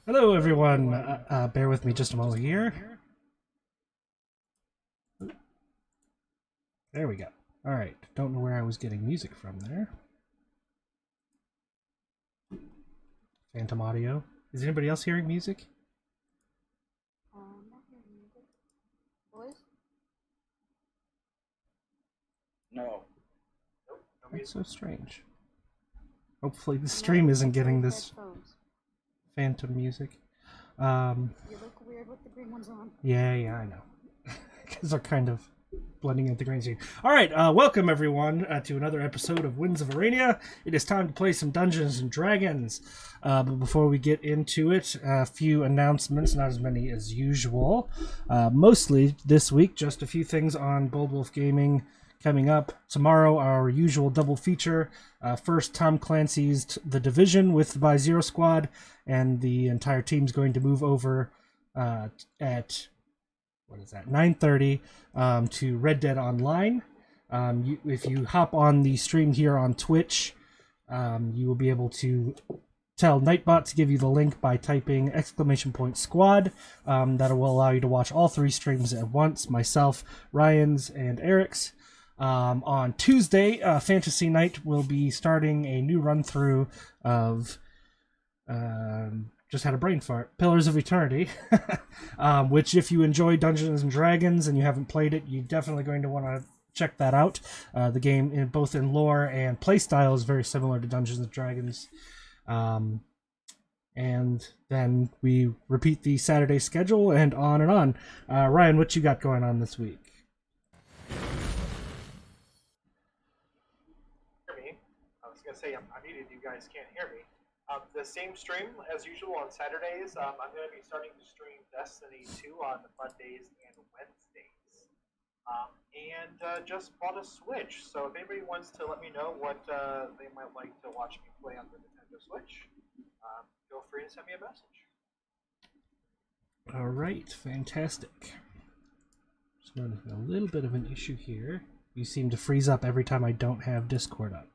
Hello, everyone. Bear with me just a moment here. There we go. All right. Don't know where I was getting music from there. Phantom audio. Is anybody else hearing music? Not hearing music. Boys? No. Nope, no That's music. so strange. Hopefully the stream isn't getting this Headphones. phantom music. You look weird with the green ones on. Yeah, I know. Because they're kind of blending into the green screen. All right, welcome everyone to another episode of Winds of Earrenia. It is time to play some Dungeons and Dragons. But before we get into it, a few announcements, not as many as usual. Mostly this week, just a few things on Bold Wolf Gaming coming up. Tomorrow, our usual double feature. First, Tom Clancy's The Division with the By Zero Squad, and the entire team's going to move over at 9:30 to Red Dead Online. If you hop on the stream here on Twitch, you will be able to tell Nightbot to give you the link by typing !squad. That will allow you to watch all three streams at once, myself, Ryan's, and Eric's. On Tuesday, Fantasy Night will be starting a new run-through of... just had a brain fart. Pillars of Eternity, which if you enjoy Dungeons and Dragons and you haven't played it, you're definitely going to want to check that out. The game, both in lore and playstyle, is very similar to Dungeons and Dragons. And then we repeat the Saturday schedule and on and on. Ryan, what you got going on this week? Hear me? I was gonna say I'm muted. You guys can't hear me. The same stream as usual on Saturdays. I'm going to be starting to stream Destiny 2 on Mondays and Wednesdays. And just bought a Switch, so if anybody wants to let me know what they might like to watch me play on the Nintendo Switch, feel free to send me a message. All right, fantastic. Just noticing a little bit of an issue here. You seem to freeze up every time I don't have Discord up.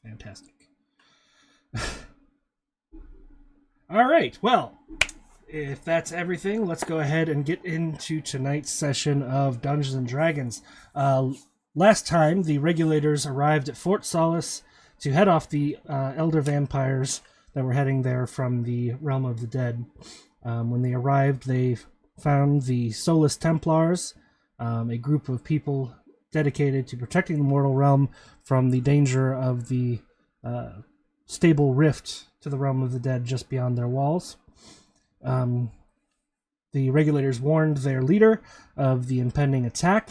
Fantastic. All right, well, if that's everything, let's go ahead and get into tonight's session of Dungeons and Dragons. Last time, the Regulators arrived at Fort Solace to head off the elder vampires that were heading there from the Realm of the Dead. When they arrived, they found the Soulless Templars, a group of people dedicated to protecting the mortal realm from the danger of the stable rift to the Realm of the Dead just beyond their walls. The Regulators warned their leader of the impending attack,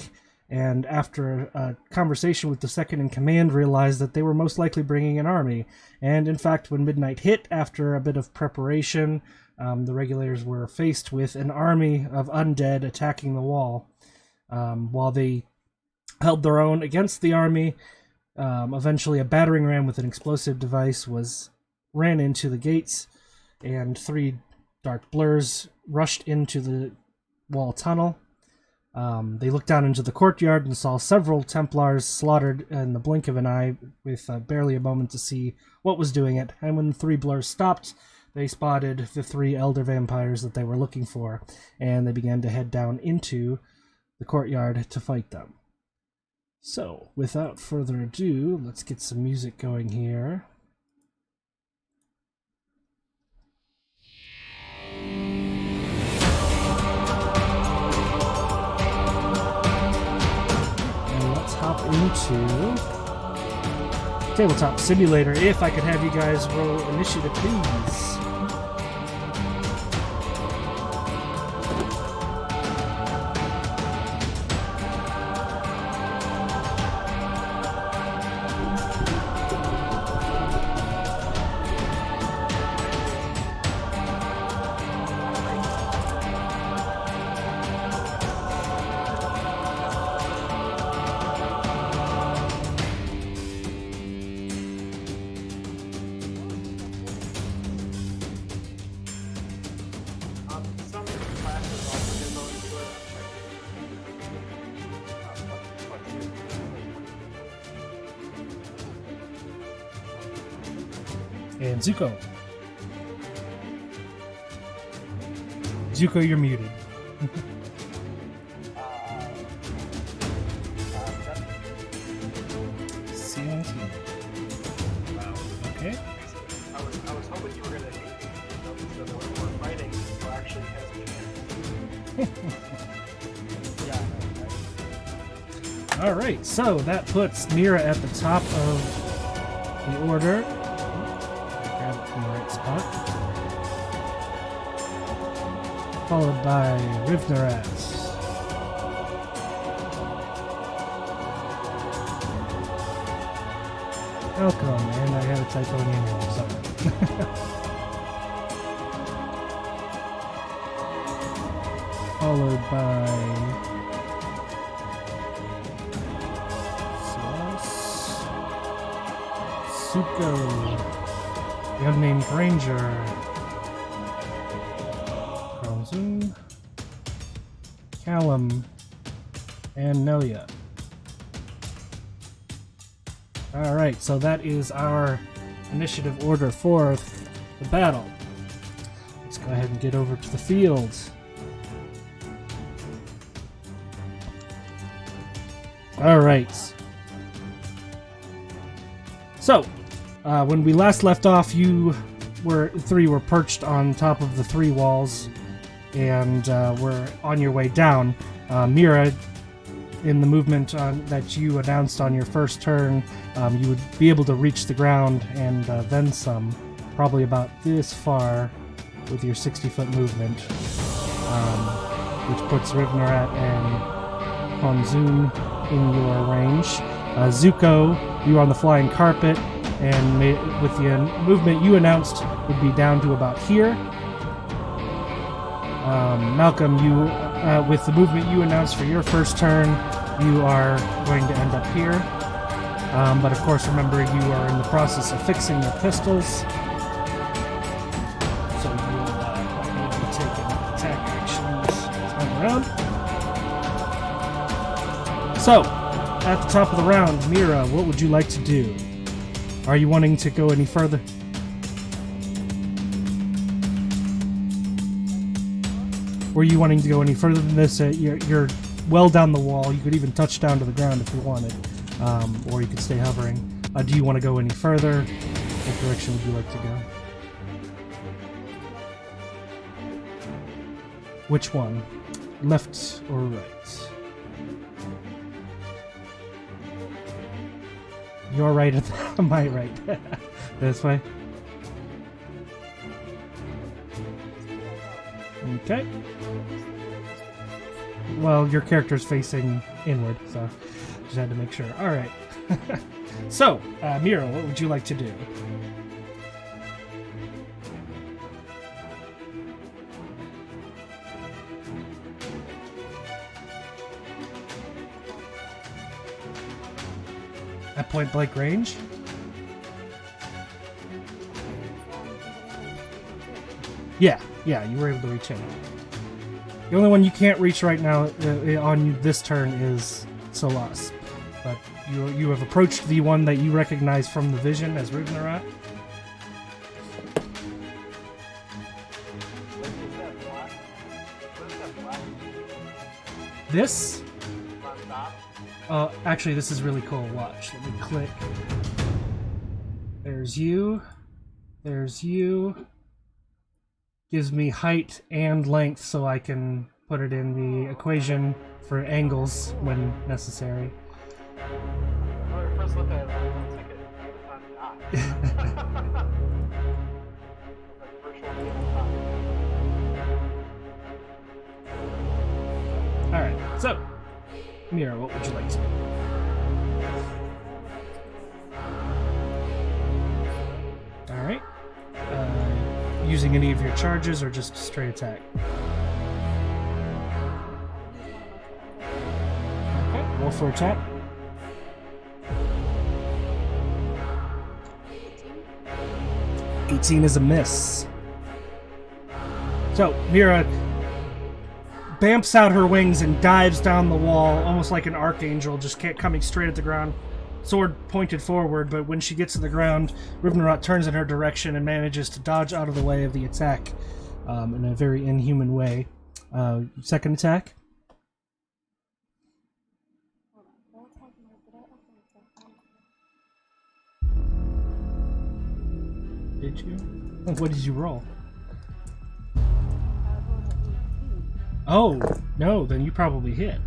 and after a conversation with the second in command, realized that they were most likely bringing an army. And in fact, when midnight hit, after a bit of preparation, the Regulators were faced with an army of undead attacking the wall. While they held their own against the army, eventually a battering ram with an explosive device ran into the gates, and three dark blurs rushed into the wall tunnel. They looked down into the courtyard and saw several Templars slaughtered in the blink of an eye, with barely a moment to see what was doing it. And when the three blurs stopped, they spotted the three elder vampires that they were looking for, and they began to head down into the courtyard to fight them. So, without further ado, let's get some music going here. And let's hop into Tabletop Simulator. If I could have you guys roll initiative, please. Some classes also do go into it. And Zuko. Zuko, you're muted. Seven. C19. Wow. Okay. I was hoping you were going to hate me, so that when we're fighting, who actually has a chance. Yeah, right. All right, so that puts Mira at the top of the order. Grab it from the right spot. Followed by Rivnerat. Welcome, and I have a typo in your name, sorry. Followed by Suko, the unnamed ranger, Kronzoon, Callum, and Nelia. Alright, so that is our initiative order for the battle. Let's go ahead and get over to the field. Alright. So, when we last left off, three were perched on top of the three walls and were on your way down. Mira, in the movement that you announced on your first turn, you would be able to reach the ground and then some, probably about this far with your 60-foot movement, which puts Rivnerat and Kronzoon in your range. Zuko, you are on the flying carpet, and with the movement you announced would be down to about here. Malcolm, you with the movement you announced for your first turn, you are going to end up here. But of course, remember, you are in the process of fixing your pistols, so you will need to be taking attack actions this time around. So, at the top of the round, Mira, what would you like to do? Are you wanting to go any further? Were you wanting to go any further than this? You're well down the wall. You could even touch down to the ground if you wanted, or you could stay hovering. Do you want to go any further? What direction would you like to go? Which one? Left or right? Your right or my right? This way? Okay. Well, your character's facing inward, so just had to make sure. Alright. So, Mira, what would you like to do? At point blank range? Yeah, you were able to reach in. The only one you can't reach right now on this turn is Solas. But you have approached the one that you recognize from the vision as Rivnerat. This? Actually, this is really cool. Watch. Let me click. There's you. There's you. Gives me height and length so I can put it in the equation for angles when necessary. First look at it, looks like it Alright, so, Mira, what would you like to do? Alright. Using any of your charges or just straight attack? Okay, roll for attack. 18 is a miss. So, Mira bamps out her wings and dives down the wall, almost like an archangel, just coming straight at the ground. Sword pointed forward, but when she gets to the ground, Rivnerat turns in her direction and manages to dodge out of the way of the attack in a very inhuman way. Second attack. Hold on. Volatile mode. Did I open it? Did you? What did you roll? I rolled an 18. Oh, no, then you probably hit.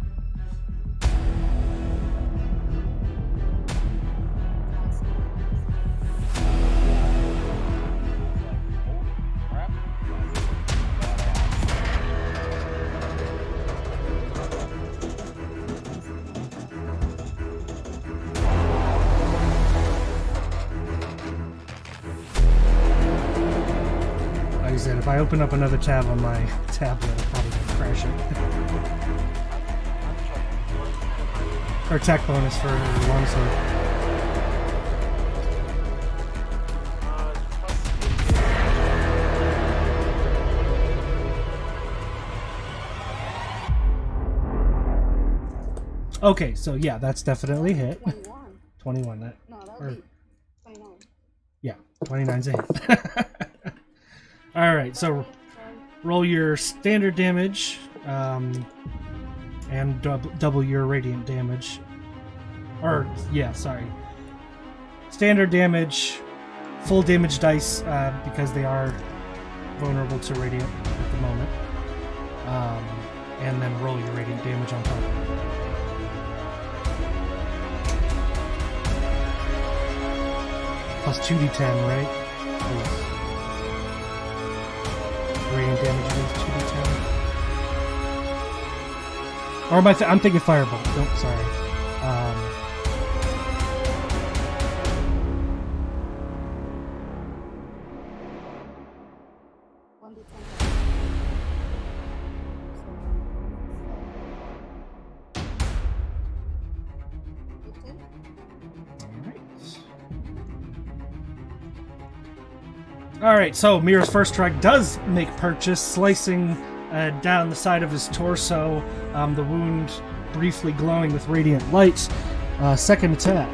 Like I said, if I open up another tab on my tablet, I'll probably gonna crash it. Or attack bonus for longsword. Okay, so yeah, that's definitely a hit. 21. 21, that. No, that Or- would be 29. Yeah, 29's a hit. Alright, so Sorry. roll your standard damage, and double your radiant damage. Or, yeah, sorry. Standard damage, full damage dice, because they are vulnerable to radiant at the moment. And then roll your radiant damage on top of it. Plus 2d10, right? 'Cause radiant damage is 2d10. Or am I'm thinking Firebolt. Nope, sorry. 1d10. Alright, so Mira's first strike does make purchase, slicing down the side of his torso, the wound briefly glowing with radiant light. Second attack.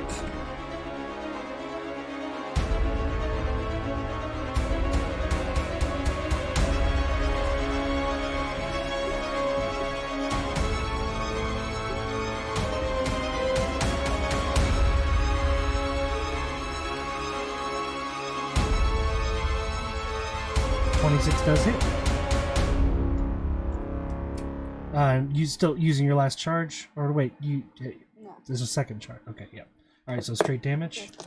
Does hit. You still using your last charge? Or wait, No. there's a second charge. Okay, yeah. Alright, so straight damage. Just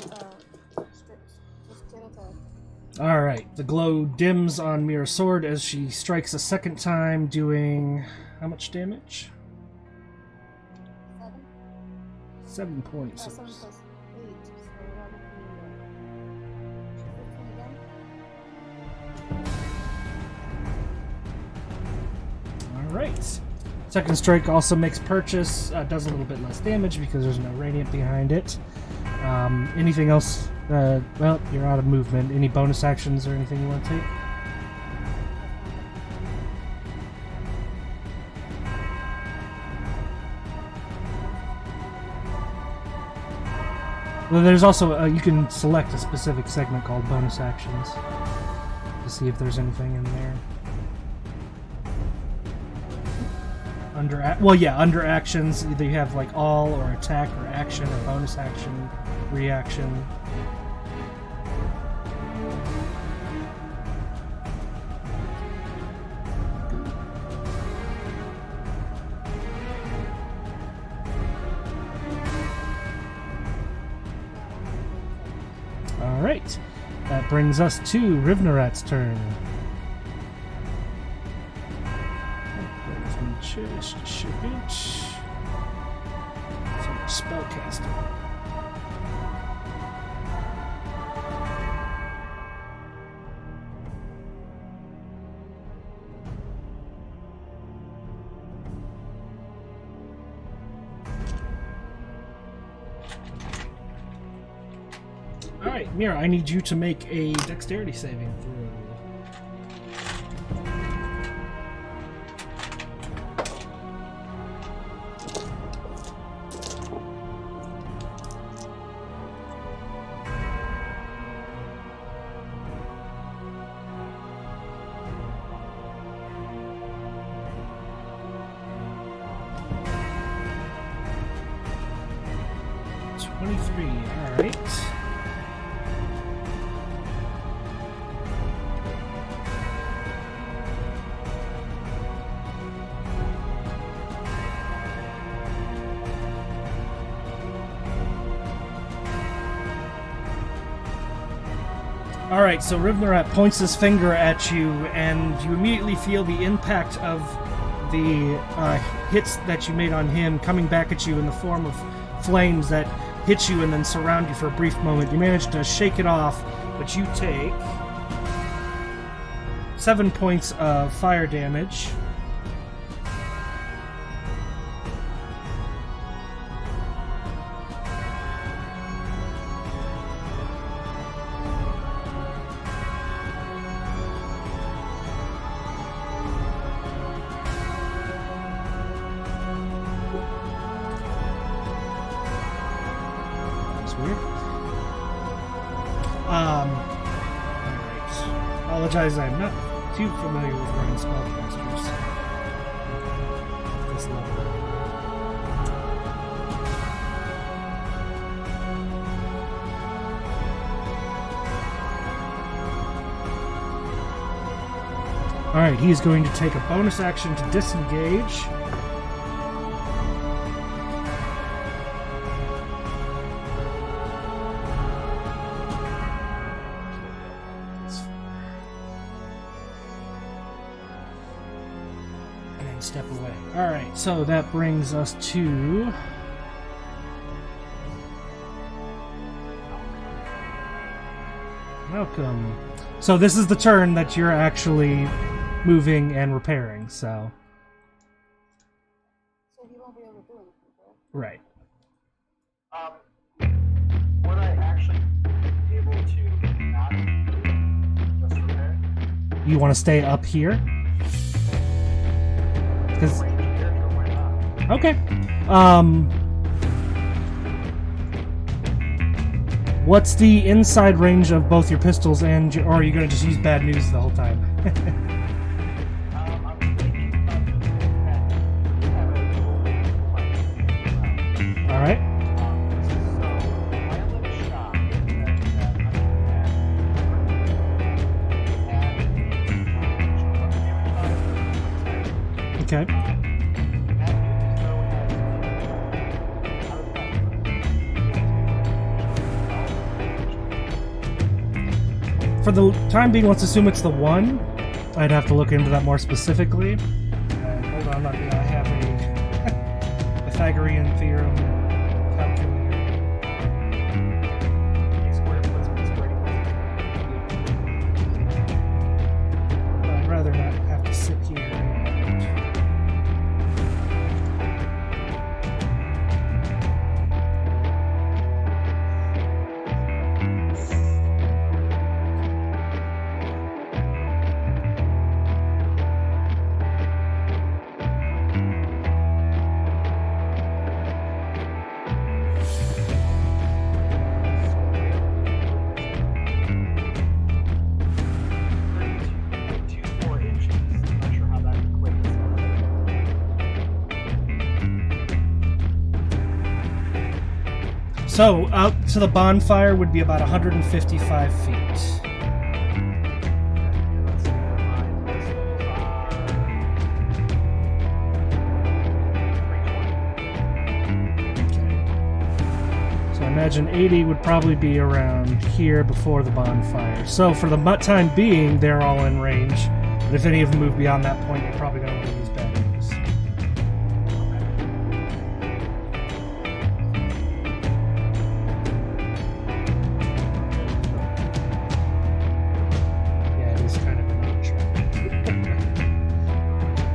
straight attack. Alright, the glow dims on Mira's sword as she strikes a second time, doing how much damage? 7? 7 points. 7 plus 8, so that would be 15 again. Alright. Second strike also makes purchase, does a little bit less damage because there's no radiant behind it. Anything else? Well, you're out of movement. Any bonus actions or anything you want to take? Well, there's also, you can select a specific segment called bonus actions to see if there's anything in there. Under actions, either you have like all or attack or action or bonus action, reaction. All right, that brings us to Rivnerat's turn. Just ship it. Some spellcasting. Alright, Mira, I need you to make a dexterity saving throw. 23. All right. All right, so Rivnerat points his finger at you, and you immediately feel the impact of the hits that you made on him coming back at you in the form of flames that hit you and then surround you for a brief moment. You manage to shake it off, but you take 7 points of fire damage. I'm not too familiar with running spellcasters at this level. Alright, he's going to take a bonus action to disengage. Step away. Alright, so that brings us to Malcolm. So this is the turn that you're actually moving and repairing, so. So he won't be able to do anything, right? Would I actually be able to not just repair? You want to stay up here? Because okay. What's the inside range of both your pistols, and or are you going to just use bad news the whole time? I'm thinking about just All right. Okay. For the time being, let's assume it's the 1. I'd have to look into that more specifically. Hold on, I have a Pythagorean theorem calculator. I'd rather not have to sit here. So, out to the bonfire would be about 155 feet. So I imagine 80 would probably be around here before the bonfire. So for the time being, they're all in range. But if any of them move beyond that point, you're probably going to want to use bad news.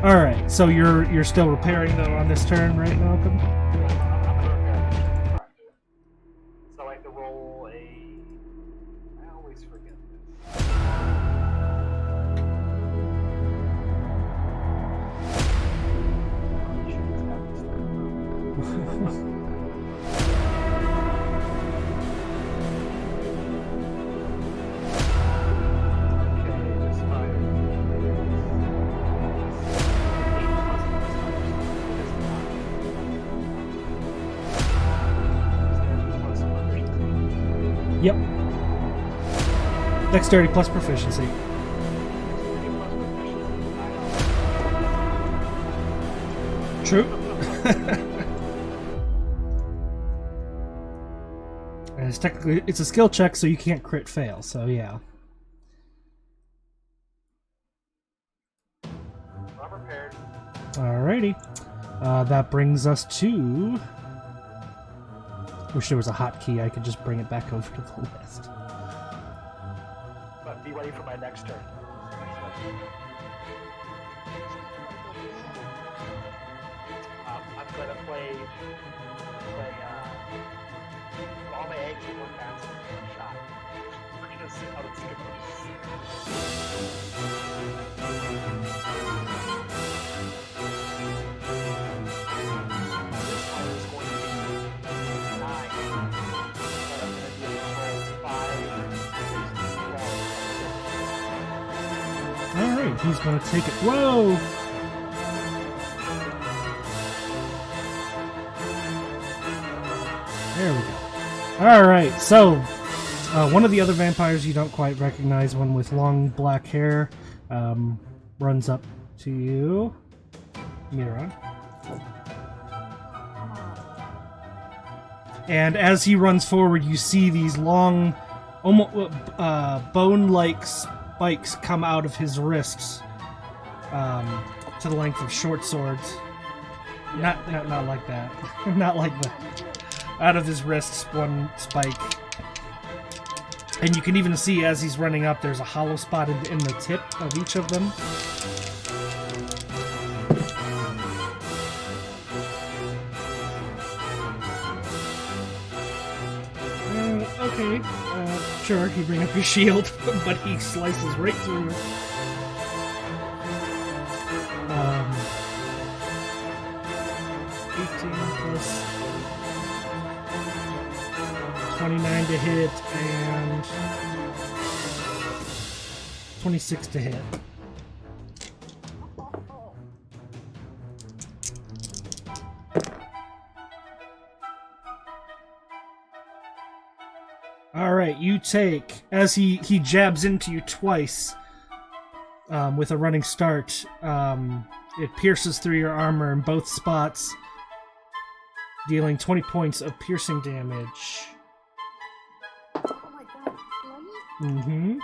All right, so you're still repairing though on this turn, right, Malcolm? So I have to roll a. I always forget this. Dexterity plus proficiency. True. And it's technically it's a skill check, so you can't crit fail. So yeah. I'm prepared. Alrighty. That brings us to. Wish there was a hotkey. I could just bring it back over to the list. But be ready for my next turn. I'm gonna play all my eggs in one basket in one shot. We're gonna see how this goes. This one is going to be 9. But I'm gonna do a roll 5, 6, 12. Alright, he's gonna take it. Whoa! There we go. Alright, so one of the other vampires you don't quite recognize, one with long black hair, runs up to you. Miron. And as he runs forward, you see these long, almost bone-like spikes come out of his wrists to the length of short swords. Not like that. Not like that. Out of his wrists, one spike. And you can even see as he's running up, there's a hollow spot in the tip of each of them. Okay, sure, you bring up your shield, but he slices right through you. 18 plus 29 to hit and 26 to hit. Alright, you take, as he jabs into you twice with a running start, it pierces through your armor in both spots, dealing 20 points of piercing damage. Oh my god, 20? Mm-hmm.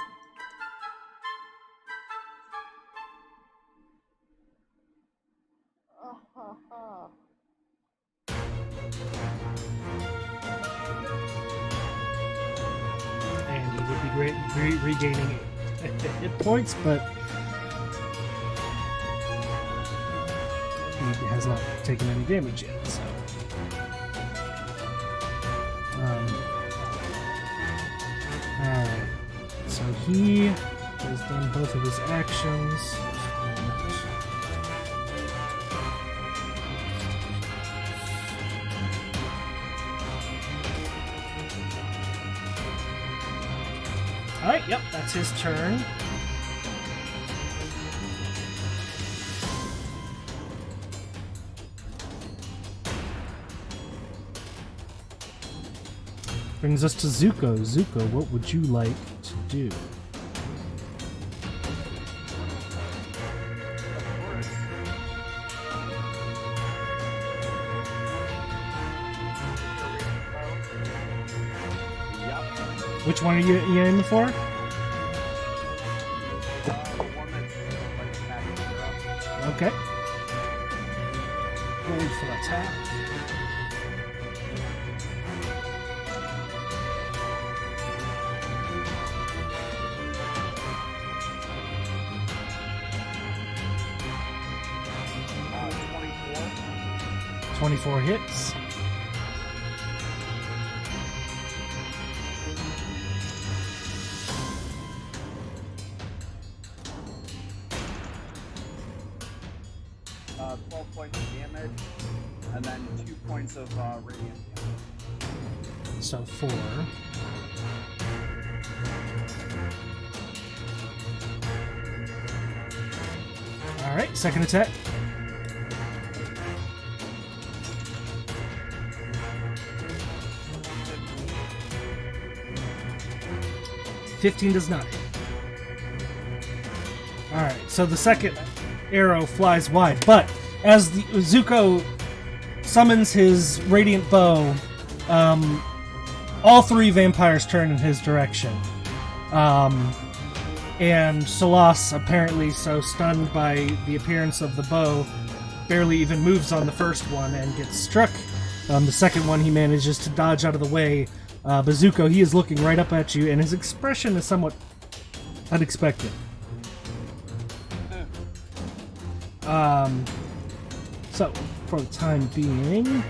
And he would be great regaining hit points, but he has not taken any damage yet, so. Alright. So he has done both of his actions. Alright, yep, that's his turn. Brings us to Zuko. Zuko, what would you like to do? Which one are you aiming for? The one that's like attacking her up. Okay. Roll for attack. Uh, 24 hits. uh, 12 points of damage, and then 2 points of radiant damage. So 4. Alright, second attack. $15 does not hit. Alright, so the second arrow flies wide, but as the Zuko summons his radiant bow, all three vampires turn in his direction. And Salas, apparently so stunned by the appearance of the bow, barely even moves on the first one and gets struck. The second one he manages to dodge out of the way. Zuko, he is looking right up at you, and his expression is somewhat unexpected. So, for the time being,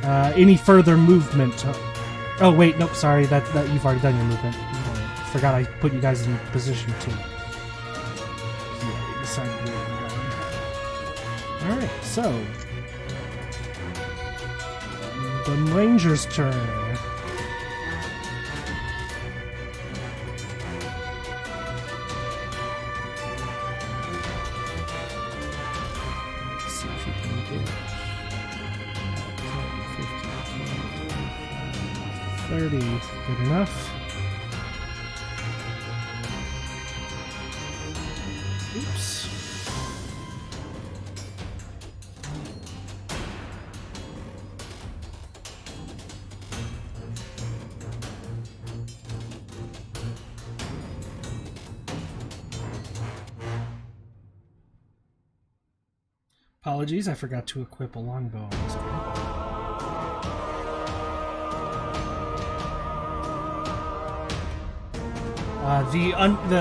any further movement? Oh wait, nope, sorry, that you've already done your movement. Forgot I put you guys in position too. Yeah, we decided where we're going. Alright, so the Ranger's turn. Let's see if you can get it. 10, 15, 20, 30, good enough. Oops. Apologies, I forgot to equip a longbow on this game.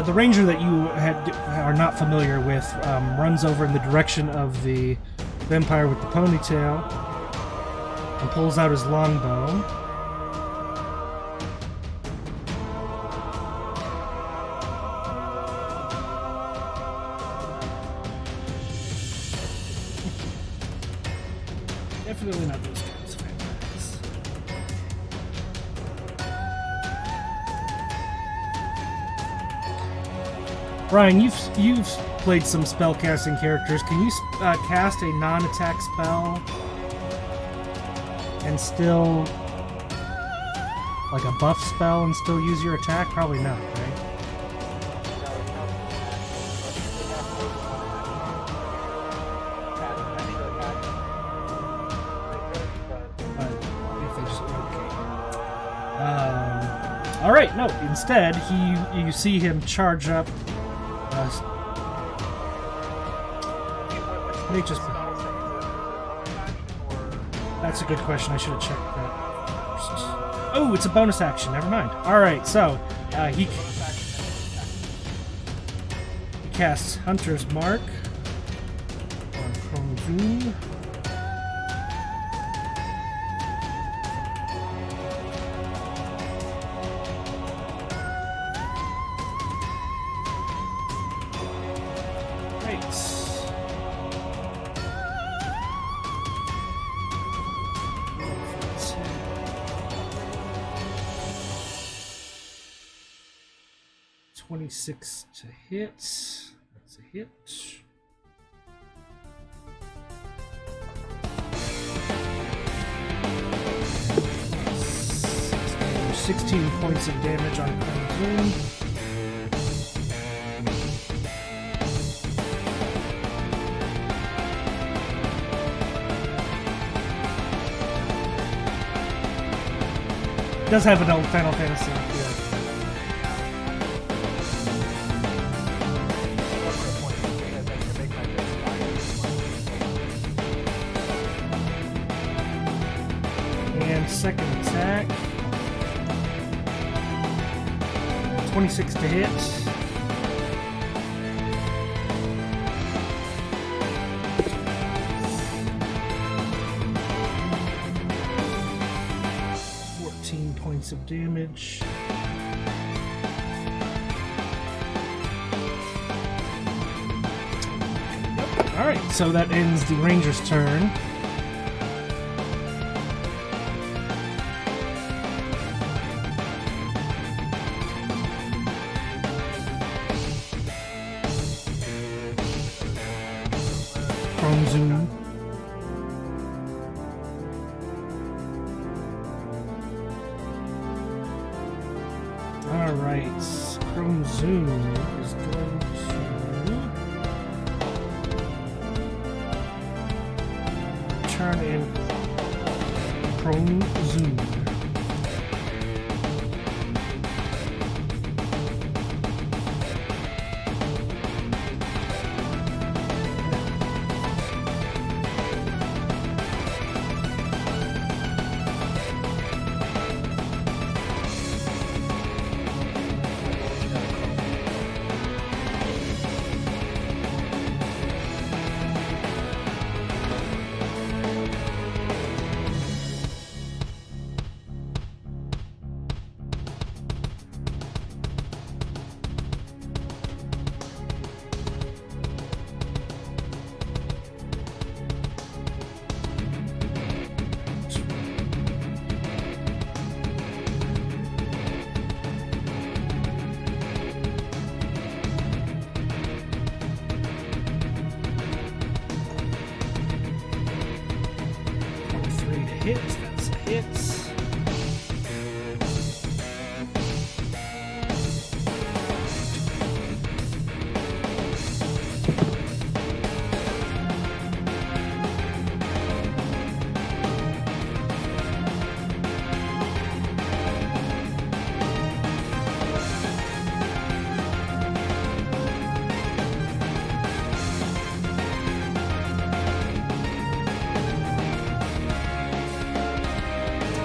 The ranger that you are not familiar with runs over in the direction of the vampire with the ponytail and pulls out his longbow. Definitely not those kinds of vampires. Brian, you've played some spellcasting characters. Can you cast a non-attack spell and still, like a buff spell, and still use your attack? Probably not, right? All right, no. Instead, you see him charge up. That's a good question. I should have checked that first. Oh, it's a bonus action. Never mind. All right, so he casts Hunter's Mark on Krongzun. .26 to hit. That's a hit. 16 points of damage on Krongzun. It does have an old Final Fantasy. Yeah. Second attack. 26 to hit. Points of damage. Alright, so that ends the Ranger's turn. Krongzun. Alright, Krongzun is going to turn in Prone Zoom. Hits, that's a hit.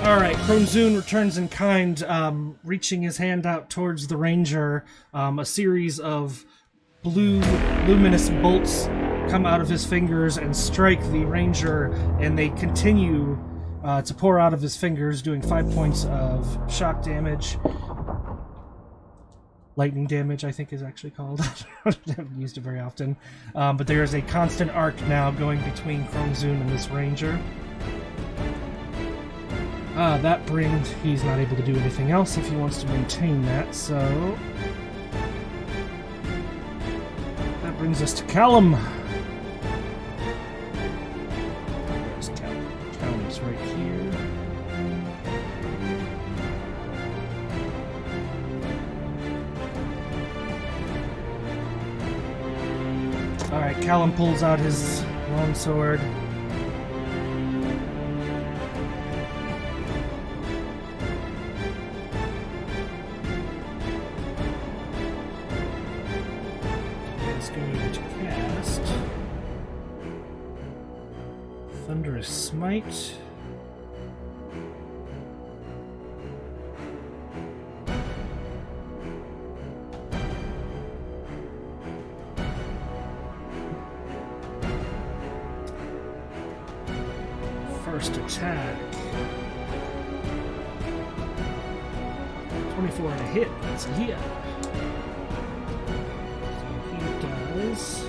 Alright, Kronzun returns in kind, reaching his hand out towards the ranger. A series of blue luminous bolts come out of his fingers and strike the ranger, and they continue to pour out of his fingers, doing 5 points of shock damage. Lightning damage, I think is actually called. I haven't used it very often. But there is a constant arc now going between Kronzun and this ranger. That brings... He's not able to do anything else if he wants to maintain that, so... That brings us to Callum. There's Callum. Callum's right here. Alright, Callum pulls out his longsword. Smite. First attack. 24 to hit. That's a hit. So he does.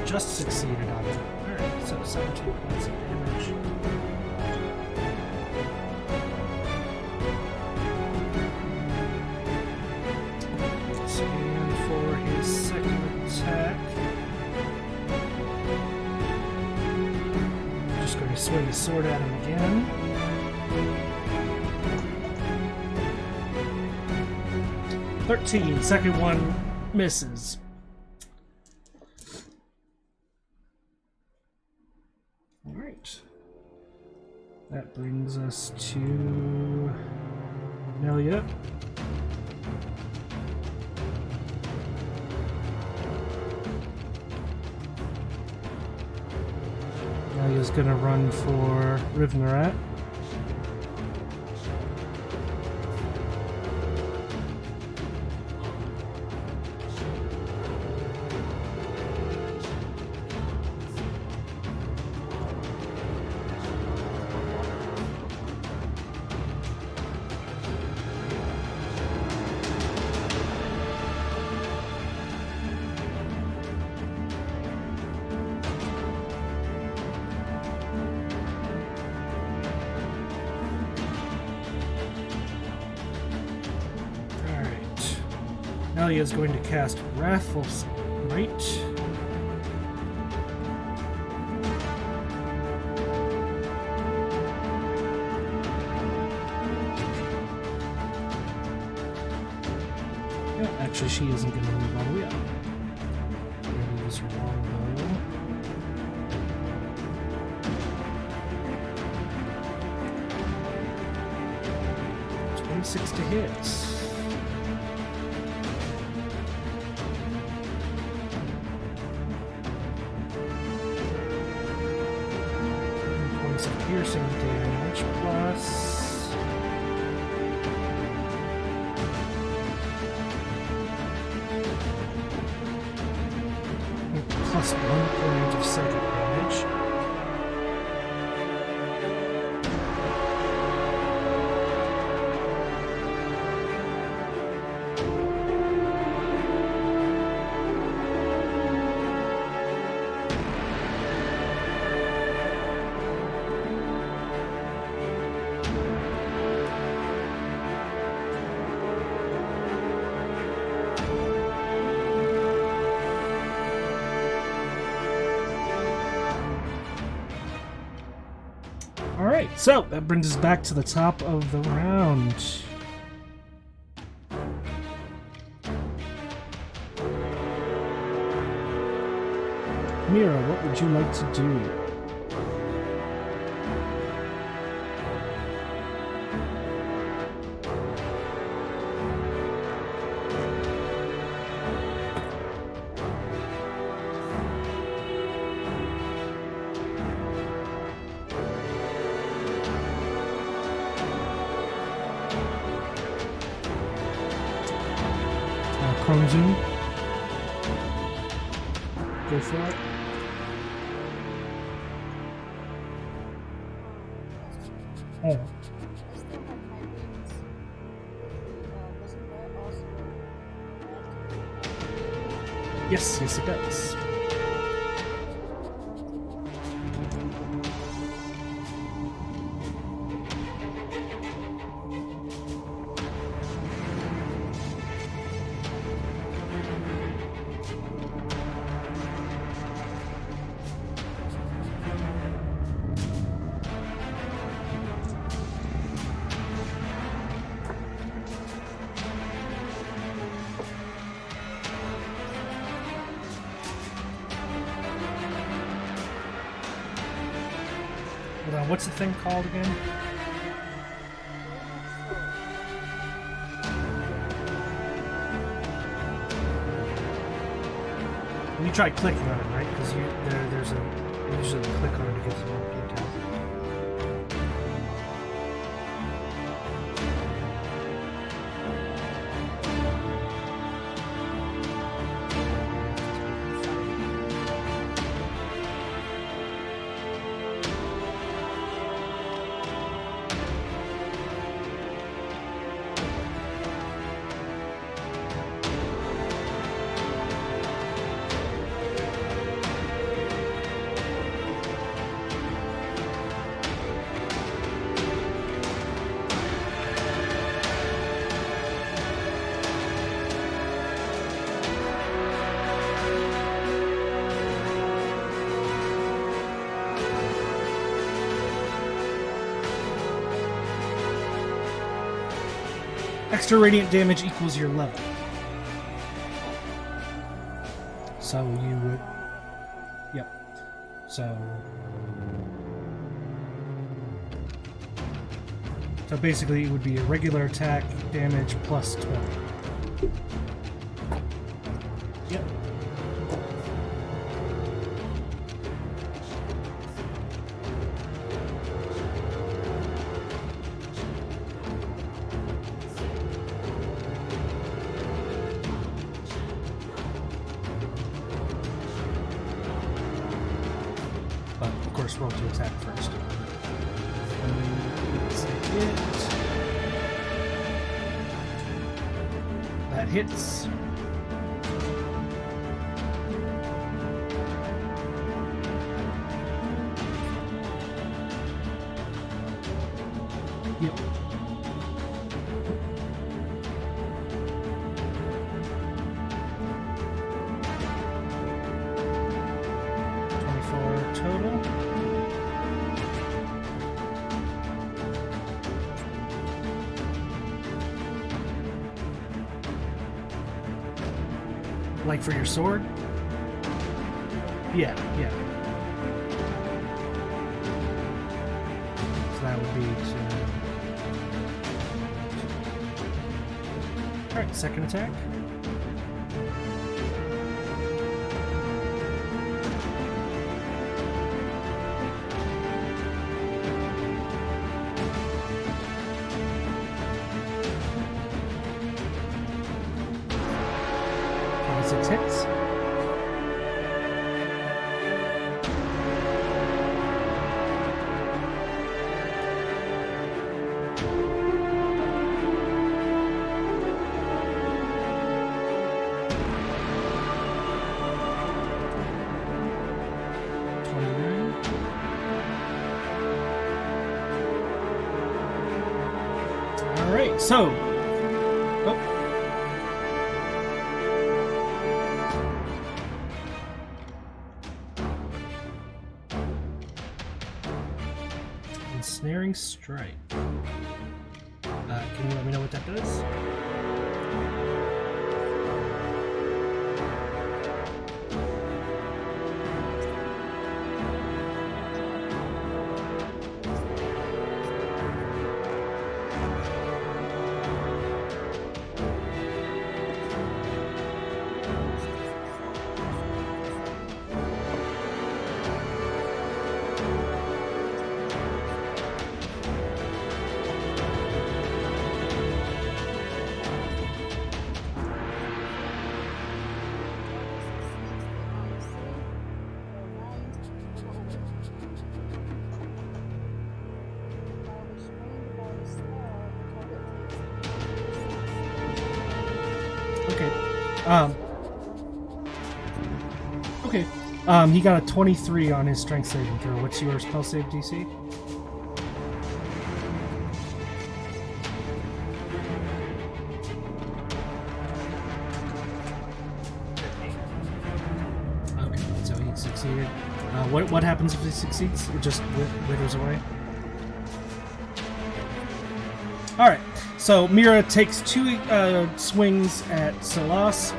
Just succeeded on it. Alright, so 17 points of damage. And for his second attack, I'm just going to swing the sword at him again. Second one misses. That brings us to Nelia. Nelia's gonna run for Rivnerat. Nelia is going to cast Wrathful Smite. Yeah, actually, she isn't going to move all the way up. We're use her longbow. To hit. Points of piercing damage plus +1 point of psychic damage. Alright, so that brings us back to the top of the round. Mira, what would you like to do? Chrome Zoom. Go for it. Oh. I still have my wings. Wasn't that also red? Yes, it does. What's the thing called again? You try clicking on it, right? Because there's a usually click on it to get some more detail. Extra radiant damage equals your level. So you would... Yep. So... So basically, it would be a regular attack damage plus 20. Yep. But of course, roll to attack first. That's a hit. That hits. Yep. Total. Like for your sword? Yeah. So that would be Alright, second attack. Six hits. All right, so. Ensnaring Strike. Can you let me know what that does? Okay. He got a 23 on his strength saving throw. What's your spell save DC? Okay, so he succeeded. What happens if he succeeds? It just withers away? Alright, so Mira takes 2 swings at Silas.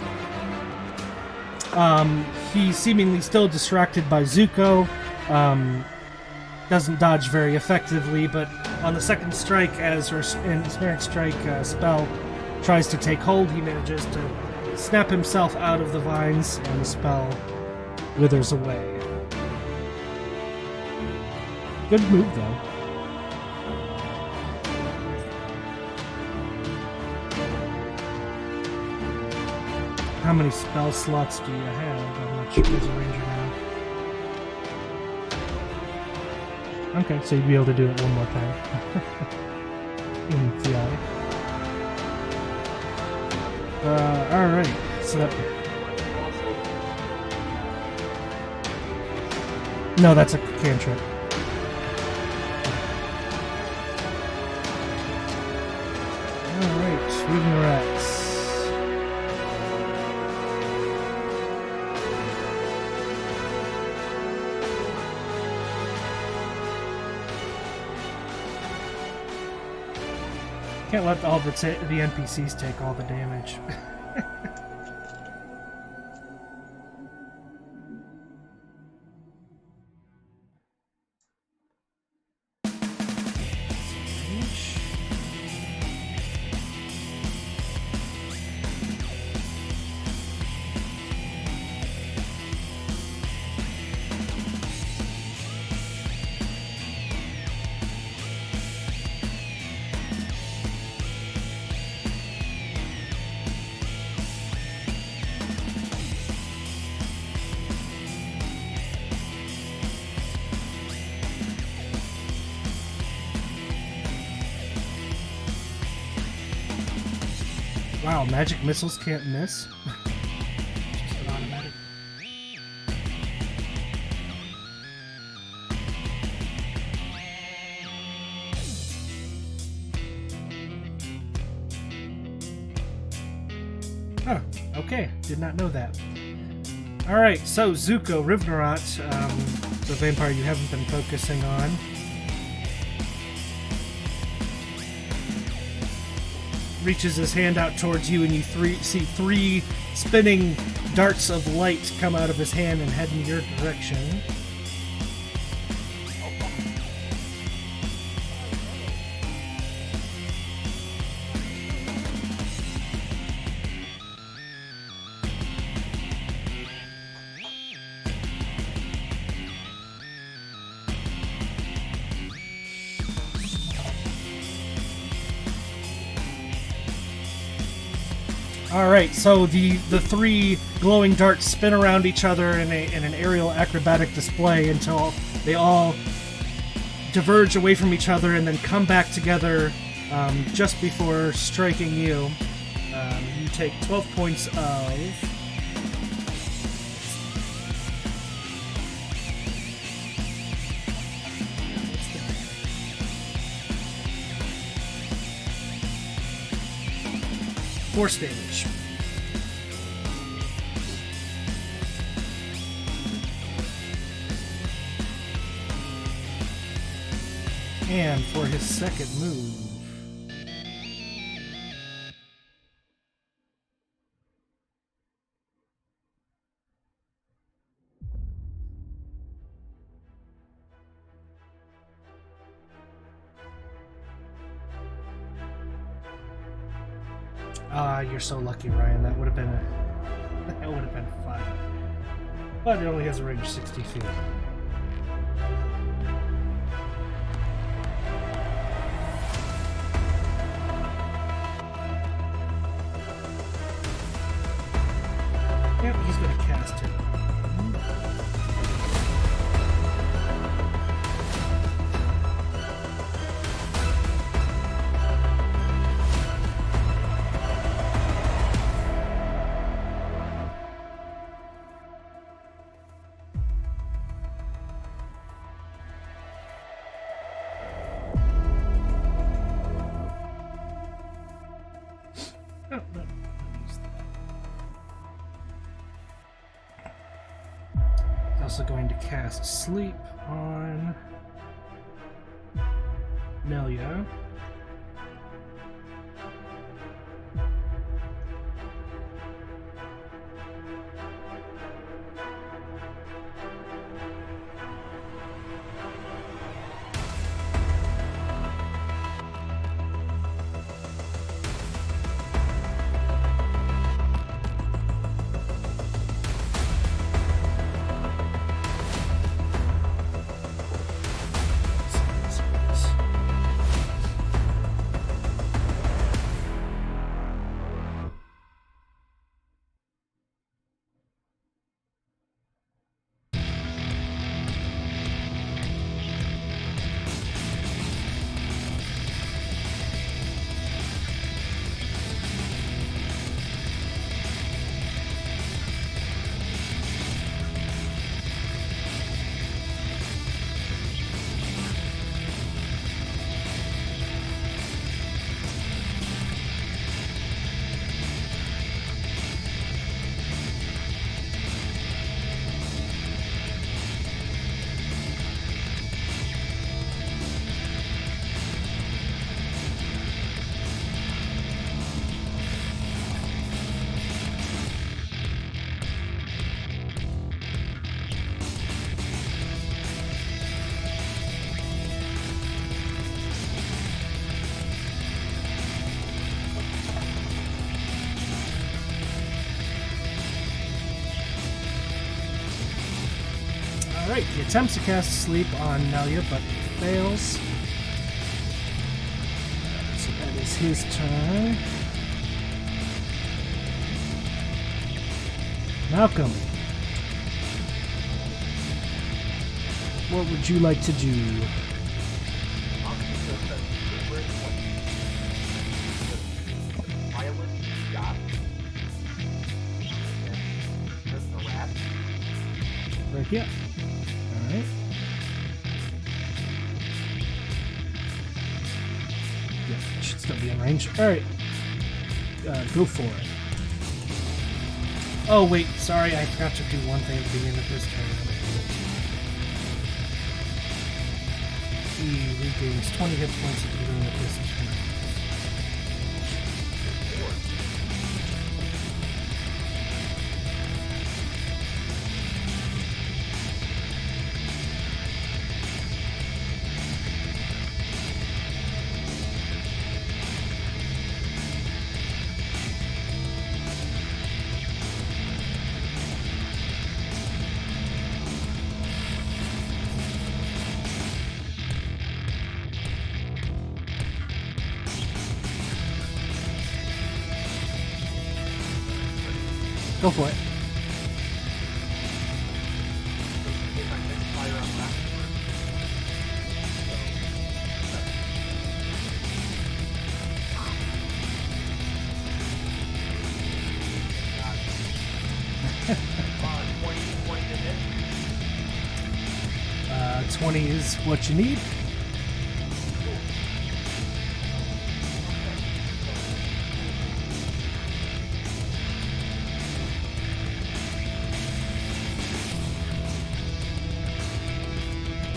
He's seemingly still distracted by Zuko. Doesn't dodge very effectively, but on the second strike, as her Ensnaring Strike spell tries to take hold, he manages to snap himself out of the vines, and the spell withers away. Good move, though. How many spell slots do you have? I'm not sure there's a ranger now. Okay, so you'd be able to do it one more time. In theory. Alright, so that... No, that's a cantrip. Alright, reading the rats. Can't let all the NPCs take all the damage. Wow, magic missiles can't miss? Just an automatic. Huh, okay, did not know that. Alright, so Zuko, Rivnarat, the vampire you haven't been focusing on. Reaches his hand out towards you, and you see three spinning darts of light come out of his hand and head in your direction. Alright, so the three glowing darts spin around each other in an aerial acrobatic display until they all diverge away from each other and then come back together just before striking you. You take 12 points of... force damage. And for his second move, you're so lucky, Ryan. That would have been fun. But it only has a range of 60 feet. Yep, he's gonna cast it. Also going to cast Sleep on Melia. Alright, he attempts to cast Sleep on Melia, but fails. So that is his turn. Malcolm, what would you like to do? Violent guy Yeah. All right. Yeah, should still be in range. All right. Go for it. Oh wait, sorry, I forgot to do one thing at the beginning of this turn. He regains 20 hit points at the beginning of this turn. Go for it. Uh, 20 is what you need.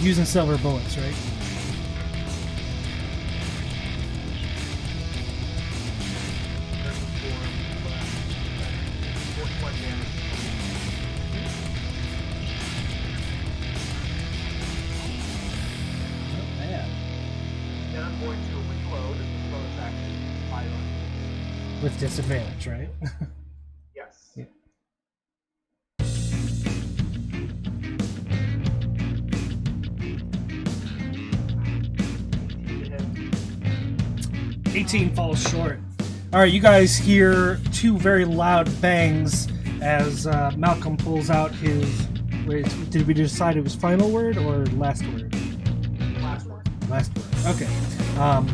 Using silver bullets, right? Not bad. Then I'm going to reload as the bonus action. Violent. With disadvantage, right? Yes. Yeah. 18 falls short. Alright, you guys hear two very loud bangs as Malcolm pulls out his... Wait, did we decide it was final word or last word? Last word. Last word. Okay.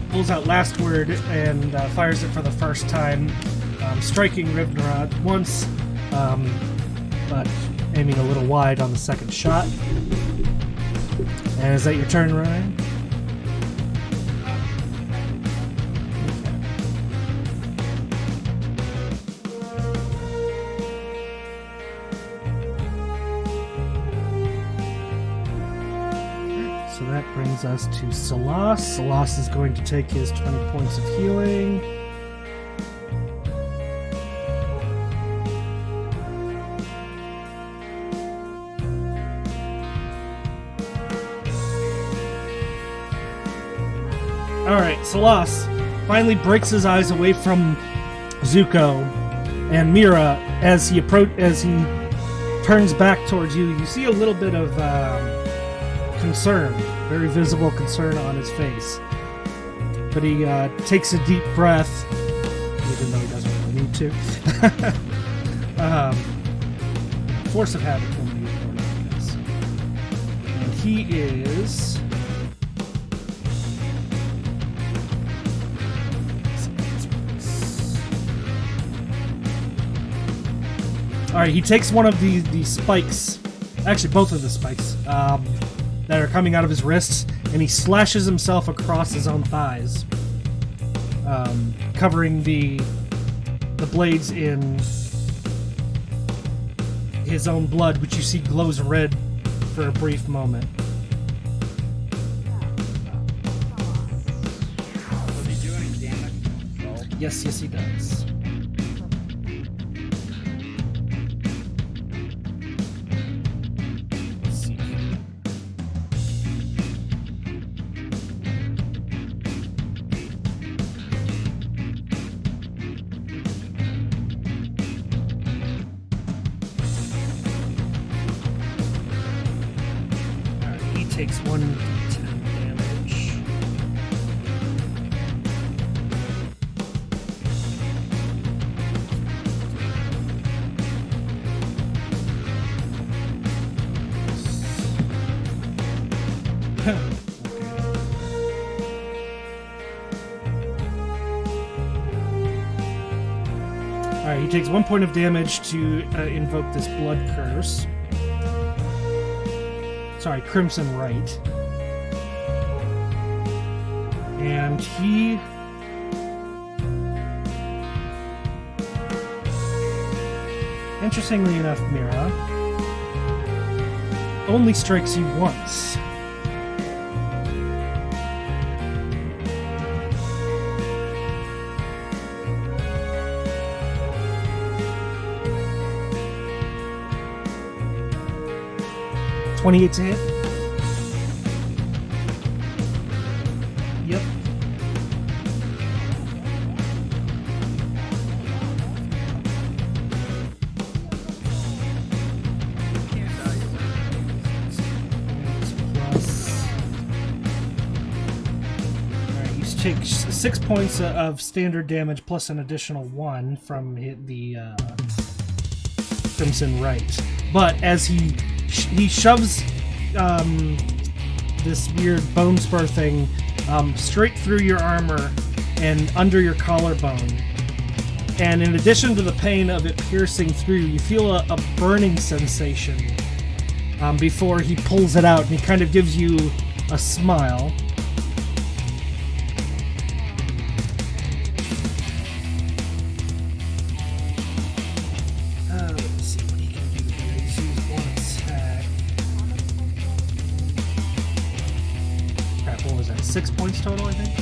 Pulls out last word and fires it for the first time, striking Rivnarod once, but aiming a little wide on the second shot. And is that your turn, Ryan? So that brings us to Salas. Salas is going to take his 20 points of healing. Alright, Salas finally breaks his eyes away from Zuko and Mira as he turns back towards you. You see a little bit of concern, very visible concern on his face. But he takes a deep breath, even though he doesn't really need to. Force of habit will be important, I guess. And he is... Alright, he takes one of the spikes, actually both of the spikes, that are coming out of his wrists, and he slashes himself across his own thighs, covering the blades in his own blood, which you see glows red for a brief moment. Does he do any damage to himself? Yes, he does. Let's see. Alright, he takes 1d10 damage. Alright, he takes 1 point of damage to invoke this blood curse. sorry, Crimson Rite. And he... Interestingly enough, Mira only strikes you once. $28 to hit. Yep. Take 6 points of standard damage plus an additional 1 from the Crimson Rite. But as he shoves this weird bone spur thing straight through your armor and under your collarbone, and in addition to the pain of it piercing through, you feel a burning sensation before he pulls it out, and he kind of gives you a smile. Crap, what was that? 6 points total, I think?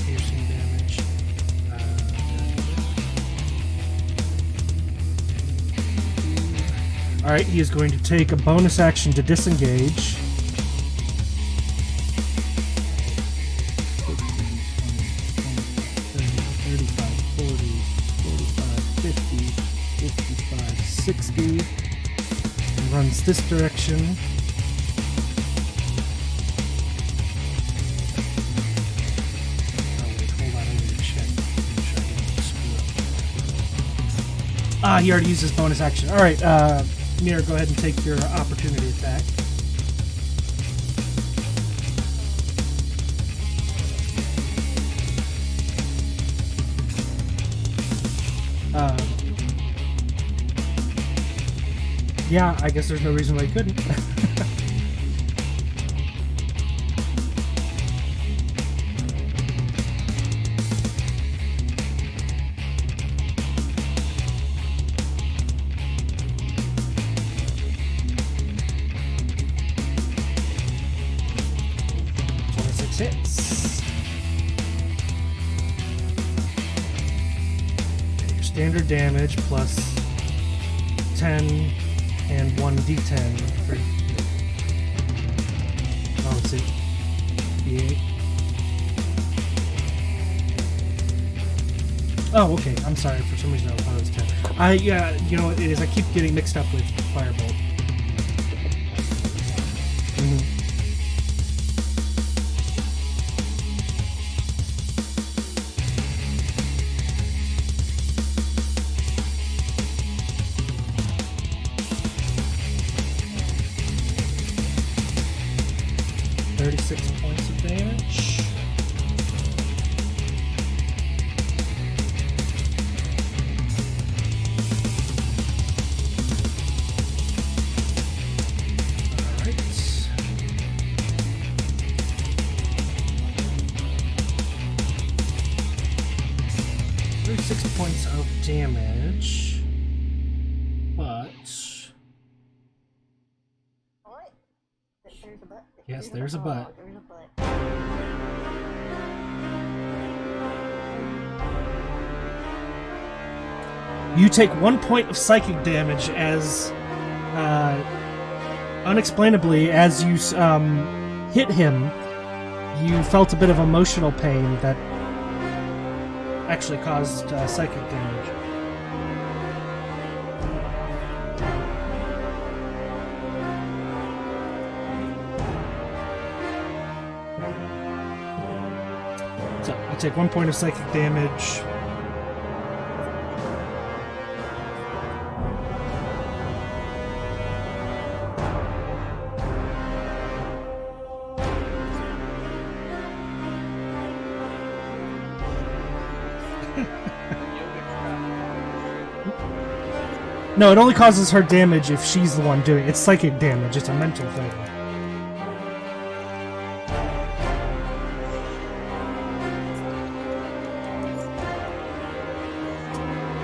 Piercing damage. Alright, he is going to take a bonus action to disengage. 60 and runs this direction. Oh wait, hold on, I need to check. Make sure I didn't screw up. Ah, he already used his bonus action. Alright, Mir, go ahead and take your opportunity attack. Yeah, I guess there's no reason why you couldn't. Hits. Okay, your standard damage plus 10 and 1d10 for... Oh, let's see. D8. Oh, okay. I'm sorry. For some reason I thought it was 10. Yeah, you know what it is. I keep getting mixed up with Firebolt. Mm-hmm. Points of damage. Alright. 36 points of damage. But there's a butt. Yes, there's a butt. There's a butt. You take 1 point of psychic damage as, unexplainably, as you hit him, you felt a bit of emotional pain that actually caused psychic damage. So, you take 1 point of psychic damage. No, it only causes her damage if she's the one doing it. It's psychic damage. It's a mental thing.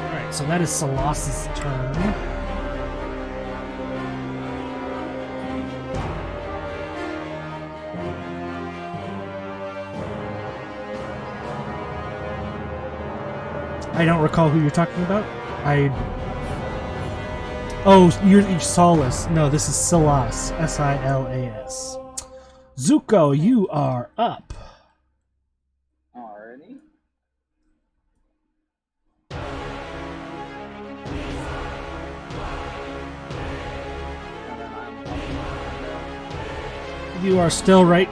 Alright, so that is Salas's turn. I don't recall who you're talking about. Oh, you're Solace. No, this is Silas. Silas. Zuko, you are up. Alrighty. You are still right.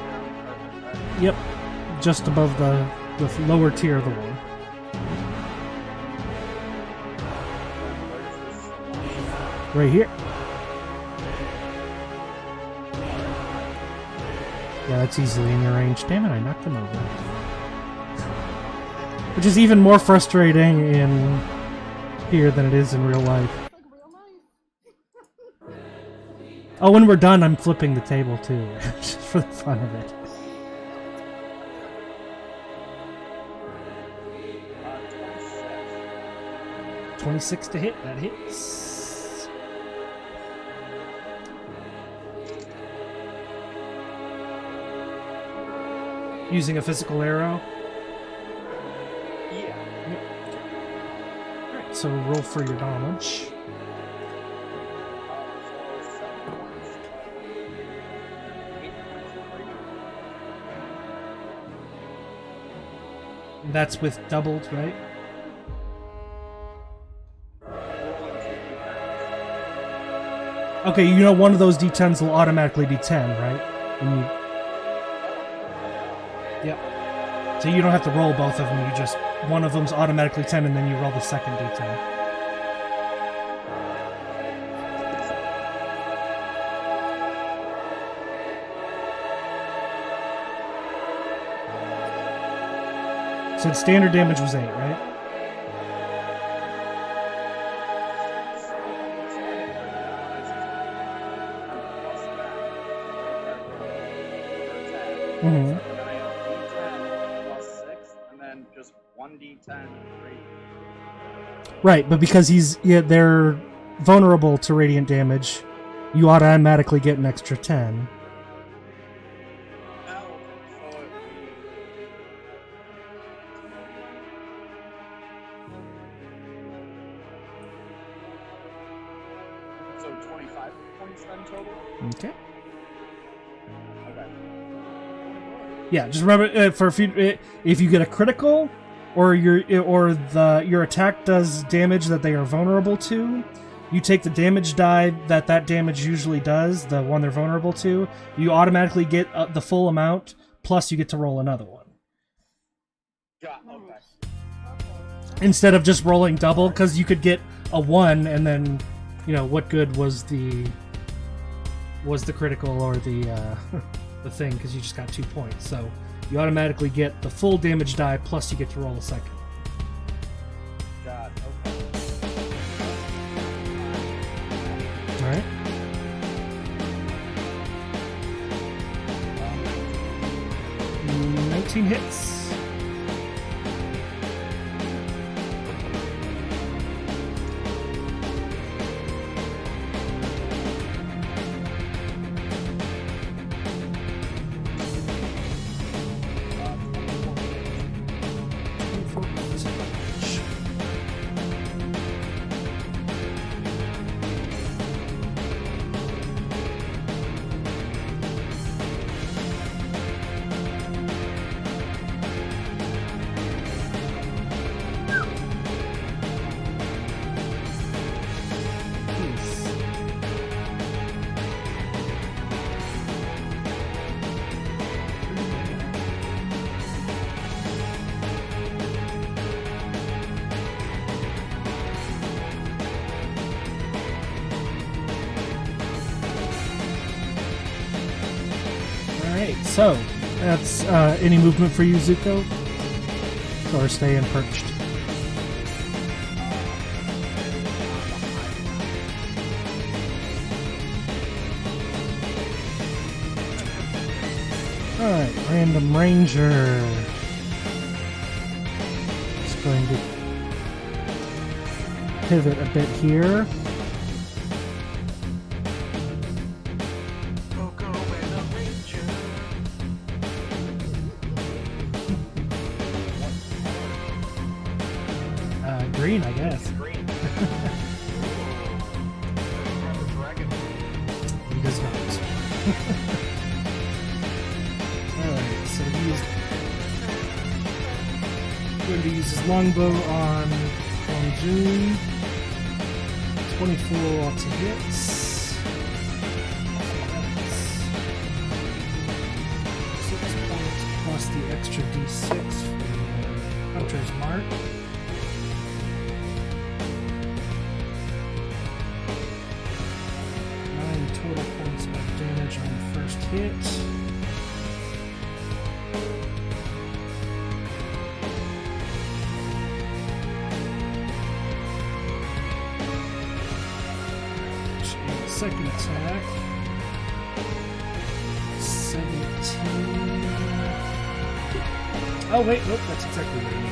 Yep, just above the lower tier of the wall. Right here. Yeah, that's easily in your range. Damn it, I knocked him over. Which is even more frustrating in here than it is in real life. Like real life. Oh, when we're done, I'm flipping the table too, just for the fun of it. Uh, 26 to hit, that hits. Using a physical arrow. Yeah. Alright, so roll for your damage. That's with doubled, right? Okay, you know one of those d10s will automatically be 10, right? When you... Yep. So you don't have to roll both of them, you just... One of them's automatically 10 and then you roll the second d10. So standard damage was 8, right? Mm-hmm. Right, but because they're vulnerable to radiant damage, you automatically get an extra 10. So 25 points then total? Okay. Okay. Yeah, just remember if you get a critical, or your attack does damage that they are vulnerable to, you take the damage die that damage usually does, the one they're vulnerable to. You automatically get the full amount, plus you get to roll another one. Yeah. Okay. Instead of just rolling double, because you could get a 1 and then, what good was the critical or the the thing, because you just got 2 points. So you automatically get the full damage die, plus you get to roll a second. God, okay. Alright. Um, 19 hits. So, that's any movement for you, Zuko? Or staying perched? Alright, Random Ranger. Just going to pivot a bit here. Green, I guess. Green. He does not. Alright, so he's going to use his longbow on June. 24 lots of hits. That's 6 points plus the extra d6 for Hunter's Mark. 9 total points of damage on the first hit. Second attack. 17. Oh wait, nope, that's exactly what I need.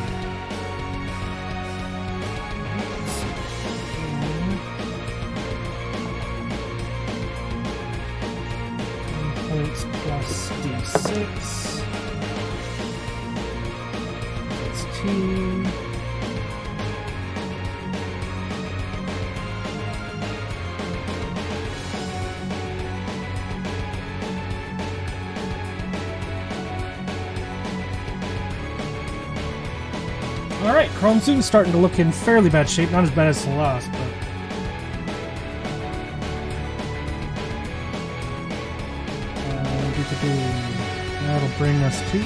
10 points plus d6. That's 2. Alright, Chromzoon's starting to look in fairly bad shape. Not as bad as the last, but... that'll bring us to...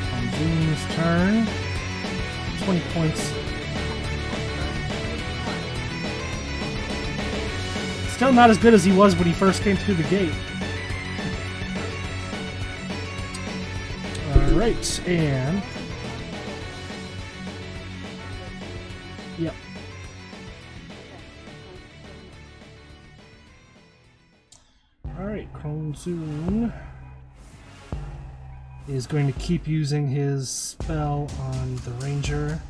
Chromzoon's turn. 20 points. Still not as good as he was when he first came through the gate. Alright, and... Yep. Alright, Chromzoon is going to keep using his spell on the Ranger.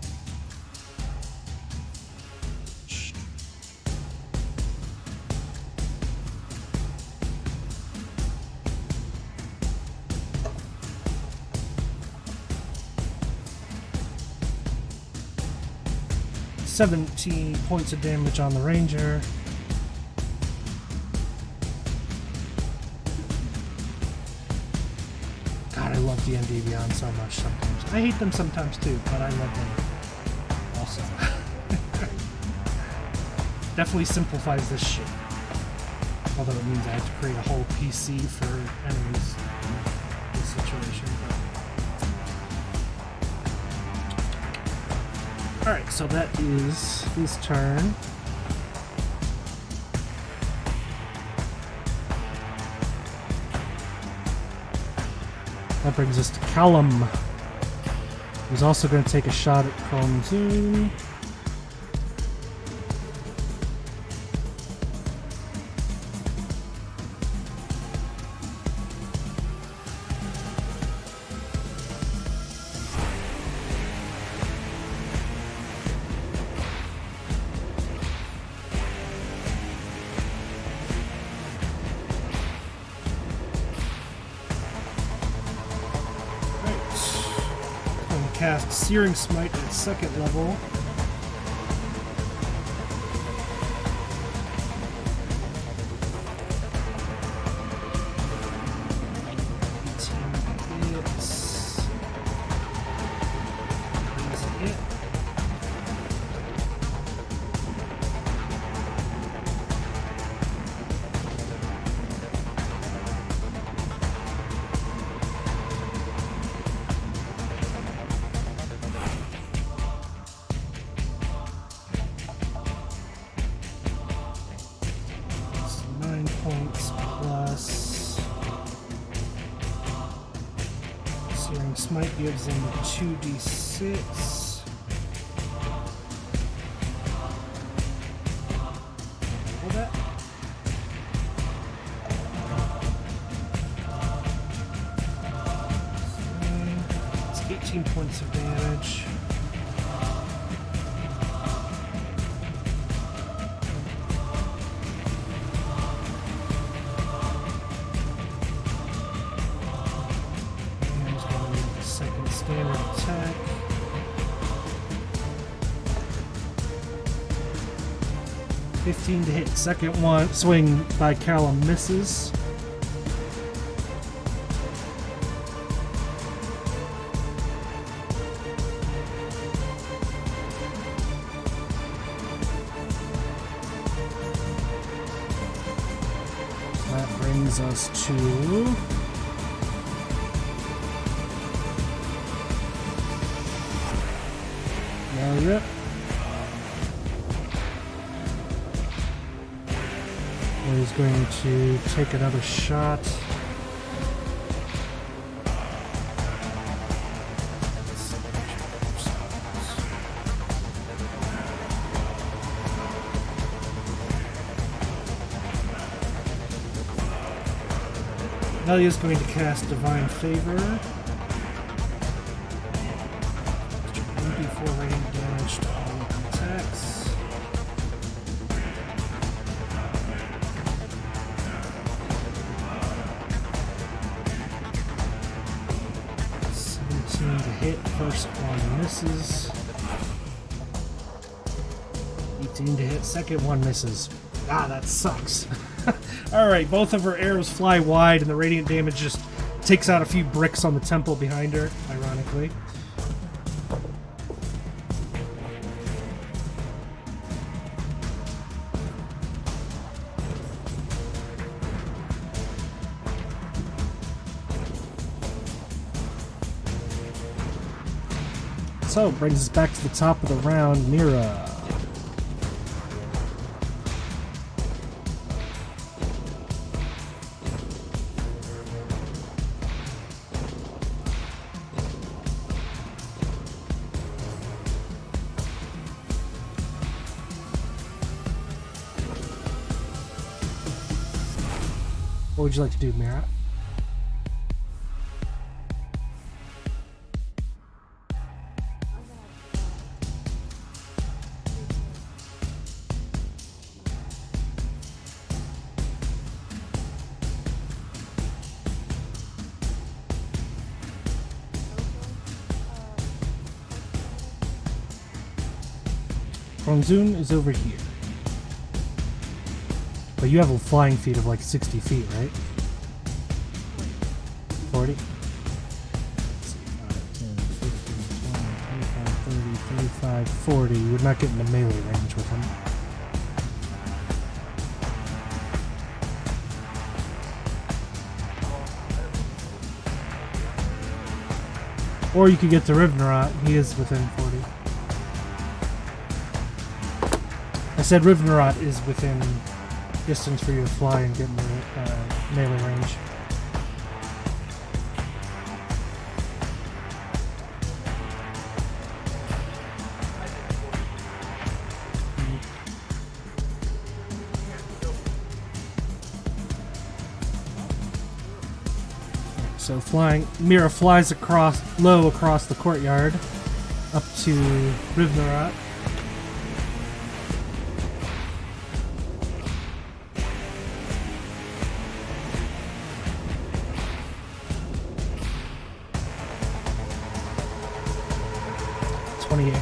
$17 points of damage on the Ranger. God, I love D&D Beyond so much sometimes. I hate them sometimes too, but I love them also. Definitely simplifies this shit. Although it means I have to create a whole PC for enemies in this situation. Alright, so that is his turn. That brings us to Callum, who's also going to take a shot at Chromzoon. Cast Searing Smite at second level. Smite gives him 2d6. 15 points of damage. And he's going to make the second standard attack. $15 to hit. Second one swing by Callum misses. That brings us to Marriott. Is going to take another shot. Nelia's going to cast Divine Favor. 1d4 radiant damage to all attacks. To hit, first one misses. 18 to hit, second one misses. Ah, that sucks. Alright, both of her arrows fly wide and the radiant damage just takes out a few bricks on the temple behind her, ironically. So, brings us back to the top of the round, Mira. What would you like to do, Mira? Ronzun is over here. But you have a flying feet of like 60 feet, right? 40? 35, 40. You would not get into melee range with him. Or you could get to Rivnerot. He is within 40. I said Rivnerot is within distance for you to fly and get into melee range. So flying, Mira flies low across the courtyard up to Rivnerot.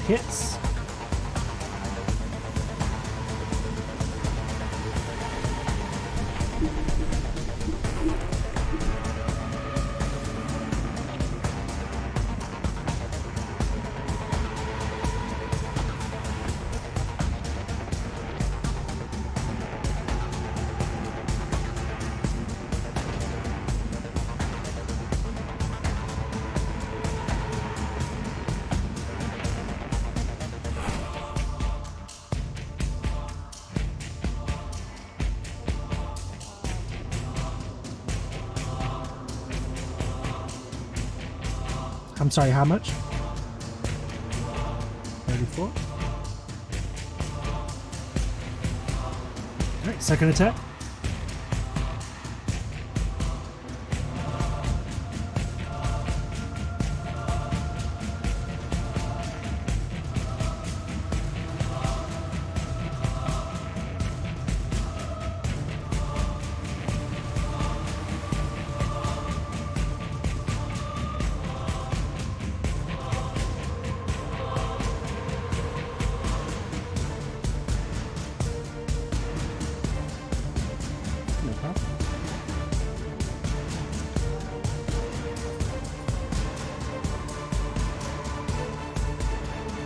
Hits. I'm sorry, how much? 34. Alright, second attack.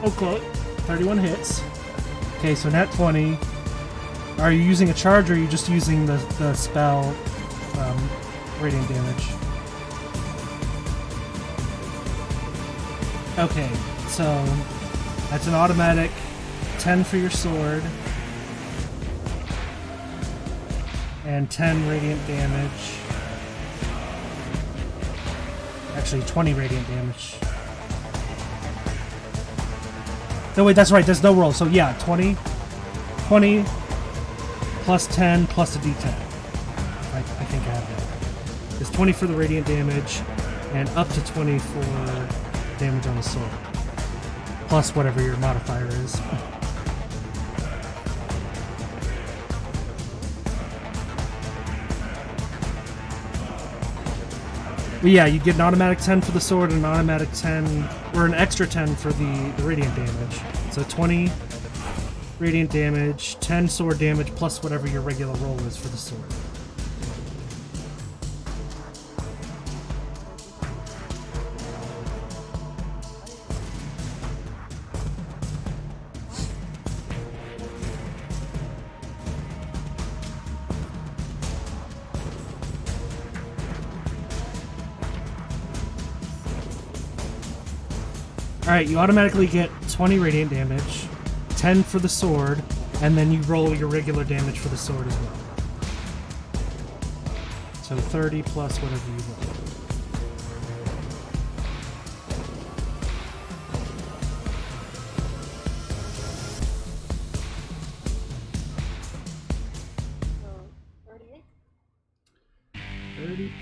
Okay. 31 hits. Okay, so nat 20. Are you using a charge or are you just using the spell radiant damage? Okay, so that's an automatic 10 for your sword. And 10 radiant damage. Actually, 20 radiant damage. No, wait, that's right, there's no roll. So yeah, 20 plus 10 plus a d10. I think I have that. It's 20 for the radiant damage, and up to 20 for damage on the sword. Plus whatever your modifier is. But yeah, you get an automatic 10 for the sword and an automatic 10, or an extra 10 for the radiant damage. So 20 radiant damage, 10 sword damage, plus whatever your regular roll is for the sword. Alright, you automatically get 20 radiant damage, 10 for the sword, and then you roll your regular damage for the sword as well. So 30 plus whatever you roll. So 38. 38.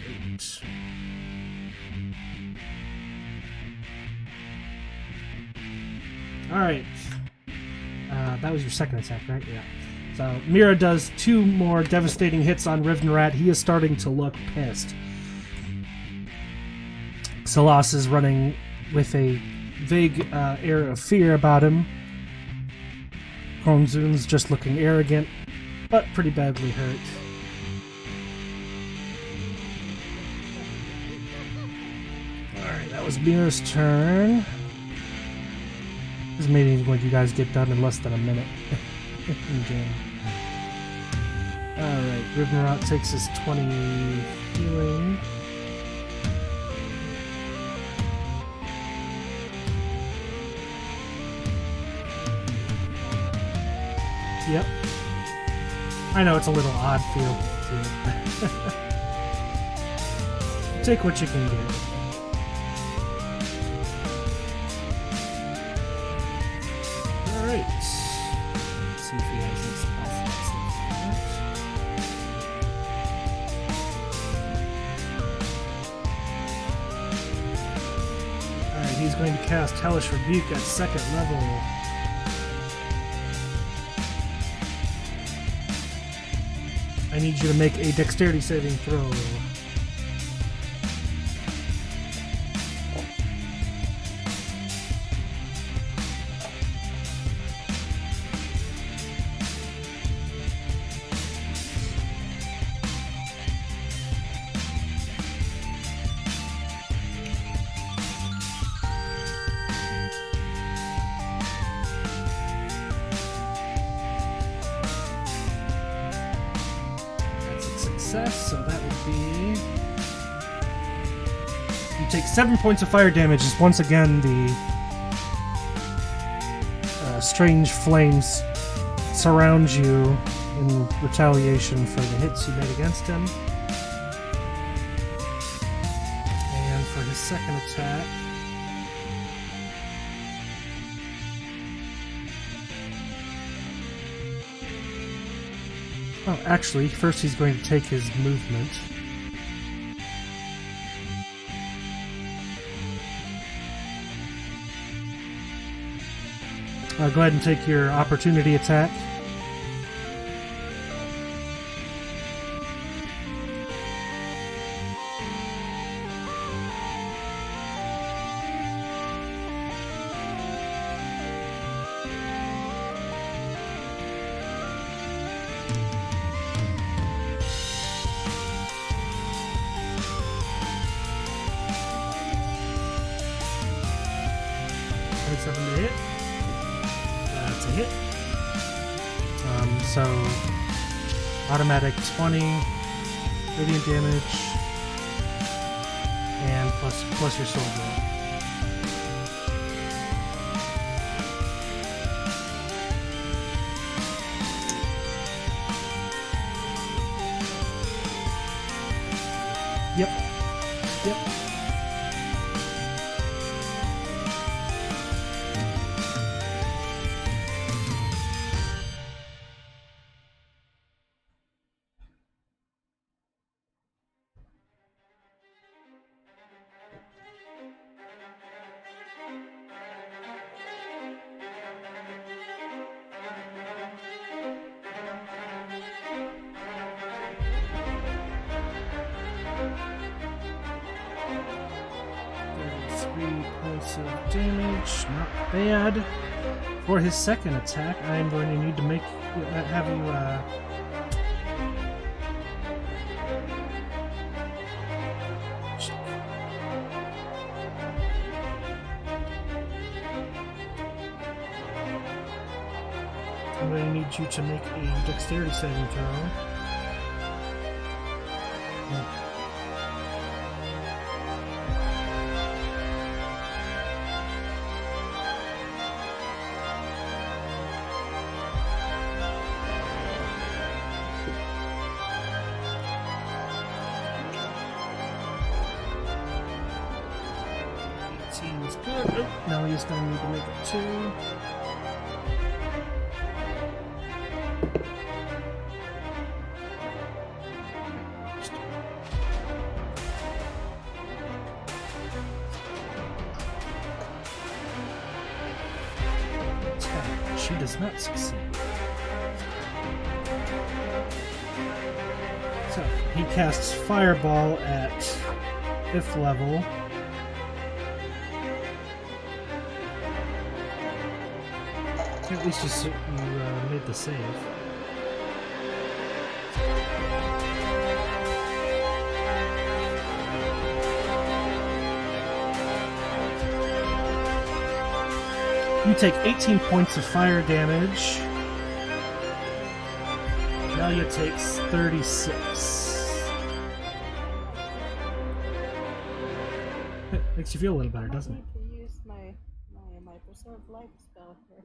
Alright. That was your second attack, right? Yeah. So Mira does 2 more devastating hits on Rivnerat. He is starting to look pissed. Salas is running with a vague air of fear about him. Honzun's just looking arrogant, but pretty badly hurt. Alright, that was Mira's turn. This meeting is going to you guys get done in less than a minute. Alright, Rivnerat takes his 20 healing. Yep. I know it's a little odd feel to it. Take what you can get. Alright. Let's see if he has any spells. Alright, he's going to cast Hellish Rebuke at 2nd level. I need you to make a dexterity saving throw. So that would be... You take 7 points of fire damage as once again the strange flames surround you in retaliation for the hits you made against him. And for his second attack... Oh, actually, first he's going to take his movement. Go ahead and take your opportunity attack. To hit. That's a hit. So automatic 20 radiant damage, and plus your sword roll. Yep. Of damage, not bad. For his second attack, I am going to need to have you I'm going to need you to make a dexterity saving throw. Is good. Oh, now he's going to need to make it 2. She does not succeed. So he casts Fireball at 5th level. At least you made the save. You take 18 points of fire damage. Melia takes 36. It makes you feel a little better, doesn't it? I need to use my preserve life spell here.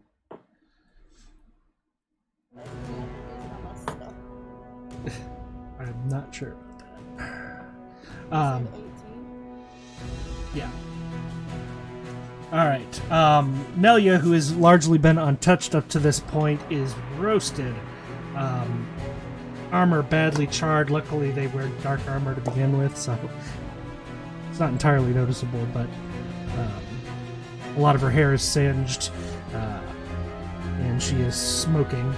I'm not sure about that. 18? Yeah. Alright. Melia, who has largely been untouched up to this point, is roasted. Armor badly charred. Luckily, they wear dark armor to begin with, so it's not entirely noticeable, but a lot of her hair is singed, and she is smoking.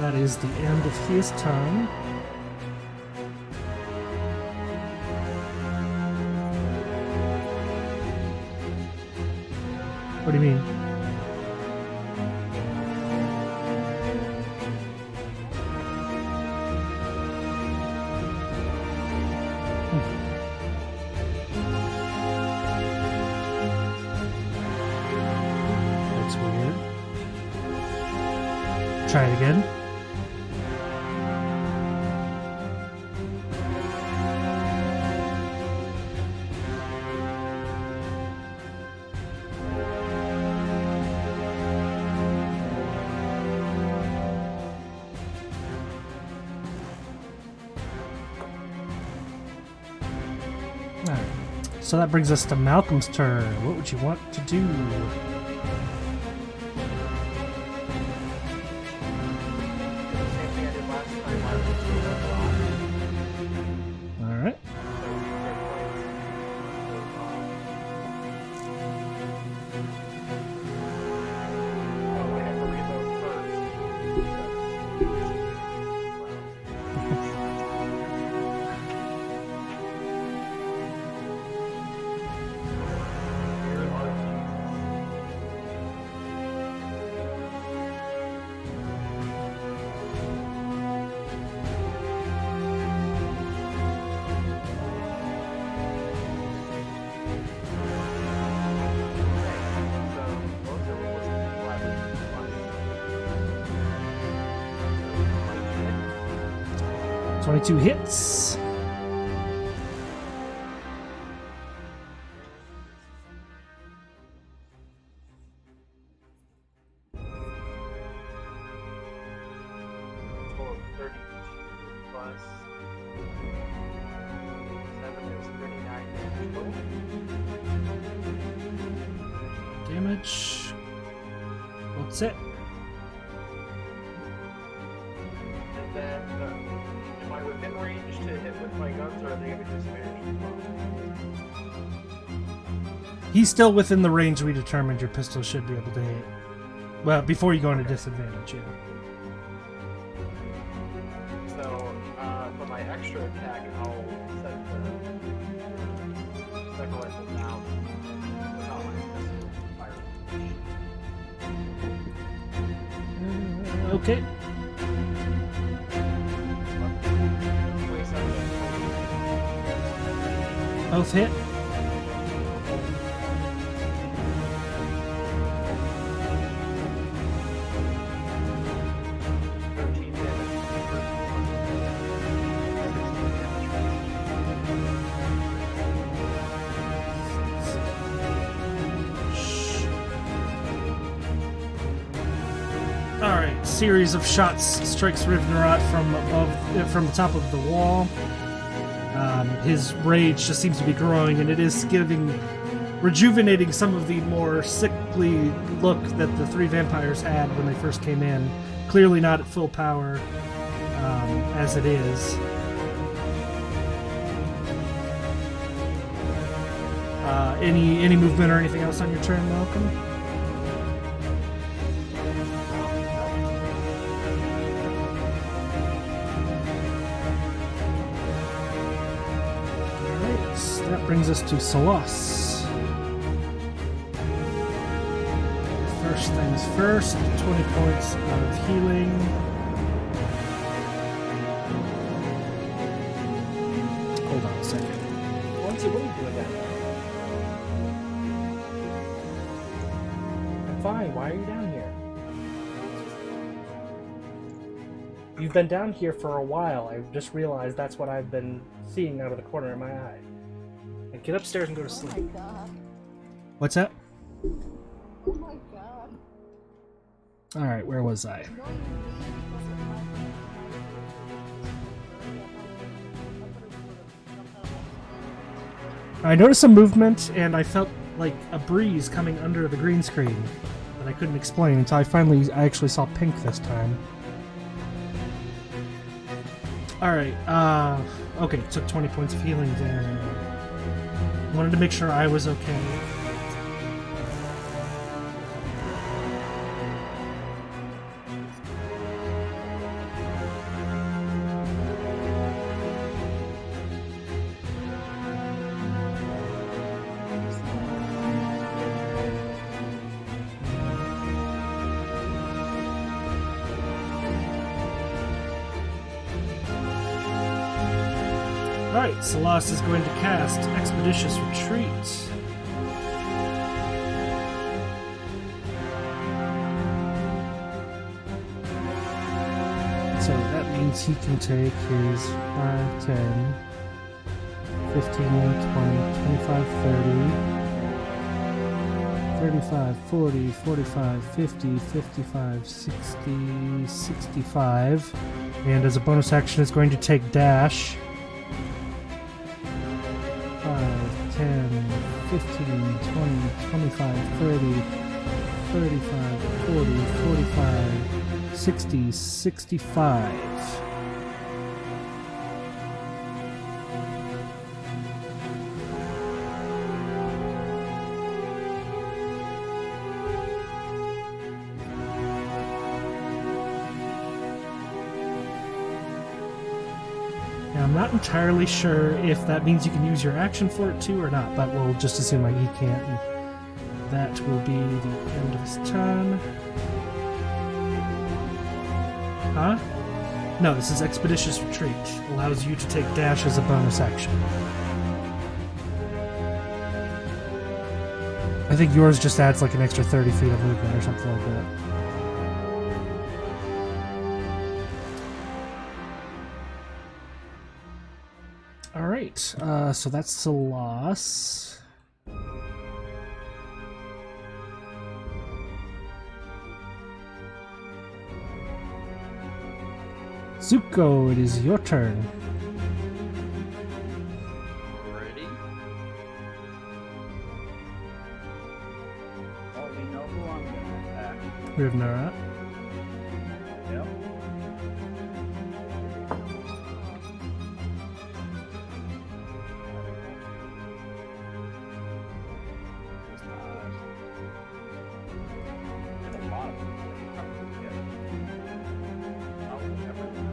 That is the end of his turn. What do you mean? That's weird. Try it again. So that brings us to Malcolm's turn. What would you want to do? Alright. 22 hits. Total of 32 plus 7 is 39 total. Damage. What's it? And then, am I within range to hit with my guns, or are they going to disadvantage as well? He's still within the range we determined your pistol should be able to hit. Well, before you go into disadvantage, yeah. So, for my extra attack, I'll set the second rifle down without my pistol firing. Okay. 27. Both hit. Alright, series of shots strikes Rivnerat from the top of the wall. His rage just seems to be growing, and it is rejuvenating some of the more sickly look that the three vampires had when they first came in. Clearly not at full power, as it is. Any movement or anything else on your turn, Malcolm? That brings us to Salas. First things first, 20 points of healing. Hold on a second. What are you doing down there? I'm fine. Why are you down here? You've been down here for a while. I just realized that's what I've been seeing out of the corner of my eye. Get upstairs and go to sleep. Oh my god. What's that? Oh my god. Alright, where was I? Knowing me because of my I noticed some movement, and I felt like a breeze coming under the green screen that I couldn't explain until I actually saw pink this time. Alright, okay, took 20 points of healing there. Wanted to make sure I was okay. Alright, Salas is going to cast Expeditious Retreat. So that means he can take his 5, 10, 15, 20, 25, 30, 35, 40, 45, 50, 55, 60, 65. And as a bonus action is going to take Dash. 10, 15, 20, 25, 30, 35, 40, 45, 60, 65. I'm not entirely sure if that means you can use your action for it too or not, but we'll just assume like he can't, and that will be the end of his turn. Huh? No, this is Expeditious Retreat. Allows you to take dash as a bonus action. I think yours just adds like an extra 30 feet of movement or something like that. right, so that's the loss. Zuko, it is your turn. Ready? Oh, we know who I'm gonna attack. Rivnara. Yep. There's a lot of them that you probably get. I'll never know.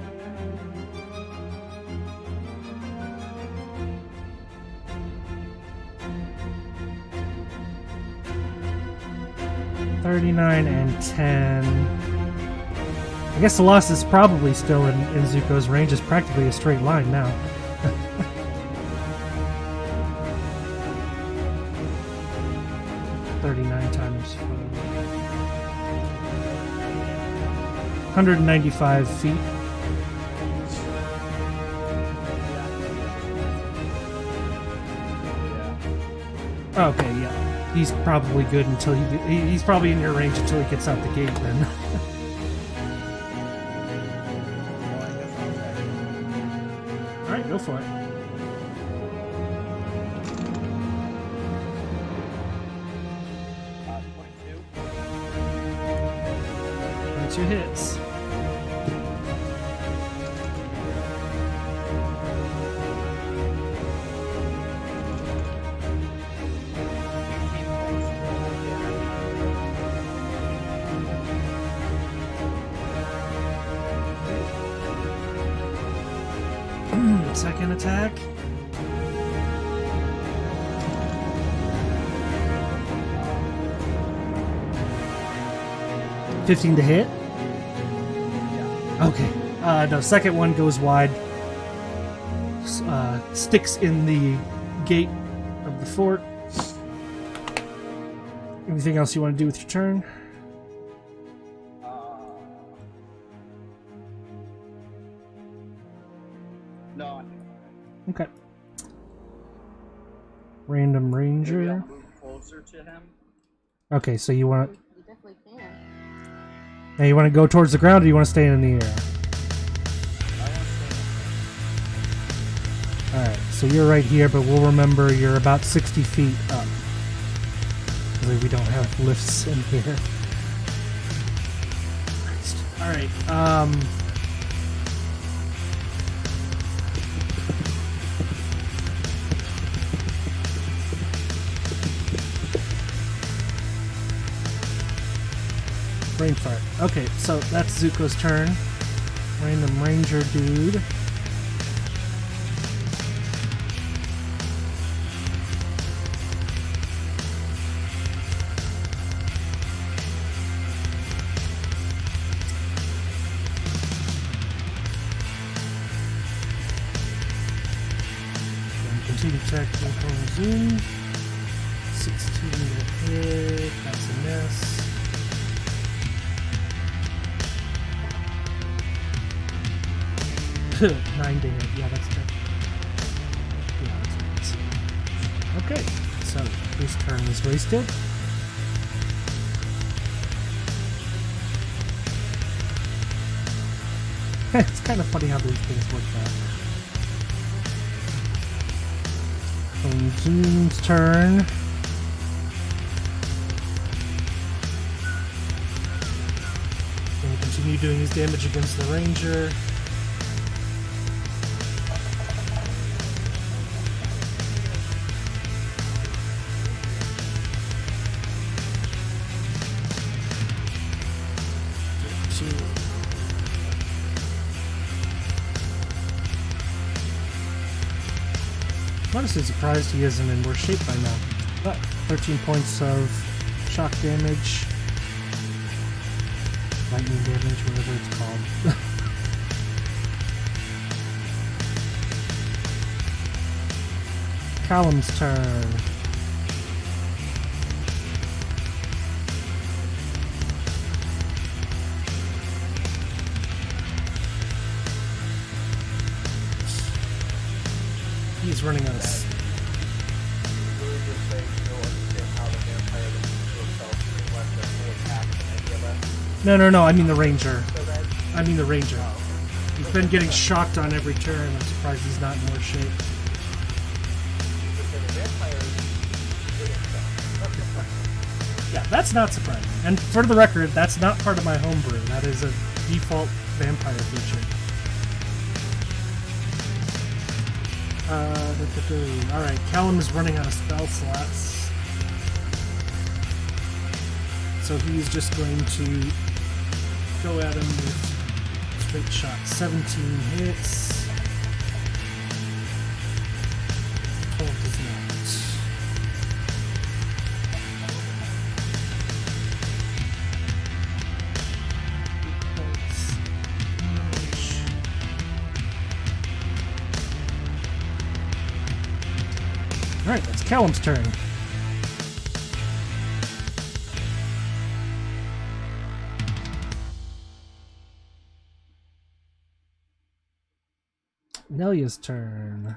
39 and 10. I guess the loss is probably still in Zuko's range. It's practically a straight line now. $39 times 195 feet. Okay, yeah. He's probably good until he's probably in your range until he gets out the gate then. Alright, go for it. Uh, 22. 22 hits. Second attack. $15 to hit. Okay. No, second one goes wide. Sticks in the gate of the fort. Anything else you want to do with your turn? No, I think Okay. Random maybe I'll ranger. move closer to him. Okay, so you want You definitely can. now you want to go towards the ground, or you want to stay in the air? I want to All right. So you're right here, but we'll remember you're about 60 feet up. Because we don't have lifts in here. All right. 'Brain fart. Okay, so that's Zuko's turn. Random ranger dude. Continue attacking from zoom. 16 to hit. That's a miss. Nine to hit. Yeah, that's good. Yeah, that's nice. Okay, so his turn is wasted. It's kind of funny how these things work out. From Zoom's turn. Going to continue doing his damage against the ranger. I'm honestly surprised he isn't in worse shape by now. But 13 points of shock damage. Lightning damage, whatever it's called. Callum's turn. He's is running out of. Really just say you don't understand how the vampire that himself left their full attack and any of us. No. I mean the ranger. So that I mean the ranger. He's been getting shocked on every turn. I'm surprised he's not in more shape. the vampire Yeah, that's not surprising. And for the record, that's not part of my homebrew. That is a default vampire feature. Alright, Callum is running out of spell slots. So he's just going to go at him with straight shot. 17 hits. 12 does not. Alright, that's Callum's turn. Nelia's turn.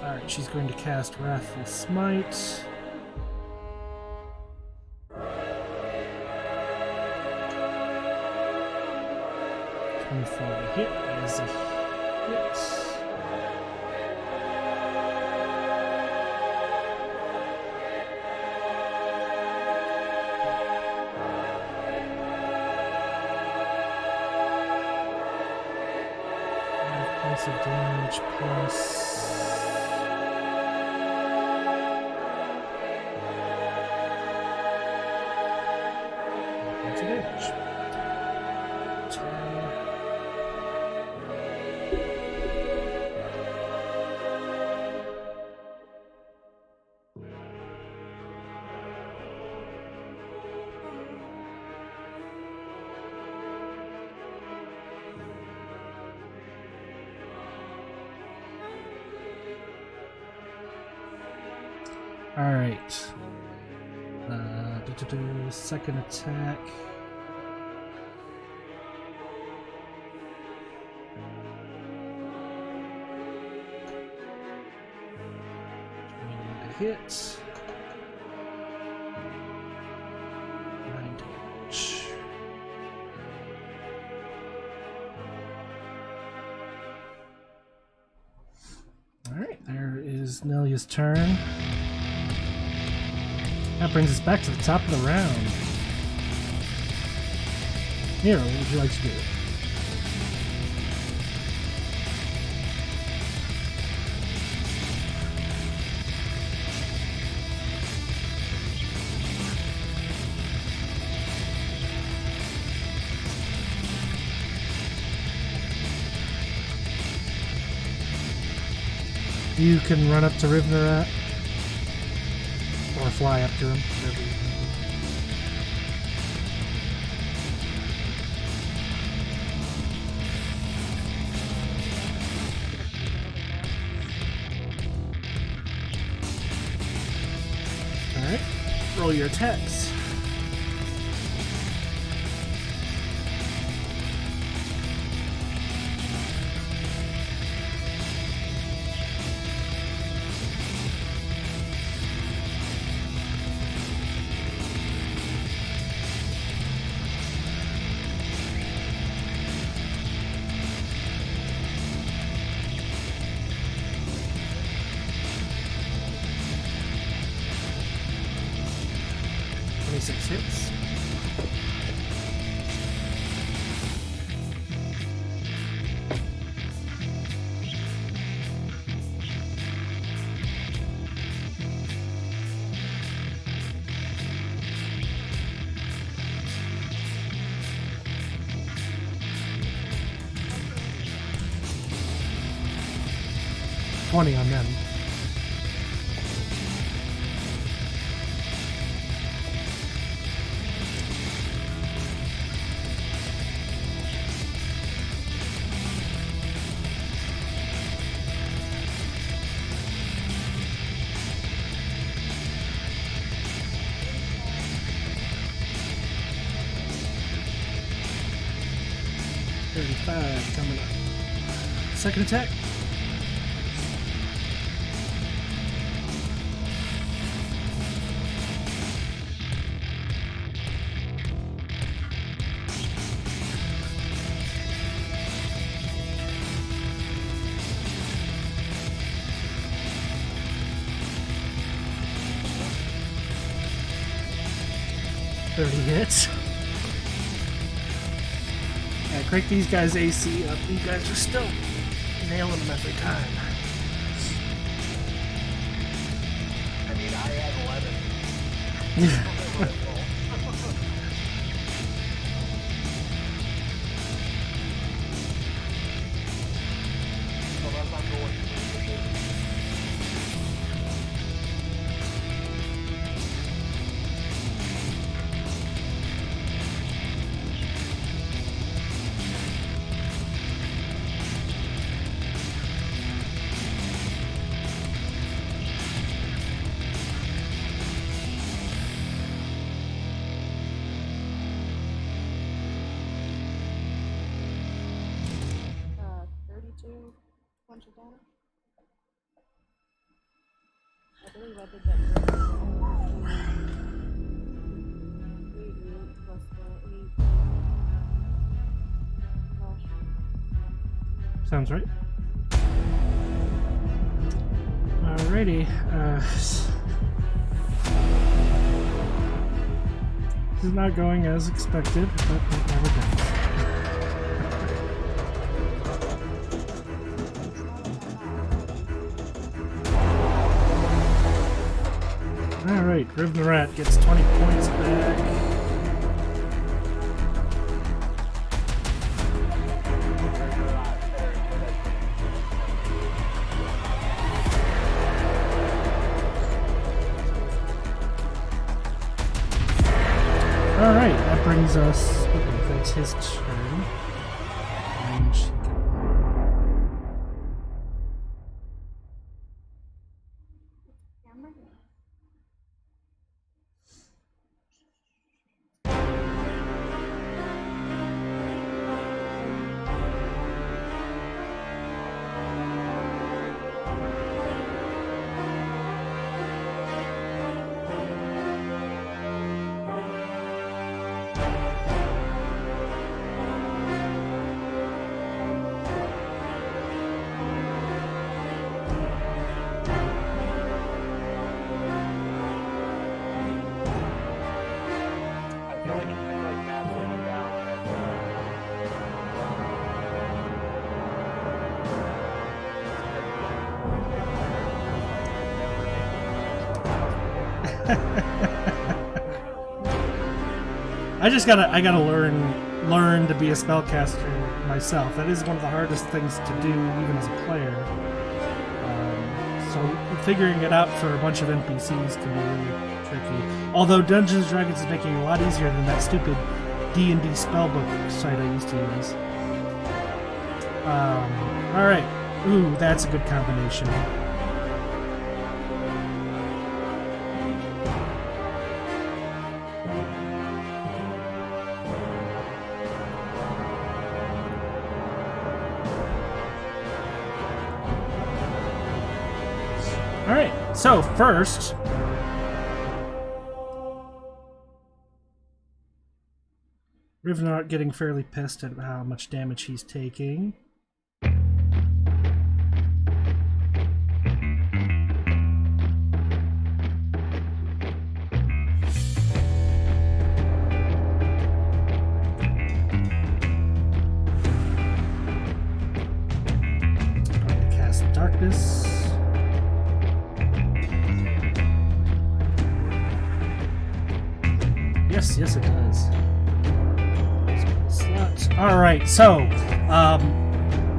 Alright, she's going to cast Wrathful Smite. .24 to hit is a hit. Of damage plus points of damage. 10. Alright. Second attack. To hit. 9 damage. Alright, there is Nelia's turn. That brings us back to the top of the round. Nero, what would you like to do? You can run up to Rivnerat. Or fly up to him. Whatever you Alright. Roll your attacks. Hits. 20 on them. Coming up. Second attack. Hits. Yeah, crank these guys' AC up. You guys are still nailing them every time. I mean, I had 11. So that's not going to bunch of damage. I believe I did that plus the 8 rush. Sounds right. Alrighty. This is not going as expected, but it never does. Alright, Riven the Rat gets 20 points back. Alright, that brings us. That's his turn. Range. I gotta learn to be a spellcaster myself. That is one of the hardest things to do, even as a player. So figuring it out for a bunch of NPCs can be really tricky. Although Dungeons & Dragons is making it a lot easier than that stupid D&D spellbook site I used to use. Alright. Ooh, that's a good combination. Alright, so first, Rivenart getting fairly pissed at how much damage he's taking. Going to cast Darkness. Yes, it does. Alright, so,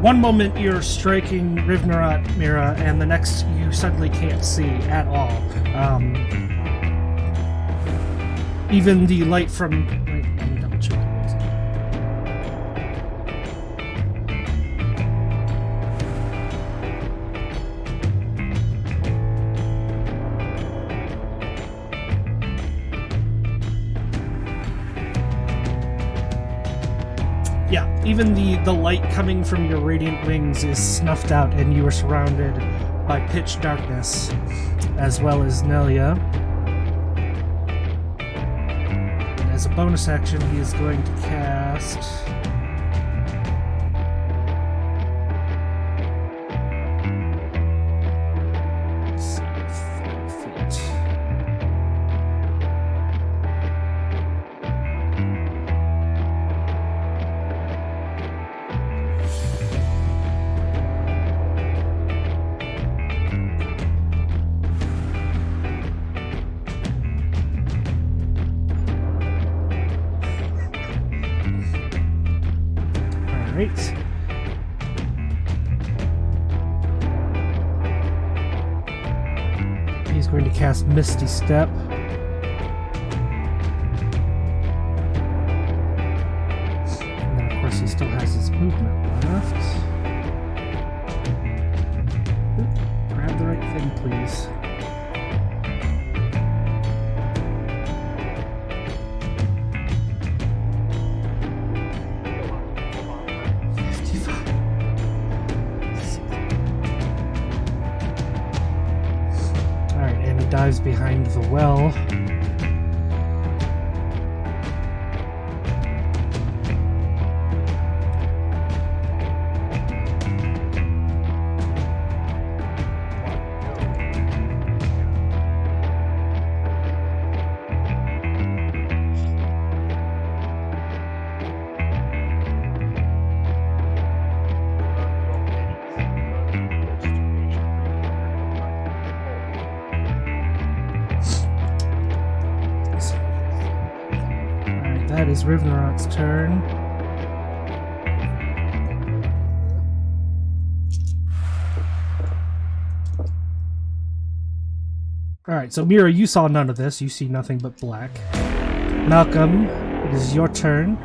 one moment you're striking Rivnarat Mira, and the next you suddenly can't see at all. Even the light from... Wait, let me double check. Yeah, even the light coming from your radiant wings is snuffed out, and you are surrounded by pitch darkness, as well as Nelia. And as a bonus action, he is going to cast... Let's see, 5 feet. Alright. He's going to cast Misty Step. And then, of course, he still has his movement left. Oop, grab the right thing, please. Dives behind the well. That is Rivnarat's turn. Alright, so Mira, you saw none of this. You see nothing but black. Malcolm, it is your turn.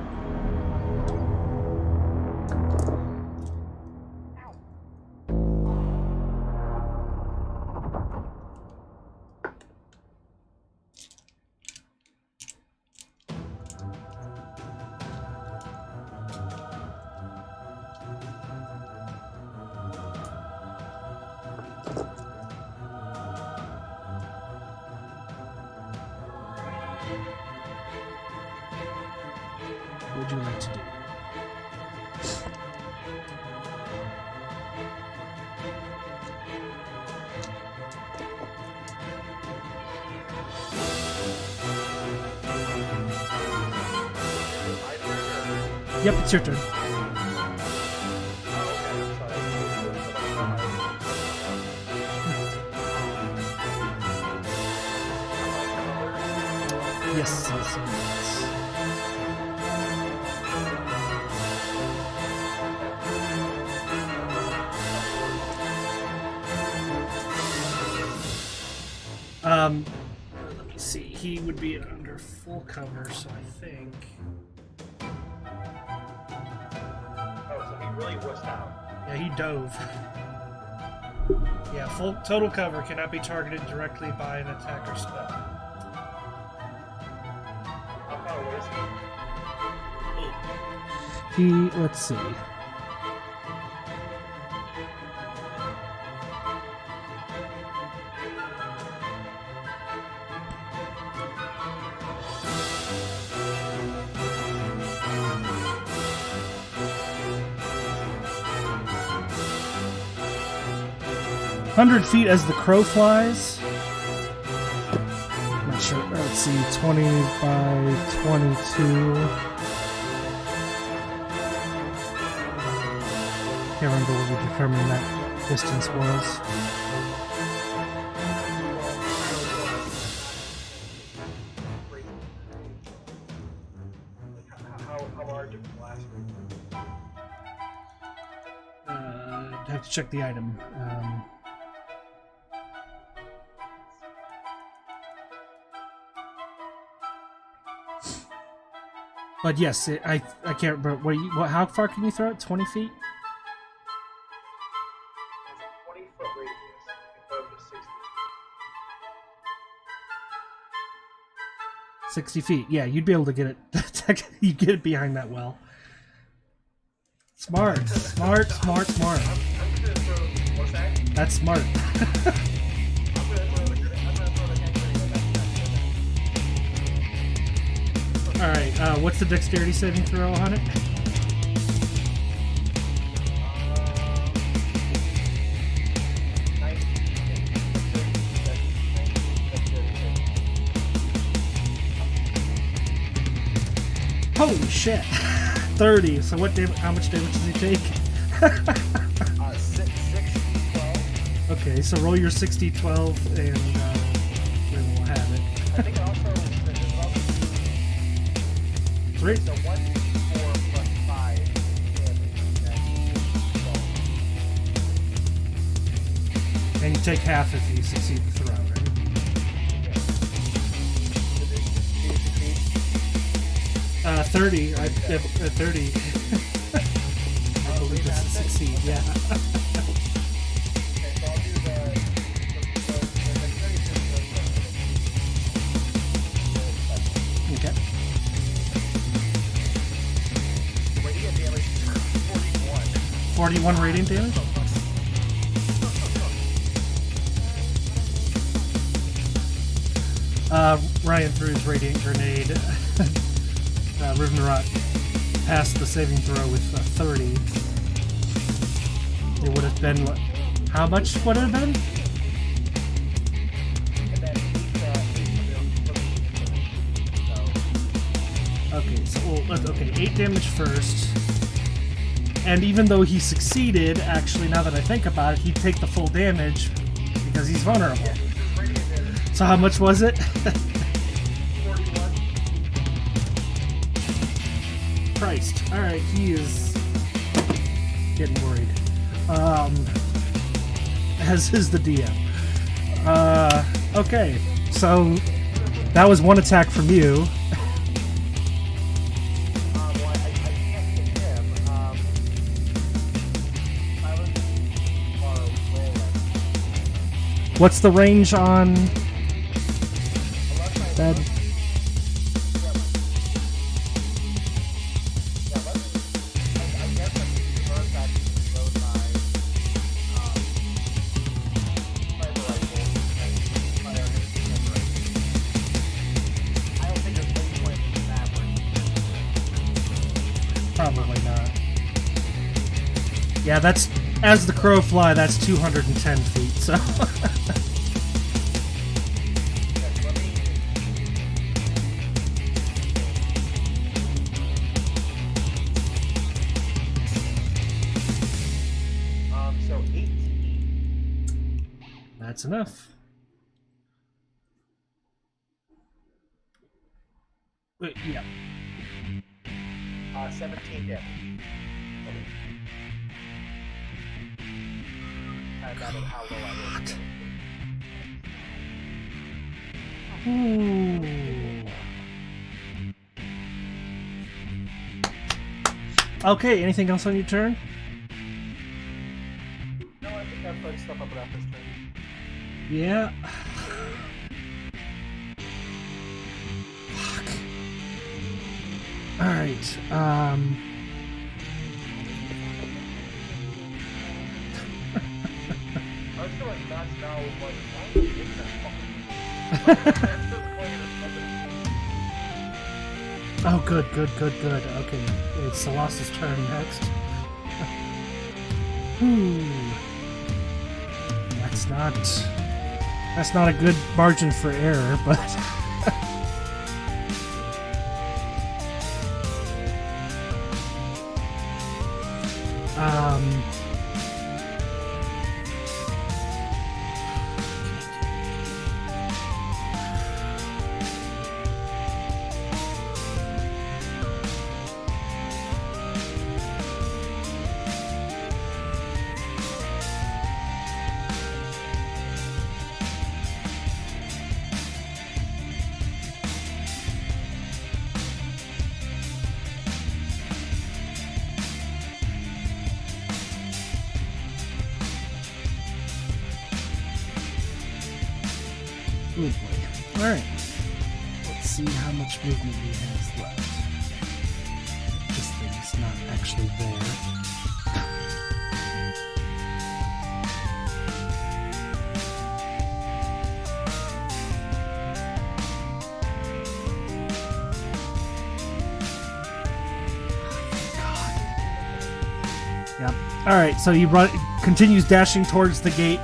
What would you like to do? Yep, it's your turn. Yes, yes, yes. Let me see. He would be under full cover, so I think. Oh, so he really wussed out. Yeah, he dove. Yeah, full total cover cannot be targeted directly by an attacker spell. How far away is He, let's see. "100 feet as the crow flies." Not sure. Let's see. 20 by 22. Can't remember what we determined that distance was. How large of a blast? check the item. But yes, I can't remember. How far can you throw it? 20 feet? Has a 20-foot radius. You can throw up to 60 60 feet. Yeah, you'd be able to get it. You'd get it behind that well. Smart. Smart, smart, smart. I'm gonna throw, what's that? That's smart. I'm gonna throw the hand grenade. Alright, what's the dexterity saving throw on it? Holy shit! 30. So what damage? How much damage does he take? 6, 12. Okay, so roll your 60-12 and then we'll have it. I think also there's also 3. so 1, 4 plus 5 damage. And you take half if you succeed the throw, right? 30. 30. I believe that's a succeed, yeah. Okay, so I'll do the Okay. radiant damage is 41. 41 radiant damage? Ryan threw his radiant grenade. Rivnarok passed the saving throw with 30. It would have been... How much would it have been? And then Okay, so okay, 8 damage first. And even though he succeeded, actually, now that I think about it, he'd take the full damage because he's vulnerable. So how much was it? 41. Christ. Alright, he is getting worried. As is the DM. Okay, so that was one attack from you. Well, I can't hit him. What's the range on that? Probably not. Yeah, that's as the crow fly. That's 210 feet. So. So 18. That's enough. Wait, yeah. 17 damage. Kind of out of how low I was. Ooh. Okay, anything else on your turn? No, I think I've put stuff up about this turn. Yeah. Fuck. Alright, I feel like that's now what Oh, good. Okay, it's Celeste's turn next. That's not a good margin for error, but... Oh boy. Alright. Let's see how much movement he has left. This thing's not actually there. Yep. Alright, so he continues dashing towards the gate,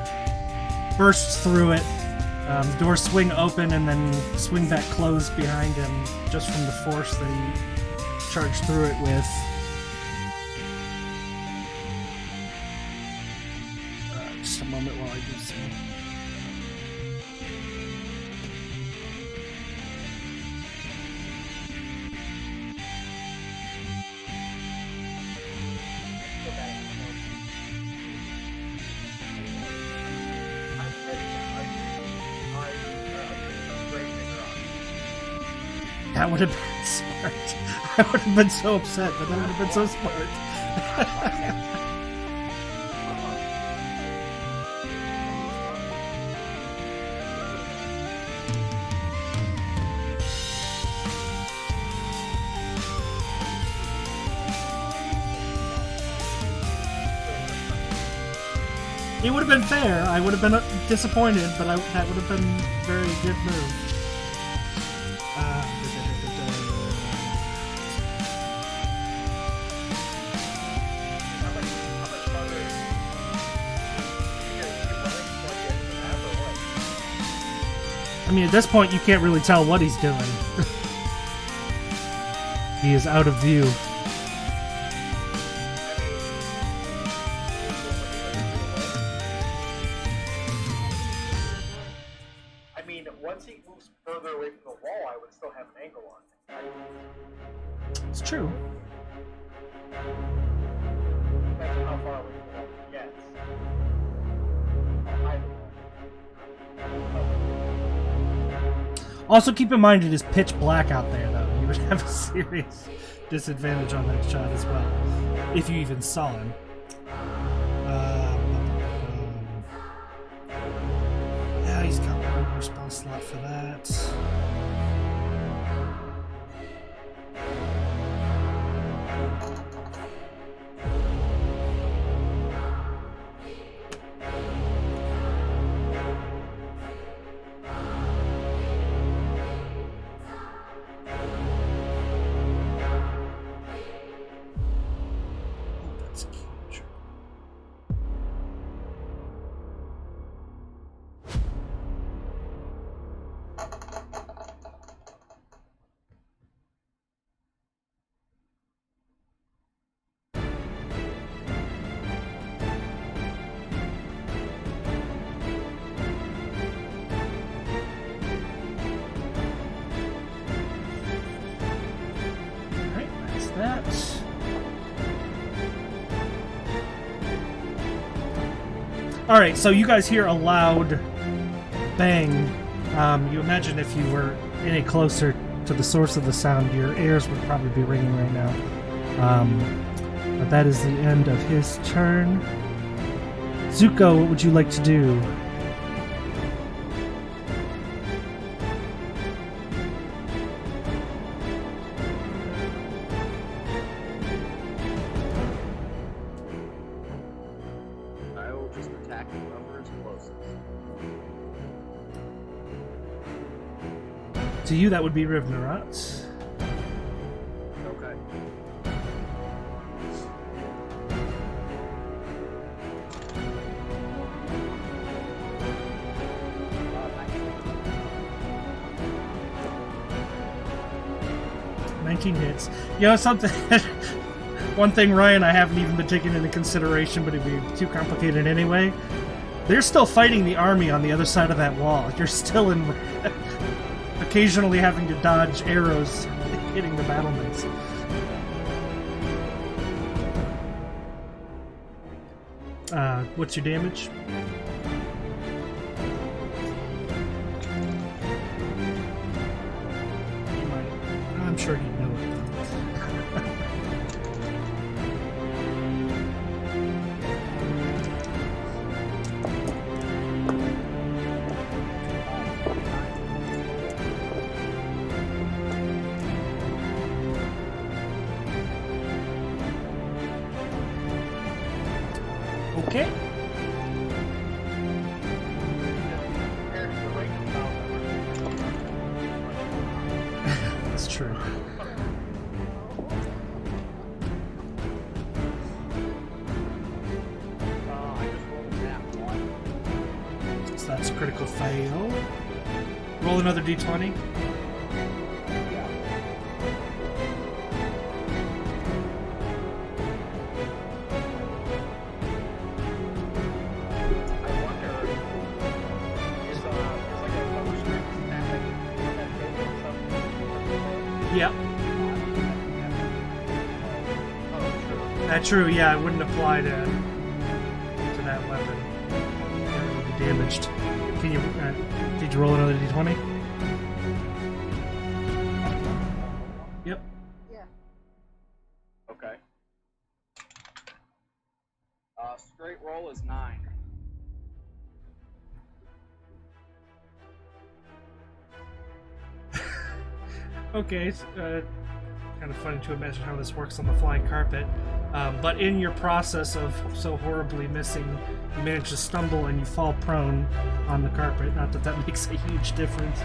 bursts through it. The doors swing open and then swing back closed behind him just from the force that he charged through it with. Just a moment while I do some. That would have been smart. I would have been so upset, but that would have been so smart. It would have been fair. I would have been disappointed, but that would have been a very good move. I mean, at this point, you can't really tell what he's doing. He is out of view. I mean, once he moves further away from the wall, I would still have an angle on it. It's true. Imagine how far away from the wall he gets. Also, keep in mind it is pitch black out there, though. You would have a serious disadvantage on that shot as well, if you even saw him. Yeah, he's got one response slot for that. Alright, so you guys hear a loud bang. You imagine if you were any closer to the source of the sound, your ears would probably be ringing right now. But that is the end of his turn. Zuko, what would you like to do? To you, that would be Rivnarat. Okay. Uh, 19 hits. You know something? One thing, Ryan, I haven't even been taking into consideration, but it'd be too complicated anyway. They're still fighting the army on the other side of that wall. You're still in... occasionally having to dodge arrows hitting the battlements. What's your damage? You might. I'm sure he'd know it. true. I just rolled a nat 1. So that's a critical fail. Roll another d20. Yeah. I wonder, is like a bonus string that Yep. Oh, true. That's true, yeah, it wouldn't apply to that weapon. It would be damaged. Can you, did you roll another d20? Yep. Yeah. Okay. Straight roll is 9. Okay, kind of funny to imagine how this works on the flying carpet. But in your process of so horribly missing, you manage to stumble and you fall prone on the carpet. Not that that makes a huge difference.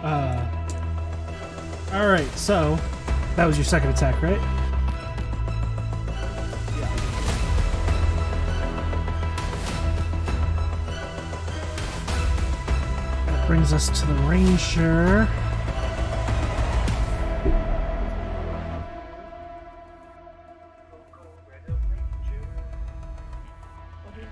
Yeah. Alright, so that was your second attack, right? Yeah. That brings us to the Ranger. Well, he's going, alright. He already called it.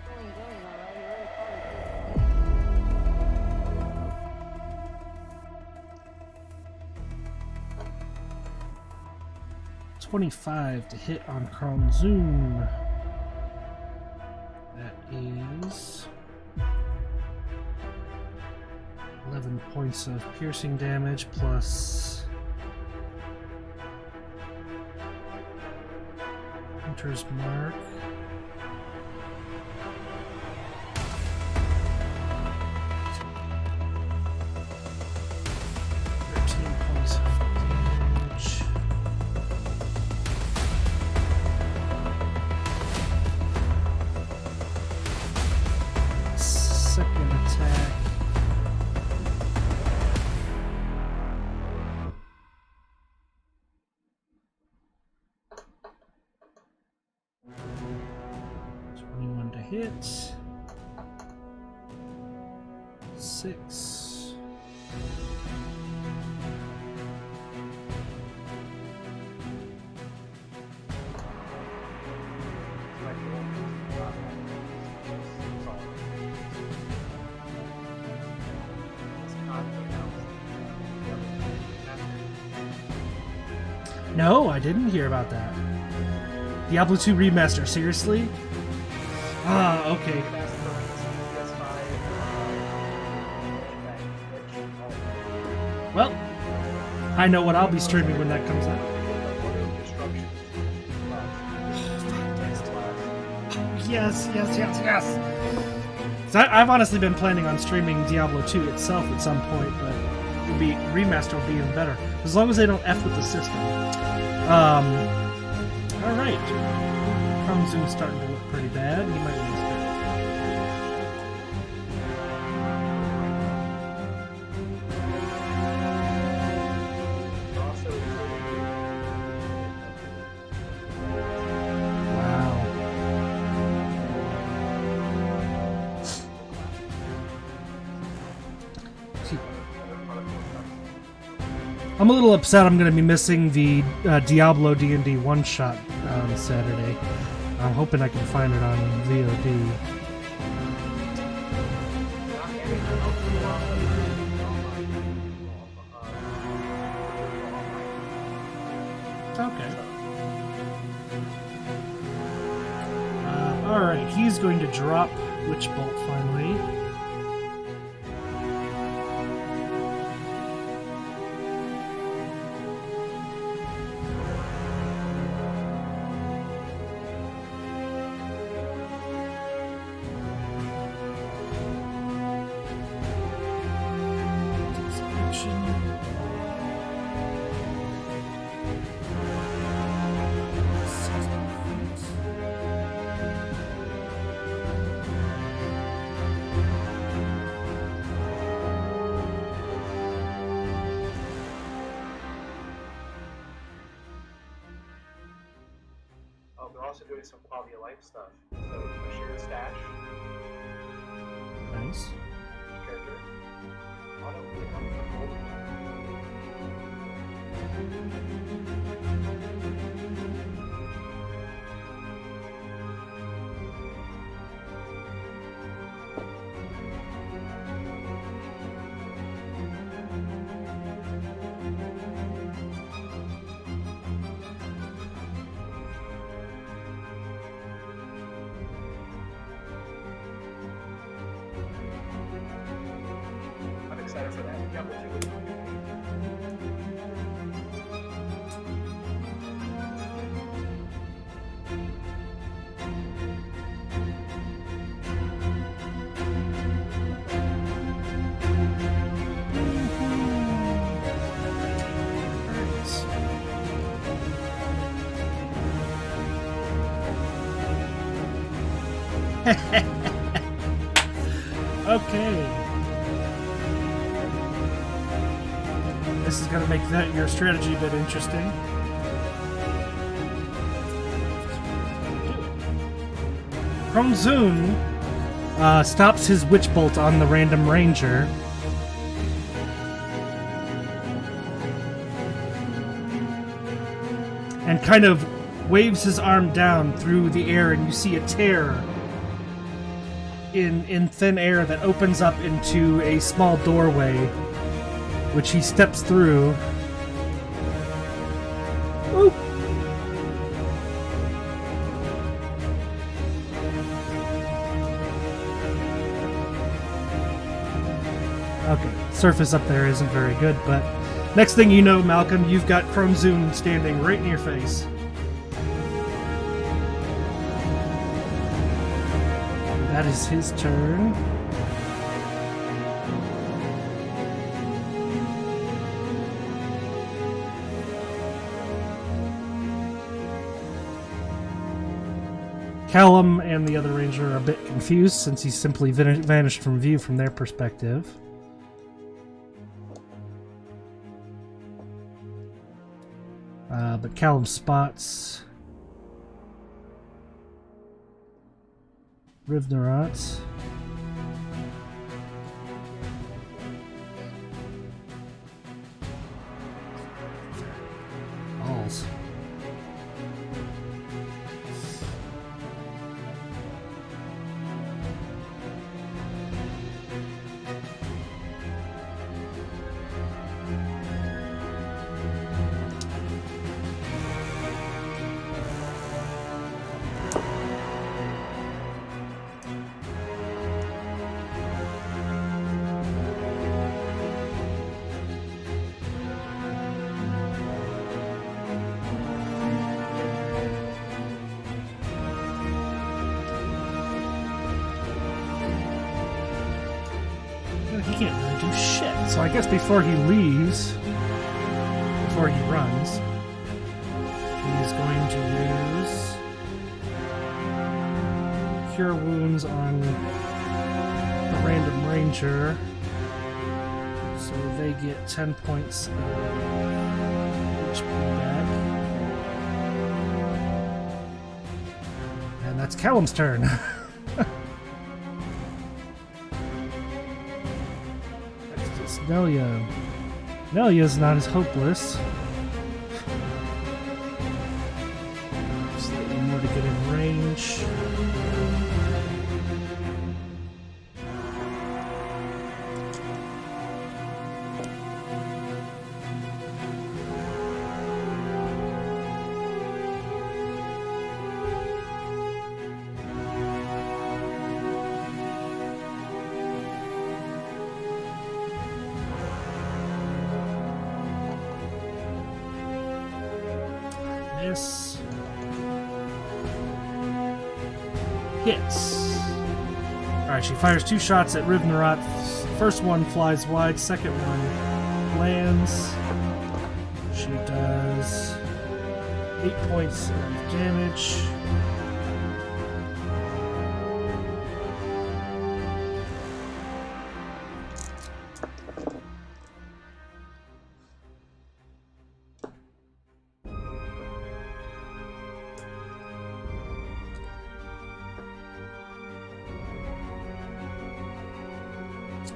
25 to hit on Kron Zoom. That is 11 points of piercing damage plus Hunter's Mark. Points of damage. Second attack. To hit. 6. No, I didn't hear about that. Diablo 2 Remaster, seriously? Ah, okay. Well, I know what I'll be streaming when that comes out. Yes. So I've honestly been planning on streaming Diablo 2 itself at some point, but remaster would be even better. As long as they don't F with the system. Alright. Zoom's starting to look pretty bad. He might lose it. Wow. I'm a little upset I'm going to be missing the Diablo D&D one-shot on Saturday. I'm hoping I can find it on VOD. Okay. Alright, he's going to drop Witch Bolt finally. also doing some quality of life stuff. So a shared stash Nice. character. Auto one for gold. I'm excited for that. Yeah, we'll do it. Okay. This is going to make that your strategy a bit interesting. Kromzun stops his Witch Bolt on the random ranger. And kind of waves his arm down through the air, and you see a tear in thin air that opens up into a small doorway, which he steps through. Oop. Okay, surface up there isn't very good, but next thing you know, Malcolm, you've got Kromzun standing right in your face. That is his turn. Callum and the other ranger are a bit confused since he's simply vanished from view from their perspective. But Callum spots Rivnerat. Balls. He can't really do shit. So I guess before he leaves, before he runs, he's going to use Cure Wounds on the random ranger. So they get 10 points of HP back. And that's Callum's turn. Nelia. Nelia's not as hopeless. Slightly more to get in range. Miss. Hits. Alright, she fires 2 shots at Rivnerat. First one flies wide, second one lands. She does 8 points of damage.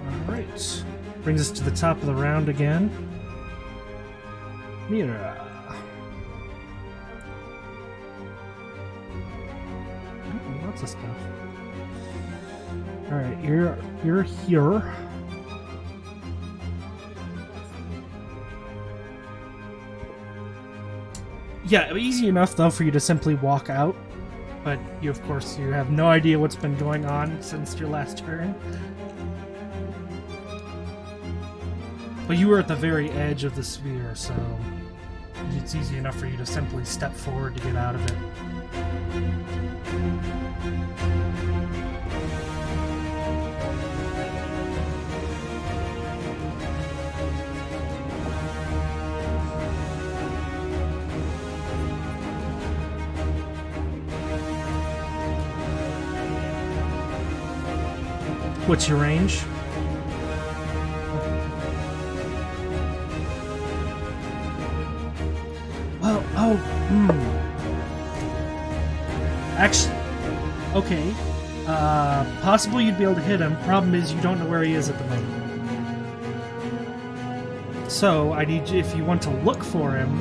Alright. Brings us to the top of the round again. Mira. Oh, lots of stuff. Alright, you're here. Yeah, easy enough though for you to simply walk out, but you of course you have no idea what's been going on since your last turn. But you were at the very edge of the sphere, so it's easy enough for you to simply step forward to get out of it. What's your range? Well, Actually, okay. Possibly you'd be able to hit him. Problem is you don't know where he is at the moment. So, I need you, if you want to look for him,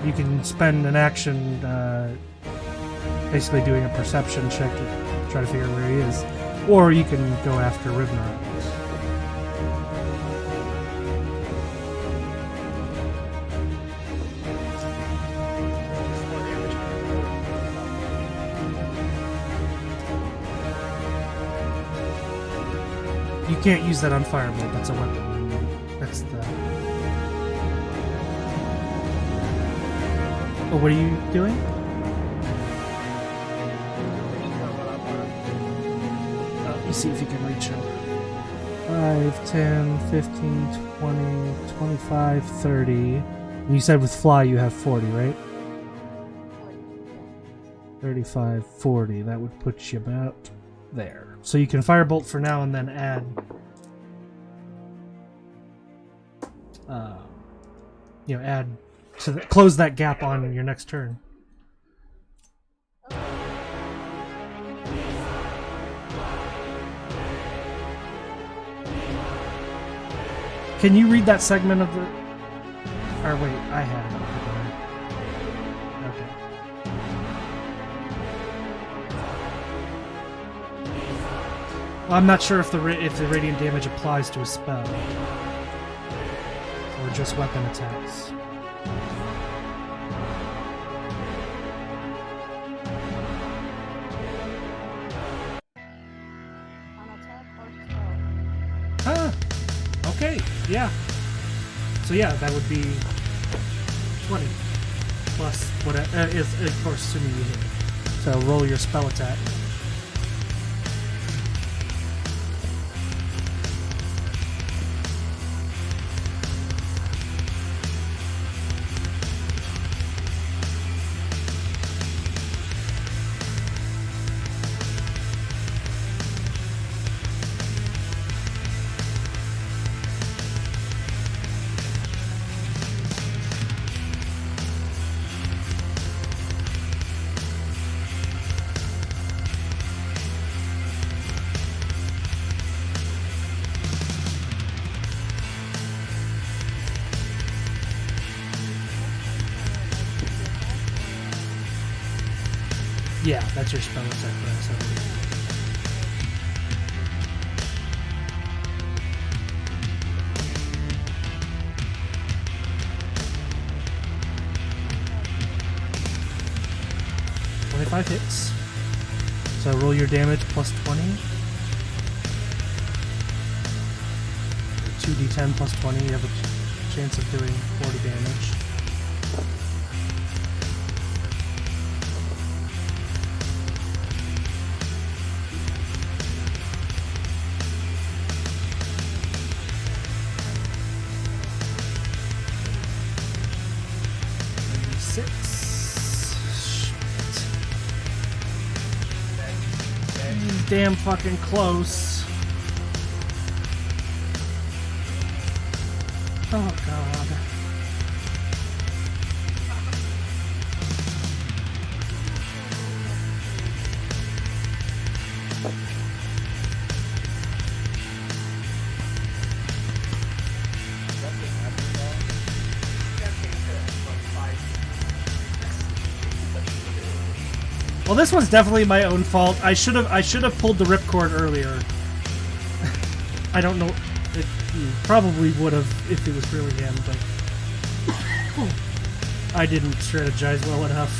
you can spend an action basically doing a perception check to try to figure out where he is. Or you can go after Rivnarok. You can't use that on Firebolt, that's a weapon. That's the... Oh, what are you doing? See if you can reach him. 5, 10, 15, 20, 25, 30. And you said with fly you have 40, right? 35, 40. That would put you about there. So you can firebolt for now and then add add to close that gap on your next turn. Can you read that segment of the... Or wait, I had it. Okay. Well, I'm not sure if the radiant damage applies to a spell. Or just weapon attacks. Okay, yeah. So yeah, that would be 20 plus whatever. Is of course assuming you hit. So roll your spell attack. Yeah, that's your spell attack bonus, I believe. $25 hits. So roll your damage plus 20. 2d10 plus 20, you have a chance of doing 40 damage. Damn fucking close. Oh god. Well, this was definitely my own fault. I should have pulled the ripcord earlier. I don't know. It probably would have if it was really him, but I didn't strategize well enough.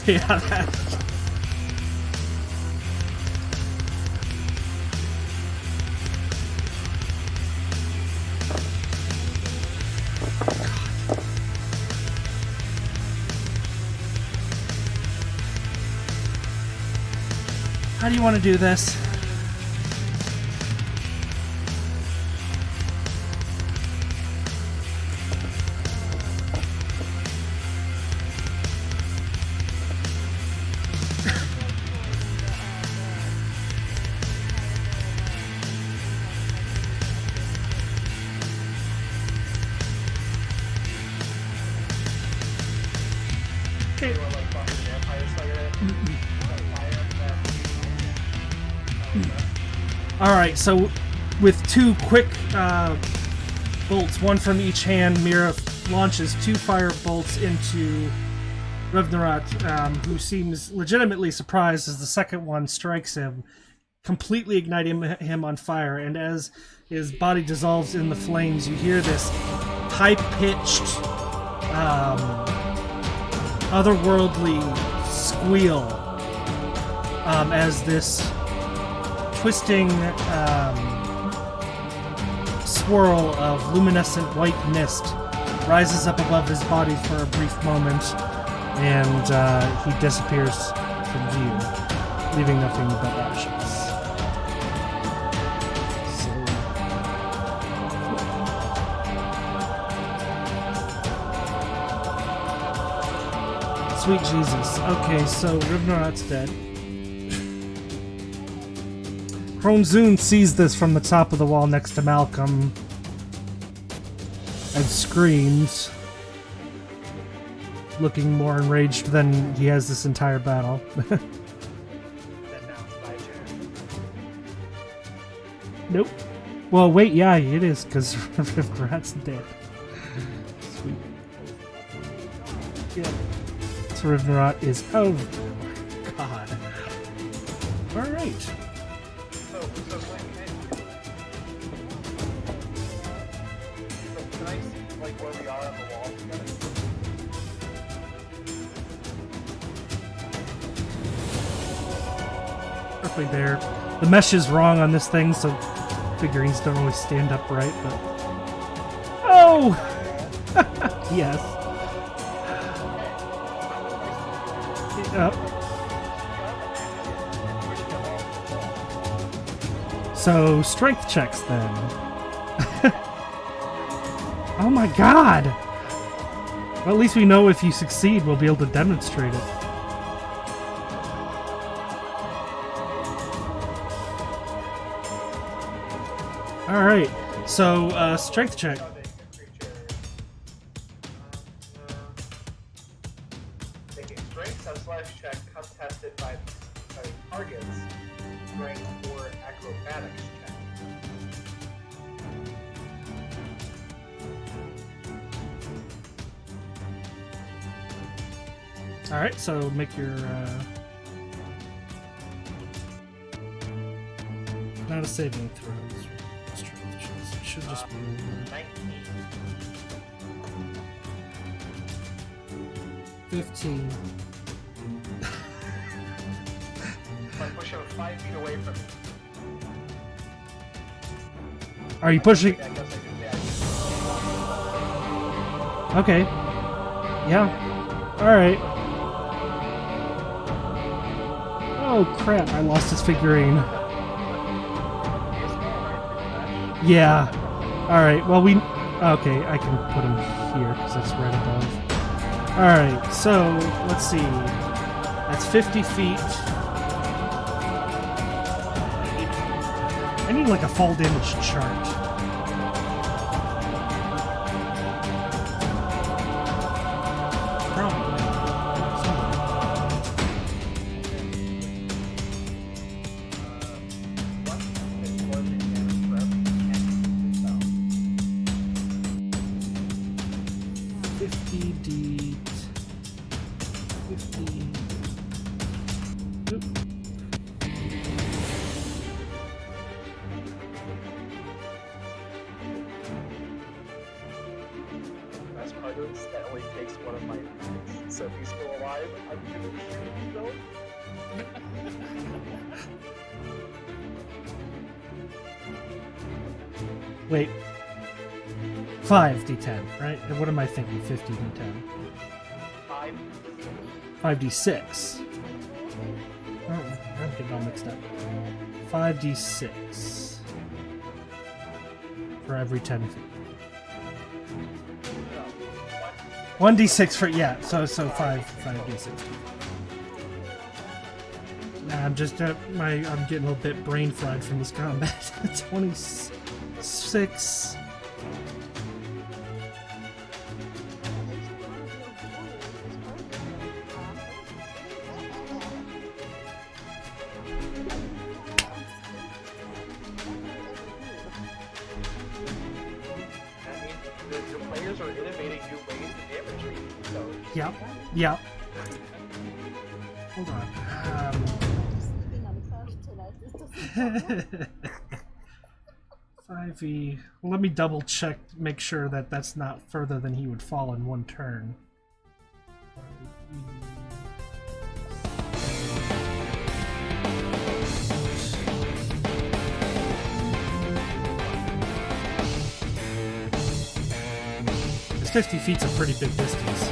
Yeah, that. How do you want to do this? Alright, so with two quick bolts, one from each hand, Mira launches 2 fire bolts into Revnarat, who seems legitimately surprised as the second one strikes him, completely igniting him on fire. And as his body dissolves in the flames, you hear this high-pitched, otherworldly squeal as this twisting swirl of luminescent white mist rises up above his body for a brief moment, and he disappears from view, leaving nothing but ashes. Sweet Jesus. Okay, so Rivnarat's dead. Kronzun sees this from the top of the wall next to Malcolm and screams, looking more enraged than he has this entire battle. Nope. Well, wait, yeah, it is, because Rivnarat's dead. Sweet. Yeah. So Rivnarat is... Oh, God. Alright. There. The mesh is wrong on this thing, so figurines don't always stand upright, but... Oh! Yes. Yep. So, strength checks then. Oh my god! Well, at least we know if you succeed, we'll be able to demonstrate it. Alright, so, strength check. Making strength /check contested by targets, strength or acrobatics check. Alright, so make your, not a saving throw. It should just be 19. 15. I push him 5 feet away from me. Are you pushing? I guess I do, yeah. Okay. Yeah. Alright. Oh crap, I lost his figurine. Yeah. Alright, well we... Okay, I can put him here, because that's right above. Alright, so, let's see. That's 50 feet. I need like a fall damage chart. Probably. feet. 50. Oop. Best part is that only takes one of my feet, so if he's still alive, I'm gonna shoot him. Wait. 5d10, right? And what am I thinking? 50d10. 5d6. Oh, I'm getting all mixed up. 5d6 for every 10 feet. 1d6 for so 5d6. Nah, I'm just I'm getting a little bit brain fried from this combat. 26. Yep. Hold on. 5e. Well, let me double check, make sure that that's not further than he would fall in one turn. This 50 feet's a pretty big distance.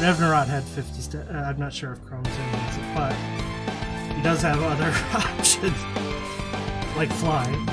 Nevnerot had 50 I'm not sure if Chrome's in it, but he does have other options, like flying.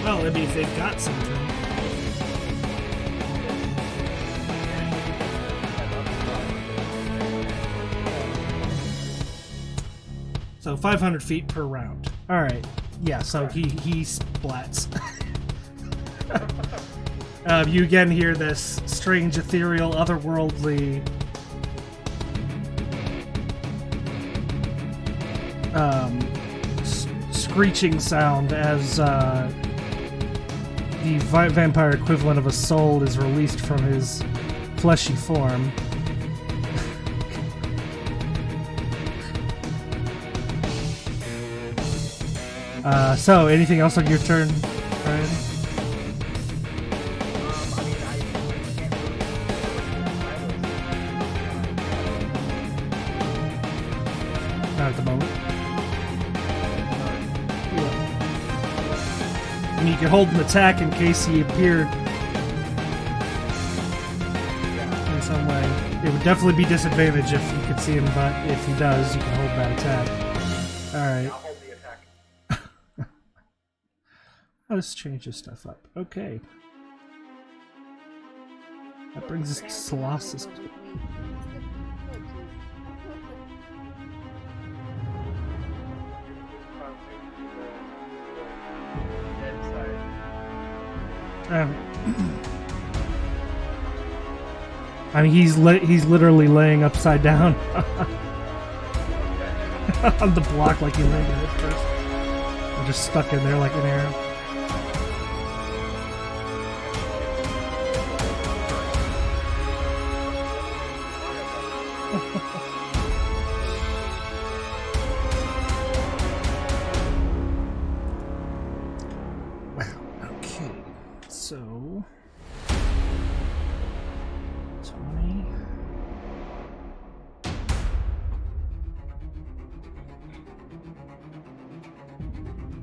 Well, I mean, if they've got something. So 500 feet per round. All right. Yeah. So he splats. You again hear this strange, ethereal, otherworldly screeching sound as the vampire equivalent of a soul is released from his fleshy form. So, anything else on your turn, Brian? Not at the moment. And you can hold an attack in case he appeared in some way. It would definitely be disadvantage if you could see him, but if he does, you can hold that attack. Alright. I'll hold the attack. Let's change this stuff up. Okay. That brings us to Colossus. I mean, he's literally laying upside down on the block like he landed at first. I'm just stuck in there like an arrow. Wow. Okay. So 20.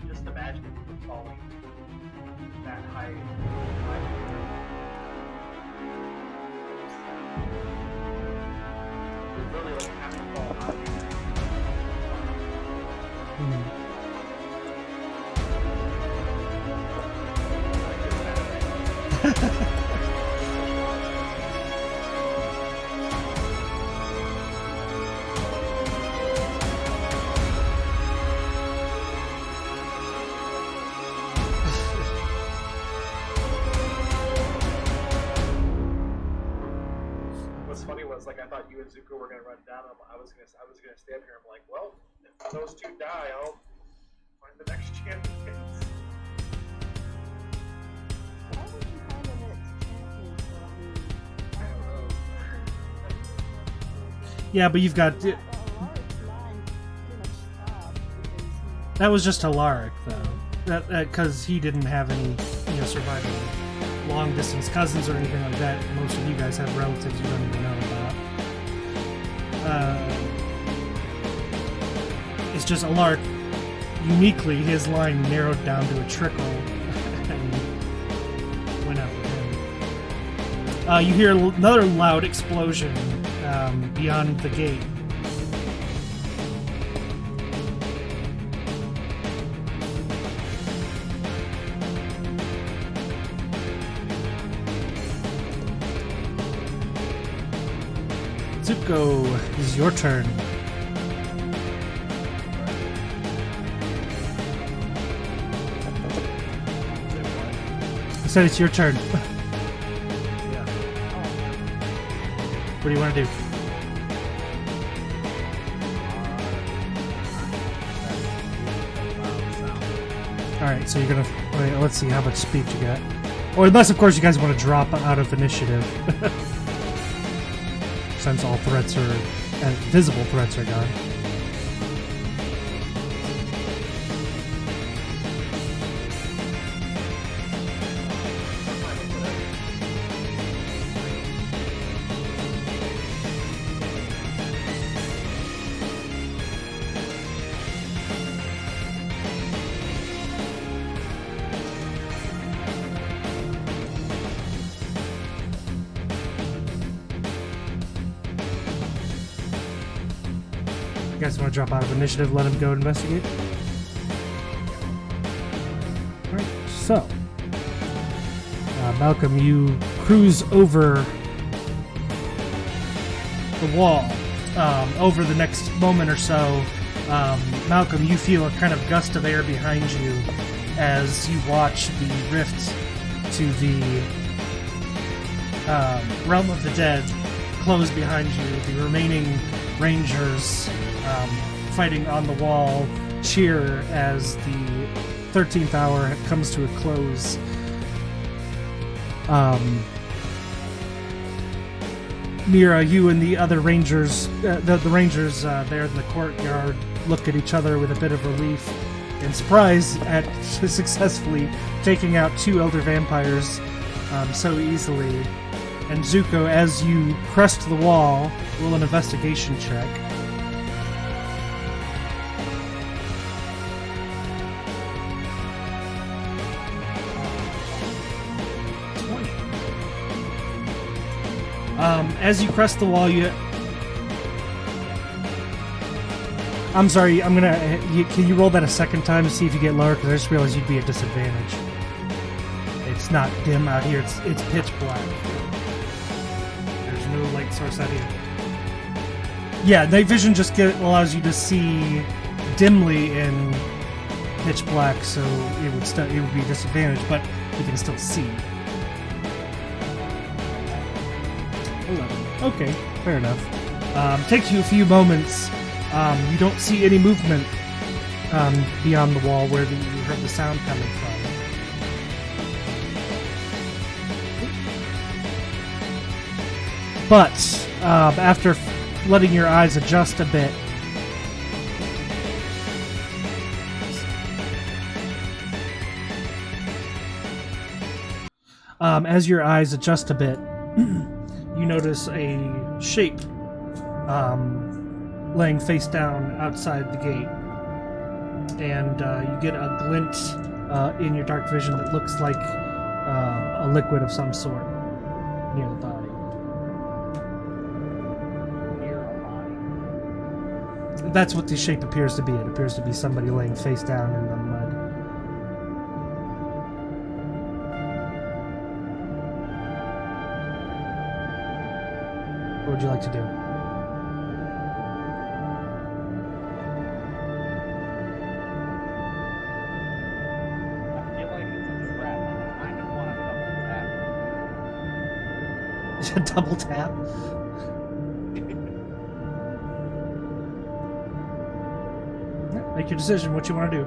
Just imagine if you're falling that high. You really like have to fall out. What's funny was like I thought you and Zuko were gonna run down. I was gonna stay up here. I'm like, well, if those two die, I'll find the next champions. Why would you find the next champion? I don't know. Yeah, but you've got. A large line pretty much stopped because That was just Alaric, though. That because he didn't have any, surviving long distance cousins or anything like that. Most of you guys have relatives you don't even know about. It's just Alaric. Uniquely, his line narrowed down to a trickle and went out with him. You hear another loud explosion beyond the gate. Zuko, this is your turn. I said it's your turn. What do you want to do? Alright, so you're gonna... Wait, let's see how much speed you got. Or unless, of course, you guys want to drop out of initiative. Since all threats are... visible threats are gone. You guys want to drop out of initiative, let him go investigate? Alright, so. Malcolm, you cruise over the wall. Over the next moment or so, Malcolm, you feel a kind of gust of air behind you as you watch the rift to the realm of the dead close behind you. The remaining Rangers fighting on the wall cheer as the 13th hour comes to a close. Mira, you and the other Rangers, the Rangers there in the courtyard, look at each other with a bit of relief and surprise at successfully taking out 2 elder vampires so easily. And Zuko, as you crest the wall, roll an investigation check. As you crest the wall, I'm sorry, I'm gonna... can you roll that a second time to see if you get lower? Because I just realized you'd be at disadvantage. It's not dim out here, it's pitch black. There's no light source out here. Yeah, night vision just allows you to see dimly in pitch black, so it would be a disadvantage, but you can still see. 11. Okay, fair enough. Takes you a few moments. You don't see any movement beyond the wall where you heard the sound coming from. But after letting your eyes adjust a bit, as your eyes adjust a bit, you notice a shape laying face down outside the gate. And you get a glint in your dark vision that looks like a liquid of some sort near the body. Near a body. That's what the shape appears to be. It appears to be somebody laying face down in the mud. What would you like to do? A double tap. Yeah, make your decision what you want to do.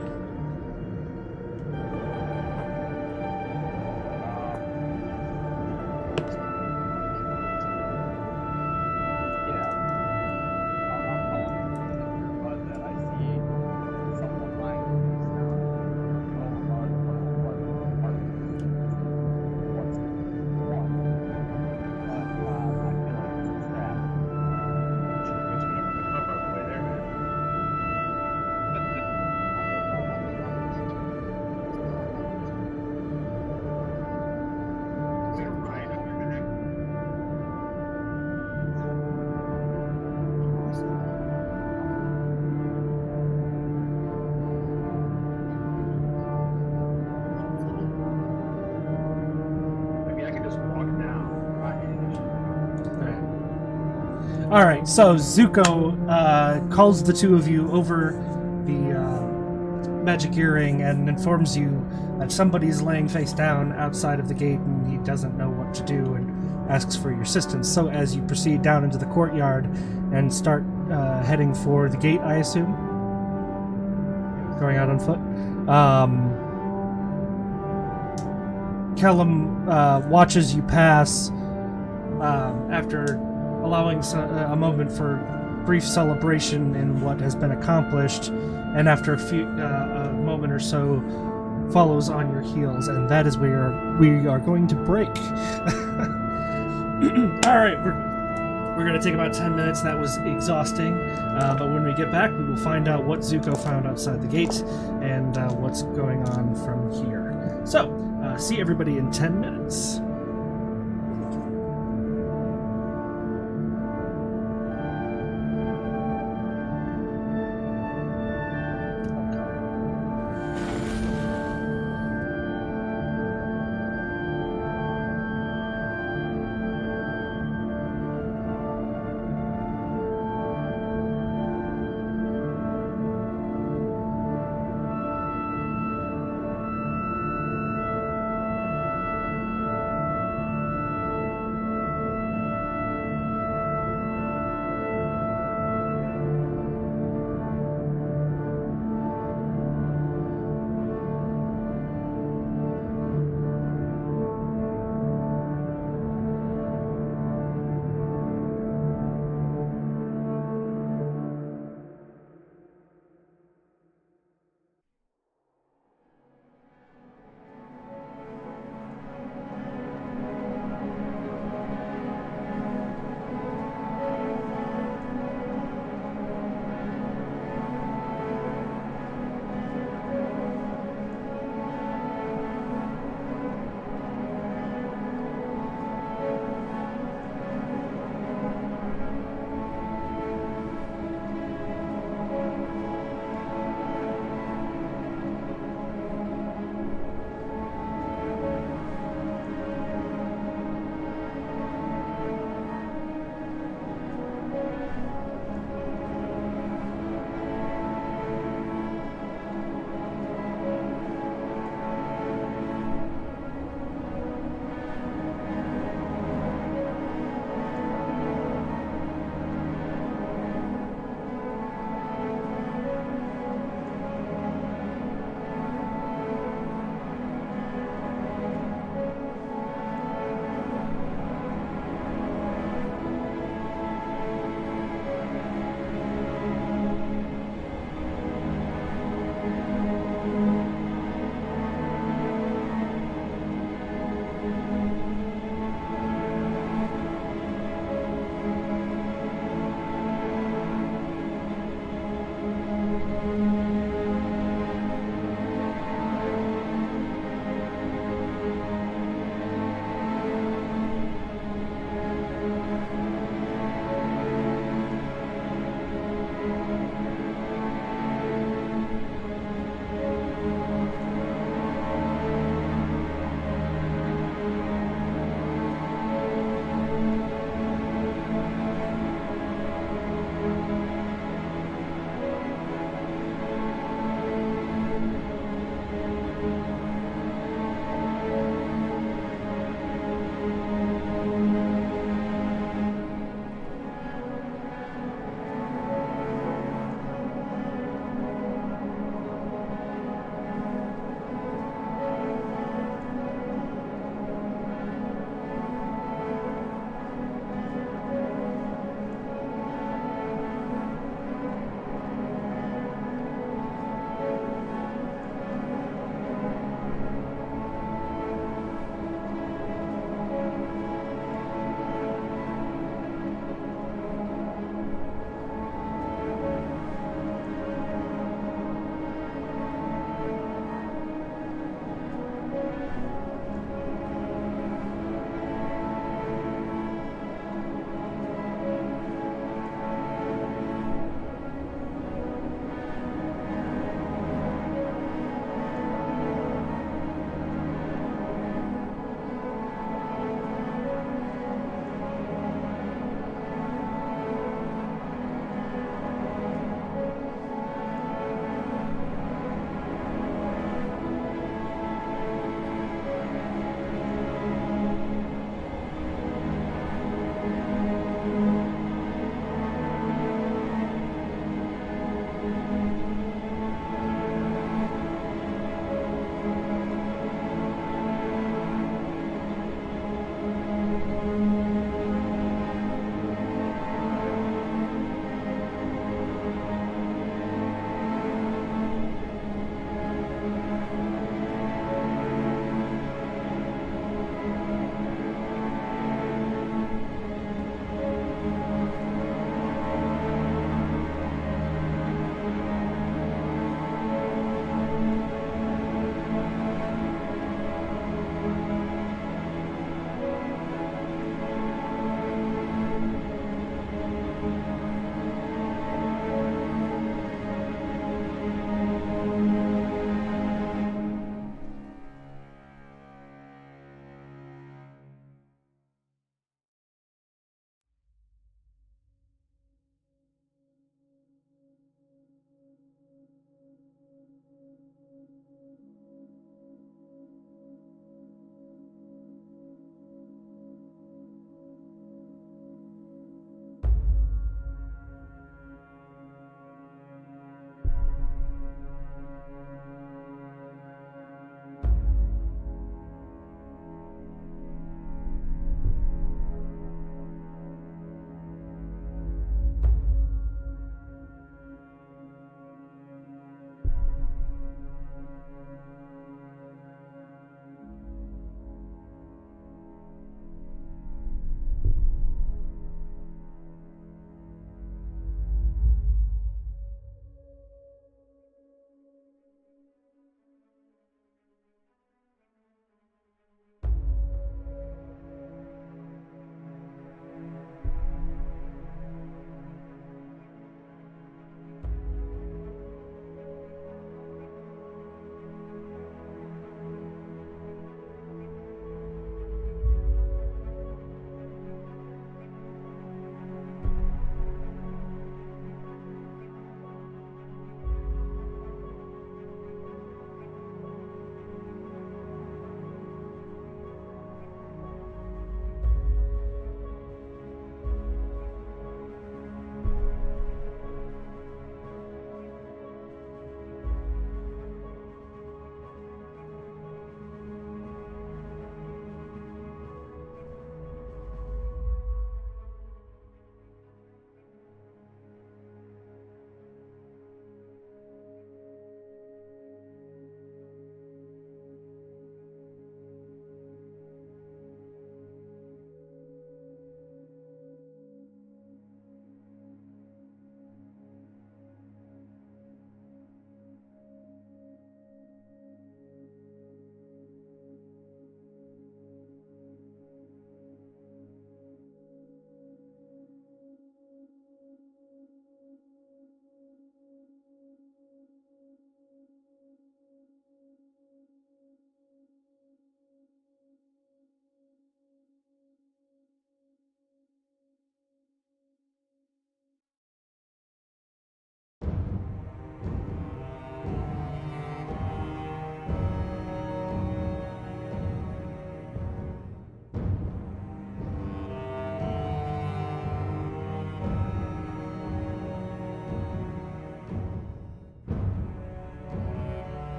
Alright, so Zuko calls the two of you over the magic earring and informs you that somebody's laying face down outside of the gate and he doesn't know what to do and asks for your assistance. So as you proceed down into the courtyard and start heading for the gate, I assume? Going out on foot? Callum watches you pass after allowing a moment for brief celebration in what has been accomplished, and after a moment or so follows on your heels, and that is where we are going to break. All right, we're going to take about 10 minutes. That was exhausting, but when we get back, we will find out what Zuko found outside the gate and what's going on from here. So, see everybody in 10 minutes.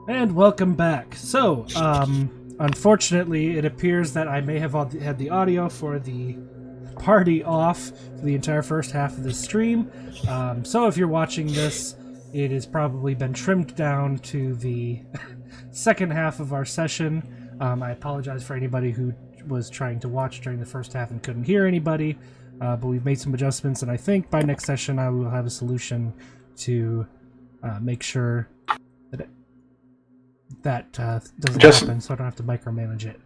And welcome back. So, unfortunately, it appears that I may have had the audio for the party off for the entire first half of the stream. So if you're watching this, it has probably been trimmed down to the second half of our session. I apologize for anybody who was trying to watch during the first half and couldn't hear anybody, but we've made some adjustments, and I think by next session I will have a solution to make sure that doesn't happen, so I don't have to micromanage it.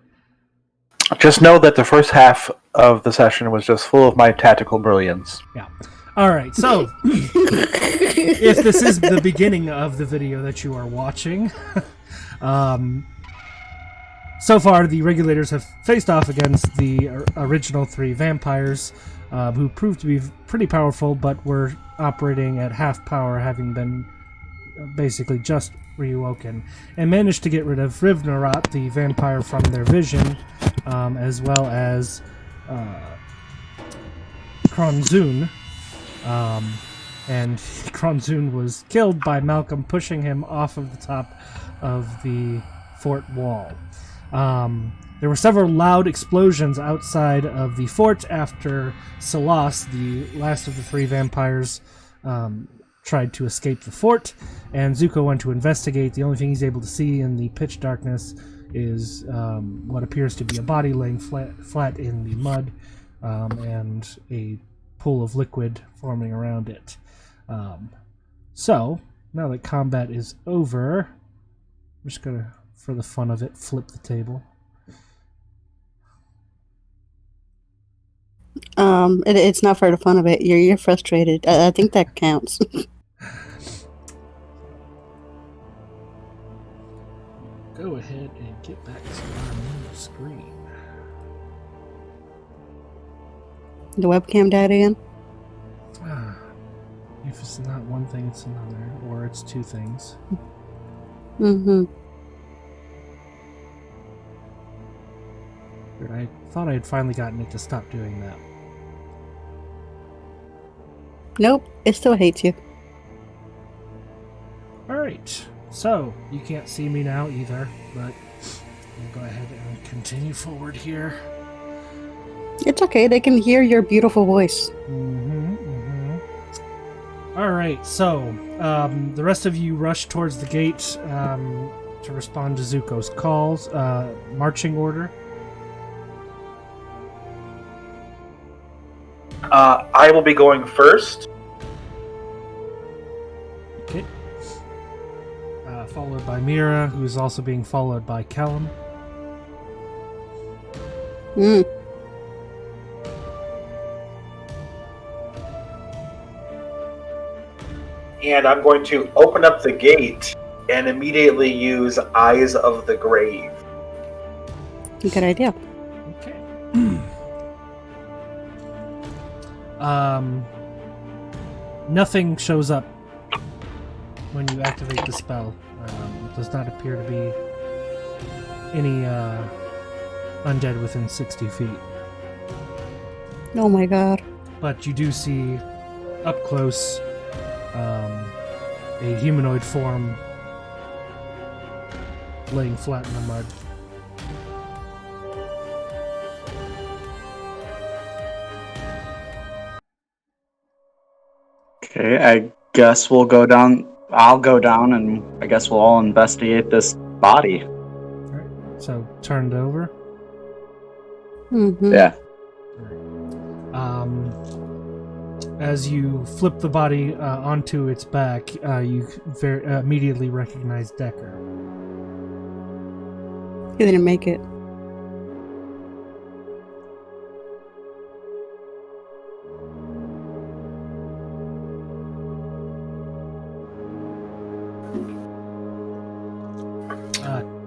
Just know that the first half of the session was just full of my tactical brilliance. Yeah. Alright, so if this is the beginning of the video that you are watching, so far the Regulators have faced off against the original three vampires, who proved to be pretty powerful, but were operating at half power, having been basically just reawoken, and managed to get rid of Rivnarat, the vampire, from their vision, as well as Kronzun. And Kronzun was killed by Malcolm pushing him off of the top of the fort wall. There were several loud explosions outside of the fort after Salas, the last of the three vampires, tried to escape the fort, and Zuko went to investigate. The only thing he's able to see in the pitch darkness is what appears to be a body laying flat in the mud, and a pool of liquid forming around it. So, now that combat is over, I'm just going to, for the fun of it, flip the table. It's not for the fun of it. You're frustrated. I think that counts. Go ahead and get back to our main screen. The webcam died again? If it's not one thing, it's another, or it's two things. Mm-hmm. I thought I had finally gotten it to stop doing that. Nope, it still hates you. Alright, so you can't see me now either, but we'll go ahead and continue forward here. It's okay, they can hear your beautiful voice. Alright, so the rest of you rush towards the gate to respond to Zuko's calls. Marching order. I will be going first. Okay. Followed by Mira, who's also being followed by Callum. Mm. And I'm going to open up the gate and immediately use Eyes of the Grave. Good idea. Okay. Nothing shows up when you activate the spell. Does not appear to be any undead within 60 feet. Oh my god. But you do see up close a humanoid form laying flat in the mud. Okay, I guess we'll go down. I'll go down, and I guess we'll all investigate this body. Alright, so turned over. Mm-hmm. Yeah. As you flip the body onto its back, you immediately recognize Decker. He didn't make it.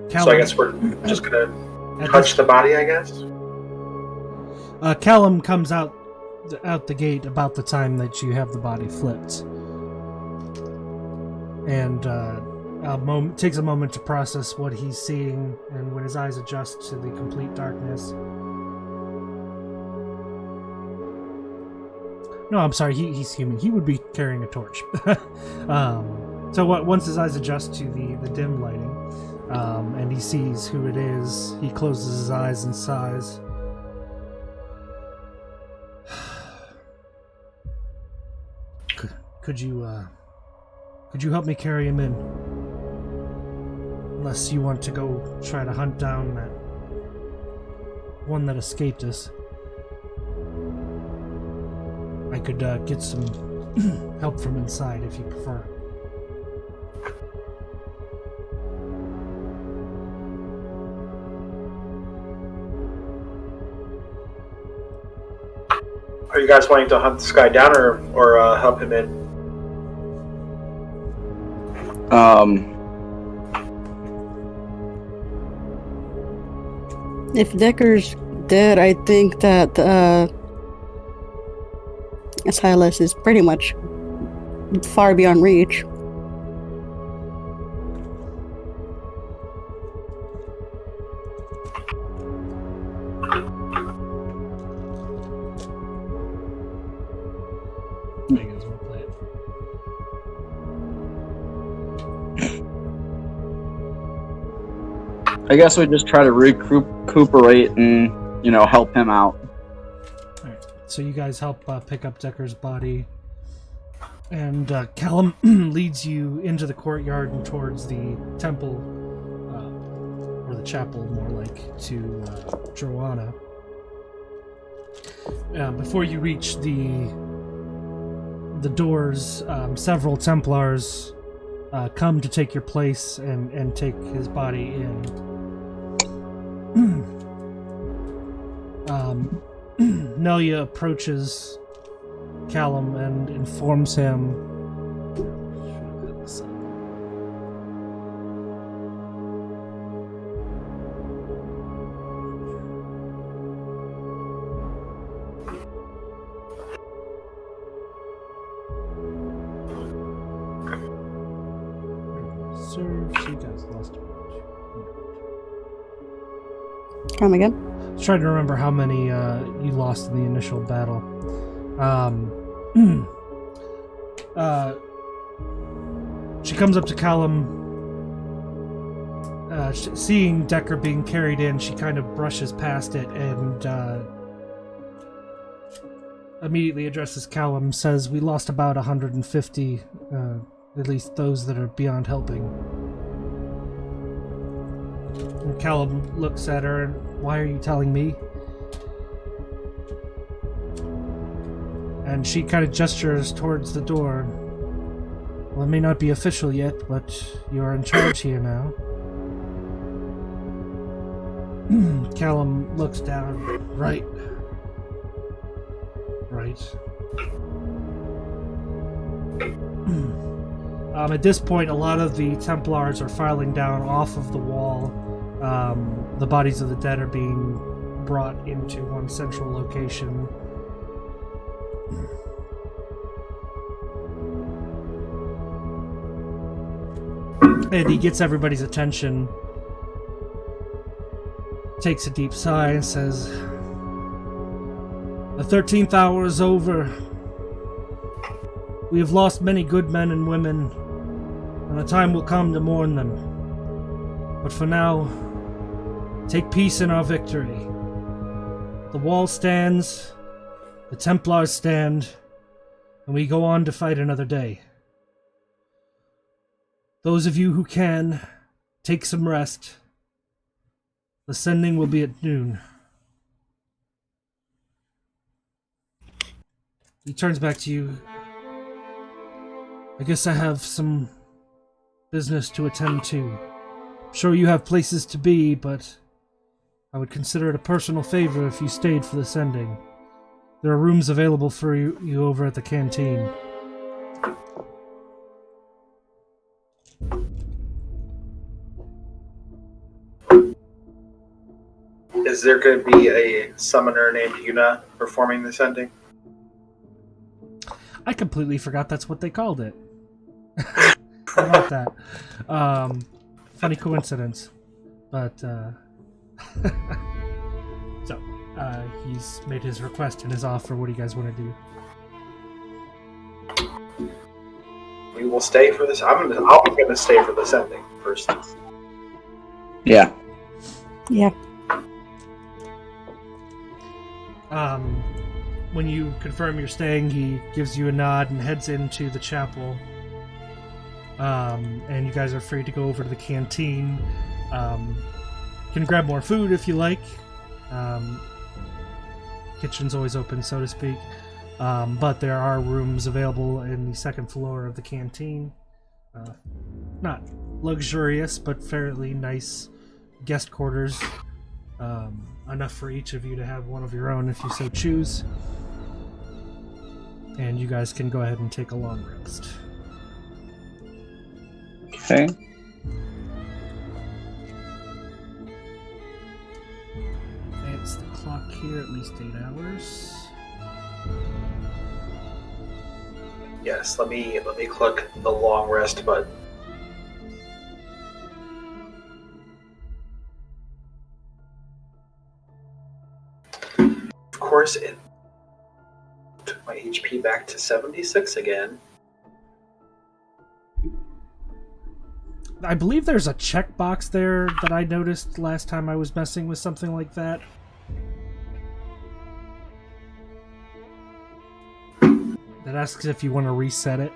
Callum, So I guess we're just gonna touch the body, I guess? Callum comes out the gate about the time that you have the body flipped, and takes a moment to process what he's seeing, and when his eyes adjust to the complete darkness. No, I'm sorry, he's human. He would be carrying a torch. So once his eyes adjust to the dim lighting, and he sees who it is, he closes his eyes and sighs. Could you help me carry him in? Unless you want to go try to hunt down that one that escaped us. I could get some help from inside if you prefer. Are you guys wanting to hunt this guy down or help him in? If Decker's dead, I think that Silas is pretty much far beyond reach. I guess we just try to recuperate and, help him out. Alright, so you guys help pick up Decker's body, and Callum leads you into the courtyard and towards the temple, or the chapel, more like, to Joanna. Before you reach the doors, several Templars come to take your place and take his body in. Nelia approaches Callum and informs him. Sir, she does lost a bunch. Come again? I was trying to remember how many you lost in the initial battle. She comes up to Callum. Seeing Decker being carried in, she kind of brushes past it and immediately addresses Callum, says, "We lost about 150, at least those that are beyond helping." And Callum looks at her and, "Why are you telling me?" And she kind of gestures towards the door. "Well, it may not be official yet, but you are in charge here now." Callum looks down. Right. At this point, a lot of the Templars are filing down off of the wall. The bodies of the dead are being brought into one central location. And he gets everybody's attention, takes a deep sigh, and says, "The 13th hour is over. We have lost many good men and women, and a time will come to mourn them. But for now, take peace in our victory. The wall stands, the Templars stand, and we go on to fight another day. Those of you who can, take some rest. The sending will be at noon." He turns back to you. "I guess I have some business to attend to. Sure, you have places to be, but I would consider it a personal favor if you stayed for the sending. There are rooms available for you over at the canteen." Is there going to be a summoner named Una performing the sending? I completely forgot that's what they called it. How about that? Funny coincidence. But, so, he's made his request and his offer. What do you guys want to do? We will stay for this. I'll be going to stay for the sending first. Yeah. Yeah. When you confirm you're staying, he gives you a nod and heads into the chapel. And you guys are free to go over to the canteen. You can grab more food if you like. Kitchen's always open, so to speak. But there are rooms available in the second floor of the canteen. Not luxurious, but fairly nice guest quarters. Enough for each of you to have one of your own if you so choose. And you guys can go ahead and take a long rest. Okay. Advance the clock here at least 8 hours. Yes, let me click the long rest button. Of course, it took my HP back to 76 again. I believe there's a checkbox there that I noticed last time I was messing with something like that. That asks if you want to reset it.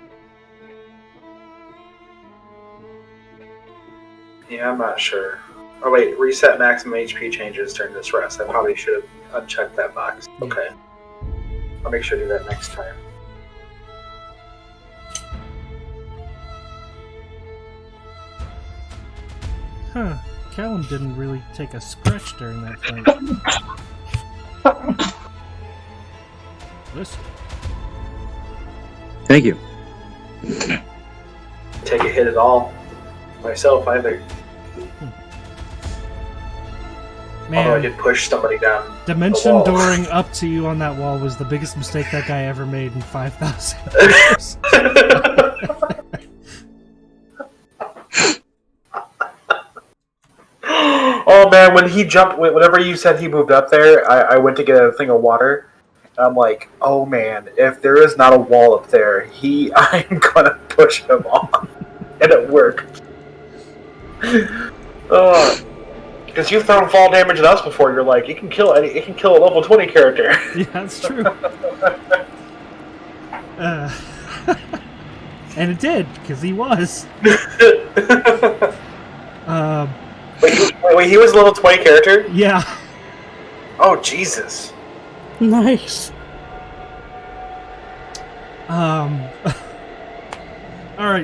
Yeah, I'm not sure. Oh wait, reset maximum HP changes during this rest. I probably should have unchecked that box. Okay. I'll make sure to do that next time. Huh. Callum didn't really take a scratch during that fight. Listen. Thank you. Take a hit at all. Myself either. Although I Man, did push somebody down. dimension wall. dooring up to you on that wall was the biggest mistake that guy ever made in 5,000 years. Oh man, when he jumped, whenever you said he moved up there, I went to get a thing of water. I'm like, oh man, if there is not a wall up there, I'm gonna push him off, and it worked. Because you've thrown fall damage at us before. You're like, it can kill a level 20 character. Yeah, that's true. And it did, because he was. Wait, he was a level 20 character? Yeah. Oh Jesus. Nice. Alright,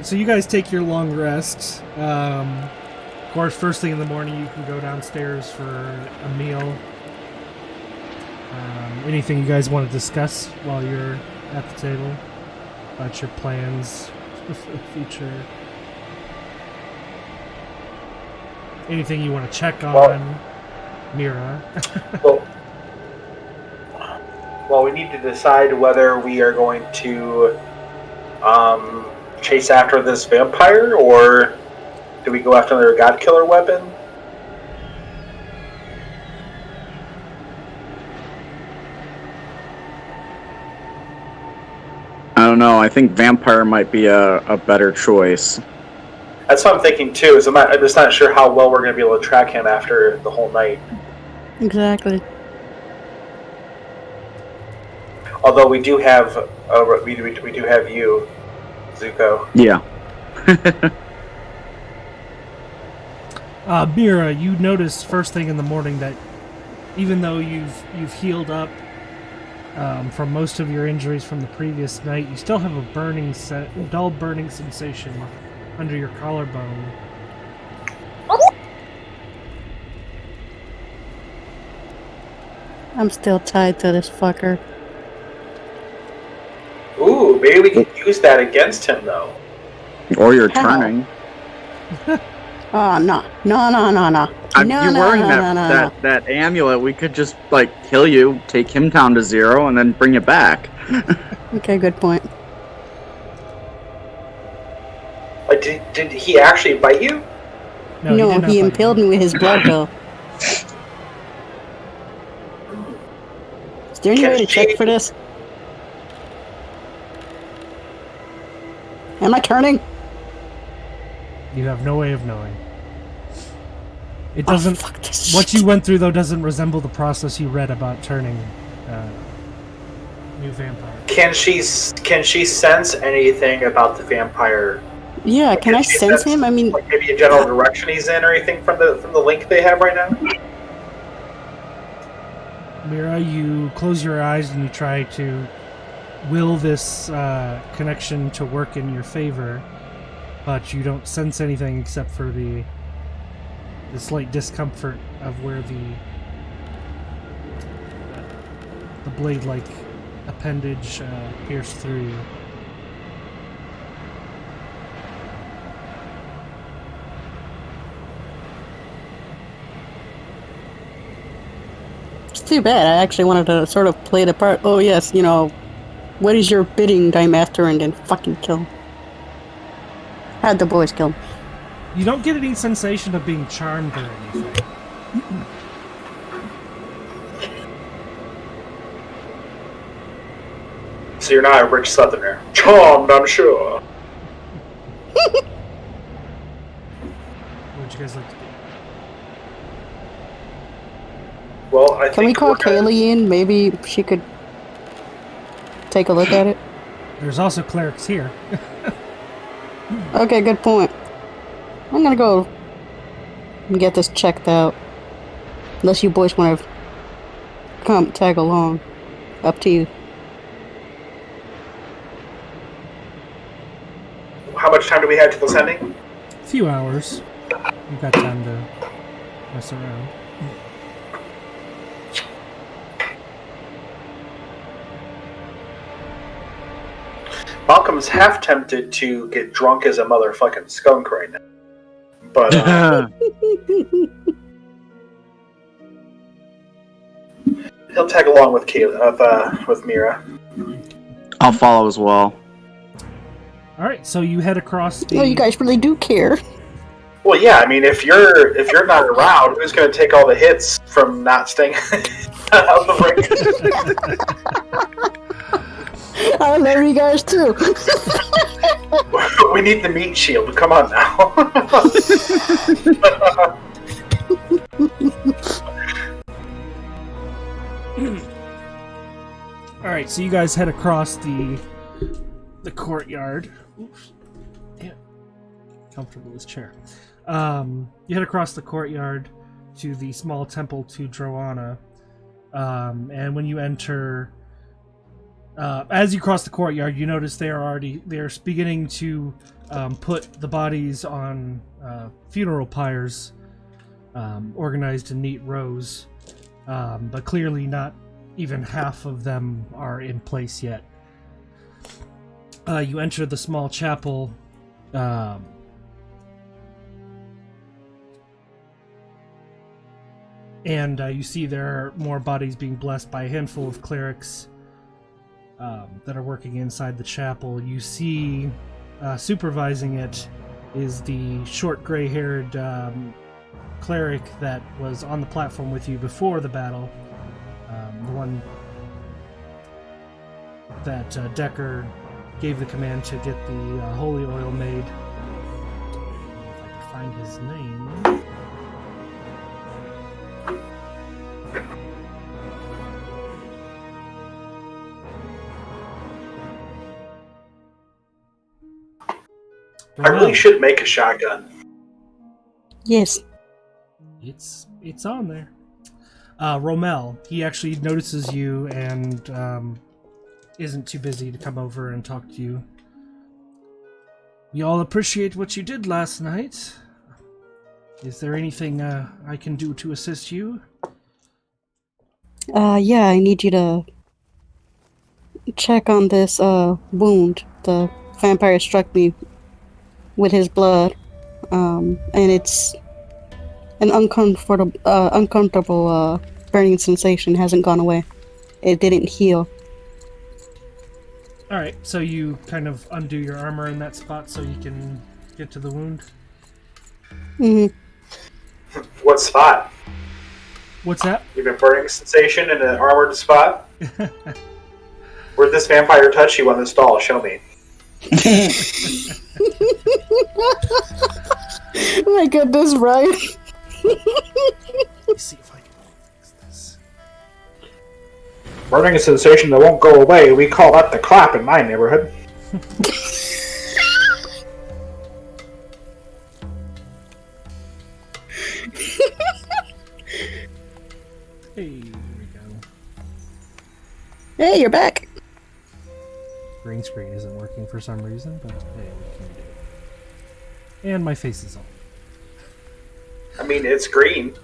so you guys take your long rest. Of course, first thing in the morning, you can go downstairs for a meal. Anything you guys want to discuss while you're at the table? About your plans for the future? Anything you want to check on? Mira? Well, we need to decide whether we are going to chase after this vampire, or do we go after another god killer weapon? I don't know. I think vampire might be a better choice. That's what I'm thinking too. Is I'm just not sure how well we're going to be able to track him after the whole night. Exactly. Although we do have we do have you, Zuko. Yeah. Mira, you notice first thing in the morning that even though you've healed up from most of your injuries from the previous night, you still have a dull burning sensation under your collarbone. I'm still tied to this fucker. Ooh, maybe we can use that against him though. Or you're How? turning. Oh, no. No. You're wearing that amulet. We could just, kill you, take him down to 0, and then bring you back. Okay, good point. Like, did he actually bite you? No, did not he bite impaled you. me with his blood, though. Is there any way to check for this? Am I turning? You have no way of knowing. It doesn't. Fuck this What shit. you went through though doesn't resemble the process you read about turning new vampire. Can she sense anything about the vampire? Yeah, can I she sense him? I mean, like maybe a general direction he's in or anything from the link they have right now? Mira, you close your eyes and you try to will this connection to work in your favor, but you don't sense anything except for the slight discomfort of where the blade-like appendage pierced through you. it's too bad. I actually wanted to sort of play the part. Oh, yes, what is your bidding, Time Master, and then fucking kill him. Had the boys kill him. You don't get any sensation of being charmed or anything. So you're not a rich southerner. Charmed, I'm sure. What would you guys like to do? Well, I think Can we call we're gonna- Kaylee in? Maybe she could take a look at it. There's also clerics here. Okay, good point. I'm gonna go and get this checked out. Unless you boys want to come tag along. Up to you. How much time do we have to the sending? A few hours. You've got time to mess around. Malcolm's half tempted to get drunk as a motherfucking skunk right now. But, he'll tag along with with Mira. I'll follow as well. Alright, so you head across the... Oh, you guys really do care. Well, yeah, I mean, if you're not around, who's going to take all the hits from not staying out of the ring? I love you guys too. We need the meat shield. Come on now. Alright, so you guys head across the courtyard. Oops. Yeah. Comfortable this chair. You head across the courtyard to the small temple to Droana. And when you enter, as you cross the courtyard, you notice they're beginning to put the bodies on funeral pyres, organized in neat rows, but clearly not even half of them are in place yet. You enter the small chapel. And you see there are more bodies being blessed by a handful of clerics that are working inside the chapel. You see supervising it is the short gray-haired cleric that was on the platform with you before the battle. The one that Decker gave the command to get the holy oil made. If I can find his name. I really should make a shotgun. Yes. It's on there. Rommel, he actually notices you and isn't too busy to come over and talk to you. We all appreciate what you did last night. Is there anything I can do to assist you? Yeah, I need you to check on this wound. The vampire struck me with his blood, and it's an uncomfortable burning sensation. Hasn't gone away. It didn't heal. Alright, so you kind of undo your armor in that spot so you can get to the wound? Mm-hmm. What spot? What's that? You've been burning sensation in an armored spot? Where'd this vampire touch you on this doll? Show me. My goodness, right? Let's see if I can fix this. Burning a sensation that won't go away. We call that the clap in my neighborhood. Hey, there we go. Hey, you're back. Green screen isn't working for some reason, but hey, we can do it. And my face is on. I mean, it's green.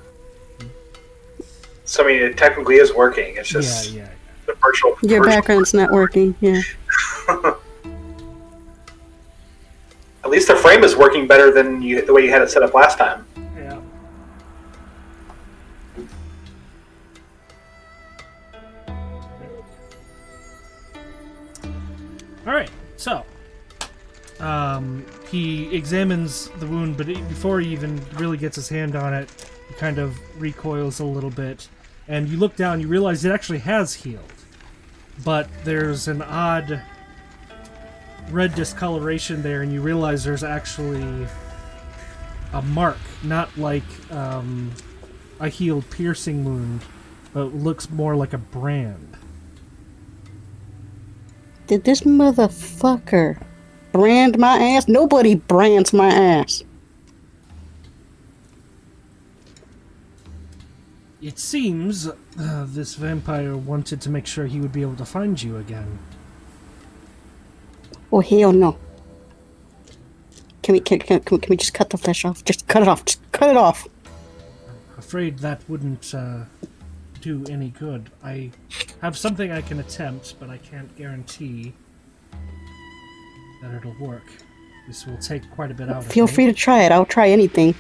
So, I mean, it technically is working. It's just Yeah. the virtual... Your background's not working, yeah. At least the frame is working better than the way you had it set up last time. Yeah. Alright, so he examines the wound, but before he even really gets his hand on it, he kind of recoils a little bit, and you look down, you realize it actually has healed, but there's an odd red discoloration there, and you realize there's actually a mark, not like a healed piercing wound, but looks more like a brand. Did this motherfucker brand my ass? Nobody brands my ass. It seems this vampire wanted to make sure he would be able to find you again. Oh, hell no. Can we just cut the flesh off? Just cut it off. Just cut it off. Afraid that wouldn't do any good. I have something I can attempt, but I can't guarantee that it'll work. This will take quite a bit out of me. Feel free to try it. I'll try anything.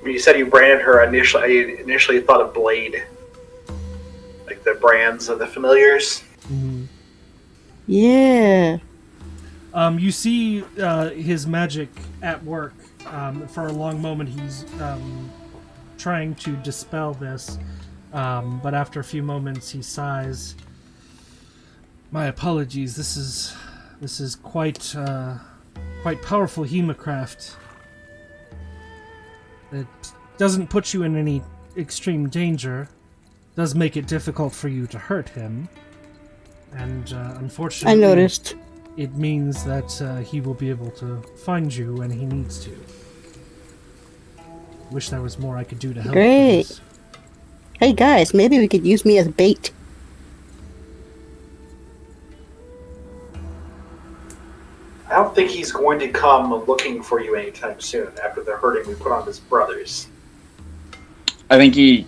When you said you branded her, I initially thought of Blade. Like the brands of the familiars. Mm-hmm. Yeah. You see his magic at work. For a long moment, he's trying to dispel this, but after a few moments, he sighs. My apologies. This is quite powerful hemocraft. It doesn't put you in any extreme danger. Does make it difficult for you to hurt him, and unfortunately, I noticed. It means that he will be able to find you when he needs to. Wish there was more I could do to help. Great. Hey guys, maybe we could use me as bait. I don't think he's going to come looking for you anytime soon after the hurting we put on his brothers. I think he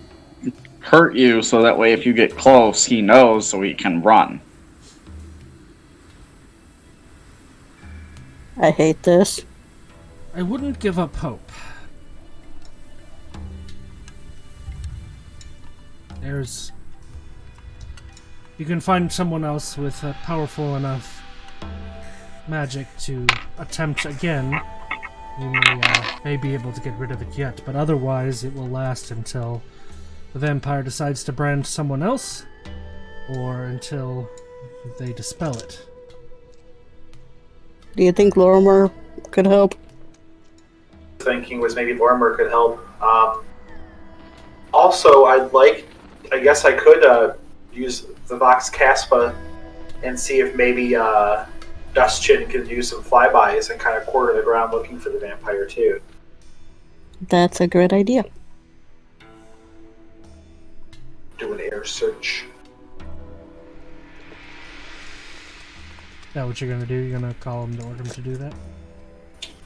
hurt you so that way if you get close, he knows so he can run. I hate this. I wouldn't give up hope. You can find someone else with a powerful enough magic to attempt again. You may be able to get rid of it yet, but otherwise it will last until the vampire decides to brand someone else, or until they dispel it. Do you think Lorimer could help? Thinking was maybe Lorimer could help. Also, I guess I could use the Vox Caspa and see if maybe Dustchin could do some flybys and kind of quarter the ground looking for the vampire too. That's a great idea. Do an air search. Is that what you're gonna do? You're gonna call him to order him to do that?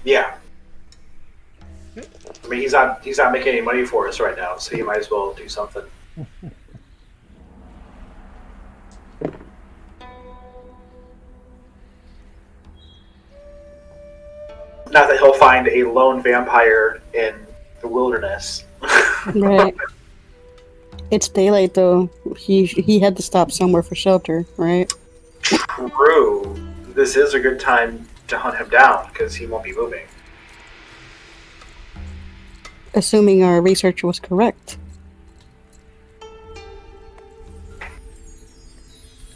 Yeah. Okay. I mean, he's not making any money for us right now, so he might as well do something. Not that he'll find a lone vampire in the wilderness. Right. It's daylight though. He had to stop somewhere for shelter, right? True. This is a good time to hunt him down because he won't be moving. Assuming our research was correct.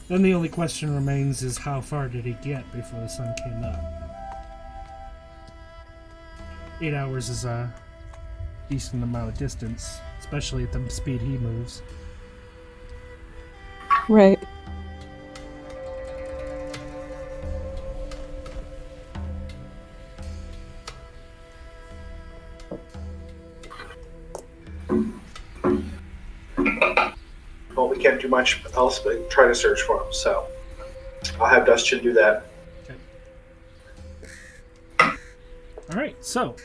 Then the only question remains is how far did he get before the sun came up? 8 hours is a decent amount of distance, especially at the speed he moves. Right. Well, we can't do much else but try to search for him, so I'll have Dustchin do that. Okay. Alright, so,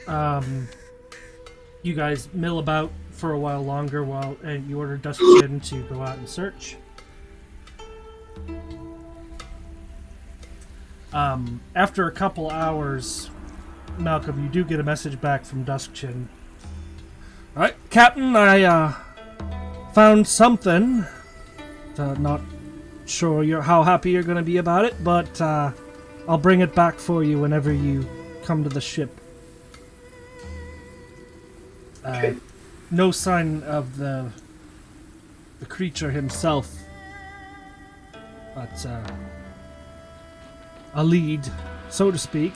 you guys mill about for a while longer and you order Dustchin to go out and search. After a couple hours, Malcolm, you do get a message back from Dustchin. Alright, Captain, I found something. Not sure how happy you're going to be about it, but I'll bring it back for you whenever you come to the ship. Okay. No sign of the creature himself, but a lead, so to speak.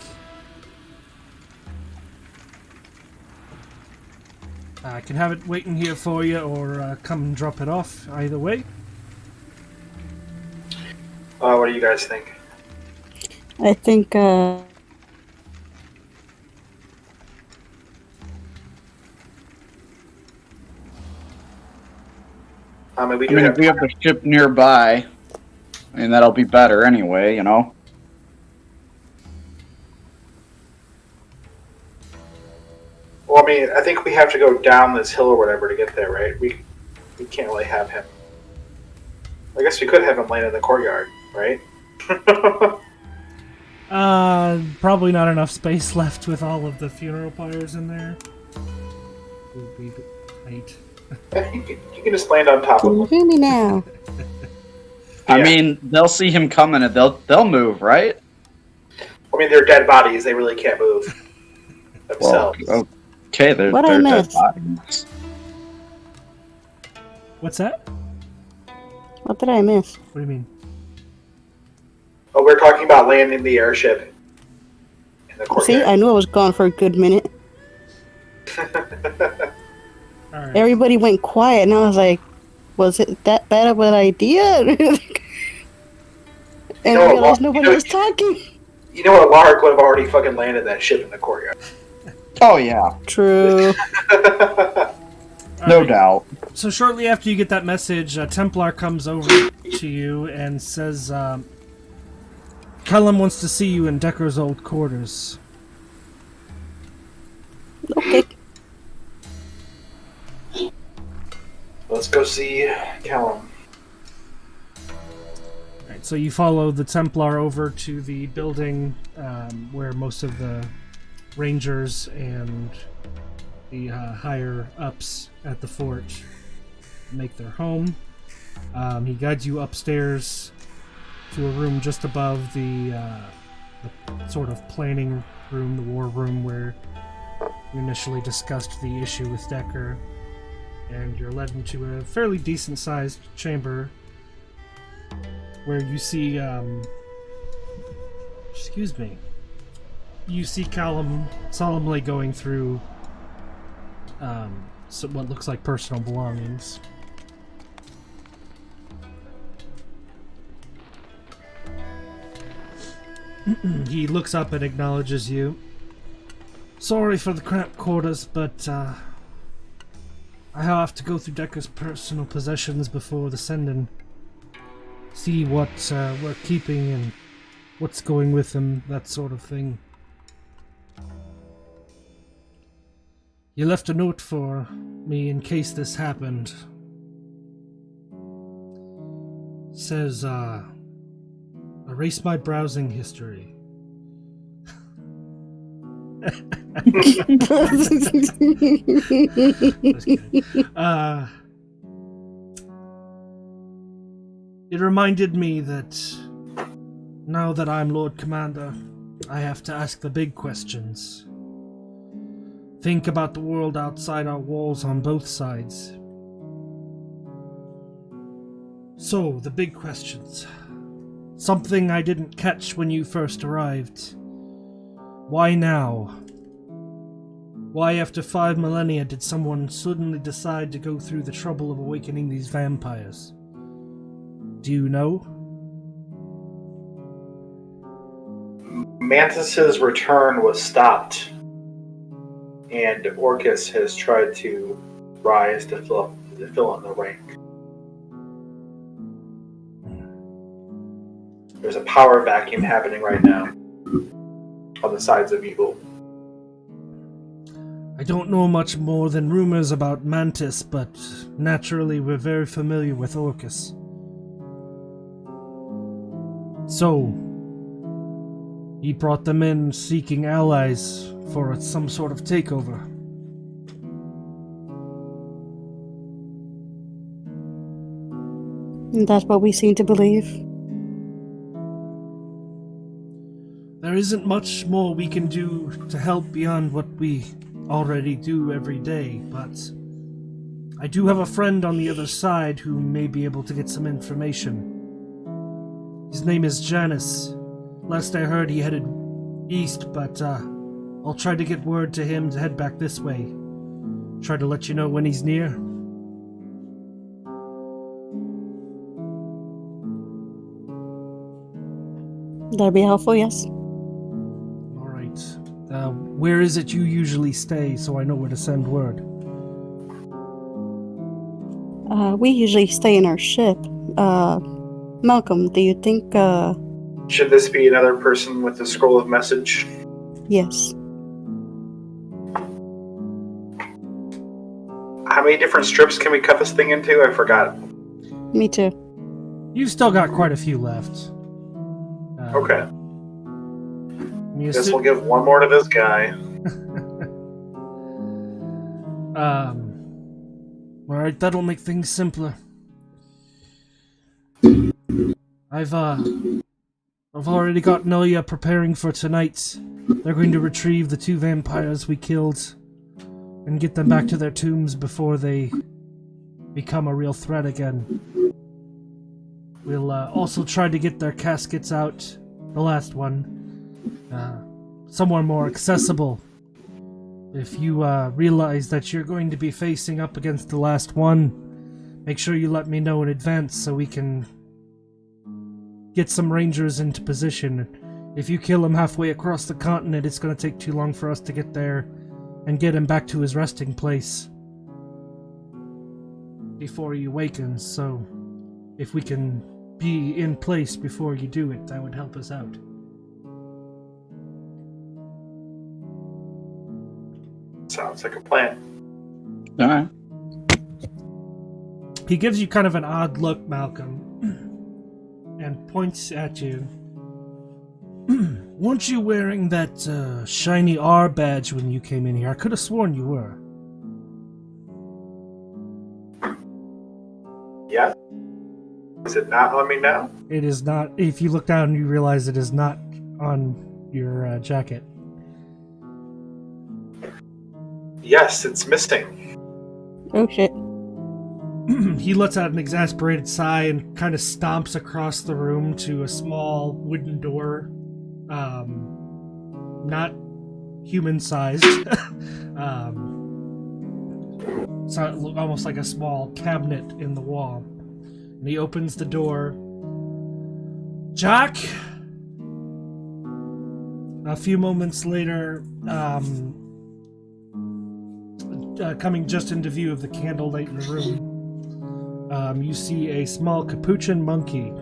I can have it waiting here for you, or come and drop it off. Either way. What do you guys think? I think I mean, we I do mean, have. if we have the ship nearby, I mean, that'll be better anyway, you know? Well, I mean, I think we have to go down this hill or whatever to get there, right? We can't really have him. I guess we could have him land in the courtyard, right? Probably not enough space left with all of the funeral pyres in there. Would be tight. You can just land on top Can of you him. hear me now? I Yeah. mean, they'll see him coming and they'll move, right? I mean, they're dead bodies. They really can't move Well, themselves. okay, they're What I dead missed? bodies. What's that? What did I miss? What do you mean? Oh, we're talking about landing the airship in the courtyard. See, I knew I was gone for a good minute. Alright. Everybody went quiet, and I was like, was it that bad of an idea? And No, I realized well, nobody you know- was talking. You know what? Lark would have already fucking landed that ship in the courtyard. Oh, yeah, True. no Alright. doubt. So shortly after you get that message, a Templar comes over to you and says, Callum wants to see you in Decker's old quarters. Okay. Let's go see Callum. Right, so you follow the Templar over to the building where most of the Rangers and the higher ups at the fort make their home. He guides you upstairs to a room just above the sort of planning room, the war room, where you initially discussed the issue with Decker, and you're led into a fairly decent-sized chamber where you see, excuse me, you see Callum solemnly going through what looks like personal belongings. He looks up and acknowledges you. Sorry for the cramped quarters, but I have to go through Decker's personal possessions before the sending. See what we're keeping and what's going with him, that sort of thing. You left a note for me in case this happened. Says, erase my browsing history. Just kidding. It reminded me that now that I'm Lord Commander, I have to ask the big questions. Think about the world outside our walls on both sides. So, the big questions. Something I didn't catch when you first arrived. Why now? Why after 5 millennia did someone suddenly decide to go through the trouble of awakening these vampires? Do you know? Mantis's return was stopped, and Orcus has tried to rise to fill in the rank. There's a power vacuum happening right now on the sides of evil. I don't know much more than rumors about Mantis, but naturally we're very familiar with Orcus. So, he brought them in seeking allies for some sort of takeover. And that's what we seem to believe. There isn't much more we can do to help beyond what we already do every day, but I do have a friend on the other side who may be able to get some information. His name is Janus. Last I heard he headed east, but I'll try to get word to him to head back this way. Try to let you know when he's near. That'd be helpful, yes. Alright. Where is it you usually stay so I know where to send word? We usually stay in our ship. Malcolm, do you think, Should this be another person with the scroll of message? yes. How many different strips can we cut this thing into? I forgot. Me too. You've still got quite a few left. Okay. Guess Assume, we'll give one more to this guy. Alright, that'll make things simpler. I've already got Noya preparing for tonight. They're going to retrieve the 2 vampires we killed and get them back to their tombs before they become a real threat again. We'll also try to get their caskets out, the last one, somewhere more accessible. If you realize that you're going to be facing up against the last one, make sure you let me know in advance so we can get some rangers into position. If you kill him halfway across the continent, it's going to take too long for us to get there and get him back to his resting place before he awakens. So if we can be in place before you do it, that would help us out. Sounds like a plan. Alright. He gives you kind of an odd look, Malcolm, and points at you. Weren't you wearing that shiny R badge when you came in here? I could have sworn you were. Yeah? Is it not on me now? It is not. If you look down, you realize it is not on your jacket. Yes, it's missing. Oh shit. He lets out an exasperated sigh and kind of stomps across the room to a small wooden door. Not human-sized. So almost like a small cabinet in the wall. And he opens the door. Jack! A few moments later, coming just into view of the candlelight in the room, you see a small capuchin monkey.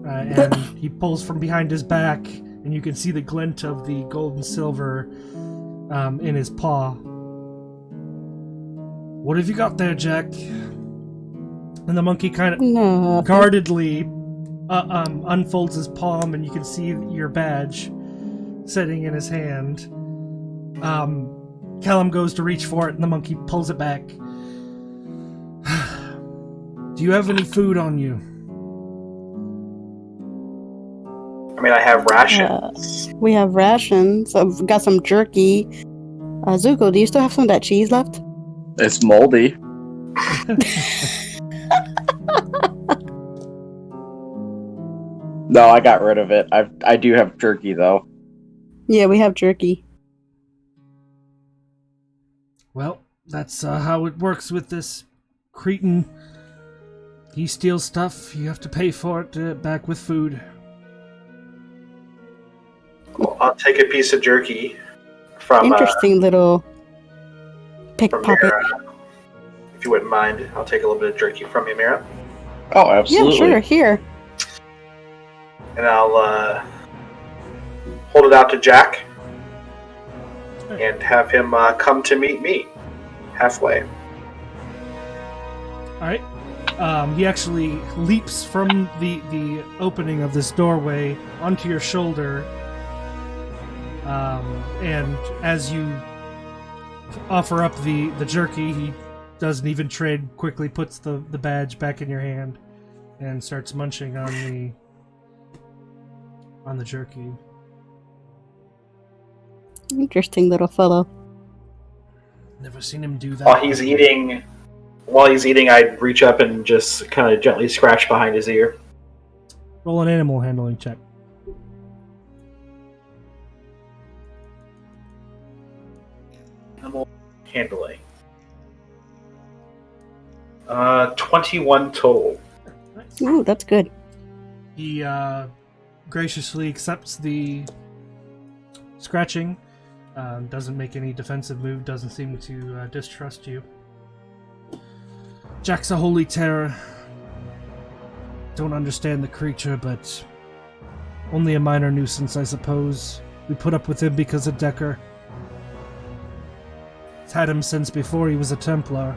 And he pulls from behind his back, and you can see the glint of the gold and silver in his paw. What have you got there, Jack? And the monkey kind of guardedly unfolds his palm, and you can see your badge sitting in his hand. Callum goes to reach for it, and the monkey pulls it back. Do you have any food on you? I mean, I have rations. We have rations. I've got some jerky. Zuko, do you still have some of that cheese left? It's moldy. No, I got rid of it. I do have jerky though. Yeah, we have jerky. Well, that's how it works with this cretin. He steals stuff, you have to pay for it back with food. Well, I'll take a piece of jerky from Interesting little pickpocket. Mira. If you wouldn't mind, I'll take a little bit of jerky from you, Mira. Oh, absolutely. Yeah, sure, here. And I'll hold it out to Jack and have him come to meet me halfway. Alright. He actually leaps from the opening of this doorway onto your shoulder. And as you offer up the jerky, he doesn't even trade, quickly puts the badge back in your hand and starts munching on the jerky. Interesting little fellow. Never seen him do that. While he's eating, I'd reach up and just kind of gently scratch behind his ear. Roll an animal handling check. Animal handling. 21 total. Ooh, that's good. He graciously accepts the scratching Doesn't make any defensive move, doesn't seem to distrust you. Jack's a holy terror. Don't understand the creature, but only a minor nuisance, I suppose. We put up with him because of Decker. He's had him since before he was a Templar.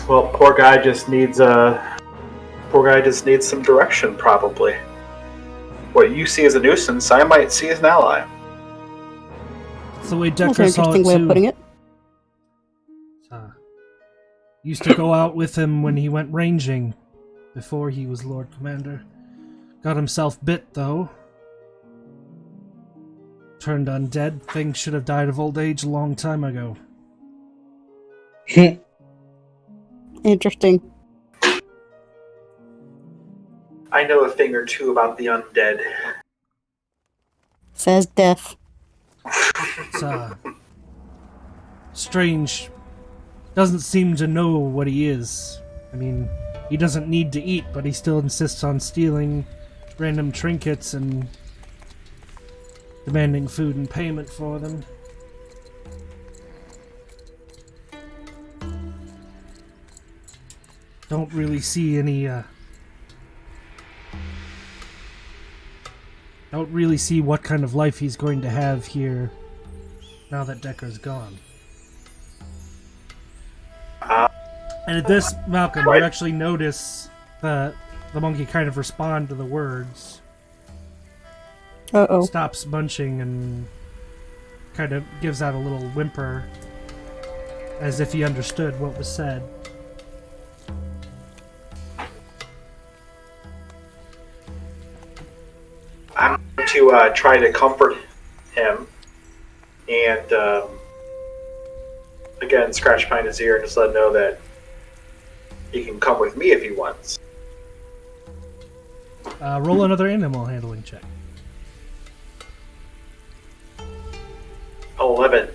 Well, poor guy just needs some direction, probably. What you see as a nuisance, I might see as an ally. That's the way Decker That's an saw it interesting way too. of putting it. Used to go out with him when he went ranging, before he was Lord Commander. Got himself bit, though. Turned undead. Thing should have died of old age a long time ago. Interesting. I know a thing or two about the undead. Says death. It's strange. Doesn't seem to know what he is. I mean, he doesn't need to eat, but he still insists on stealing random trinkets and demanding food and payment for them. Don't really see any, don't really see what kind of life he's going to have here now that Decker's gone. And at this, Malcolm, you actually notice the monkey kind of respond to the words. Uh-oh. Stops munching and kind of gives out a little whimper as if he understood what was said. I'm going to try to comfort him and again scratch behind his ear and just let him know that he can come with me if he wants. Roll another animal handling check. 11.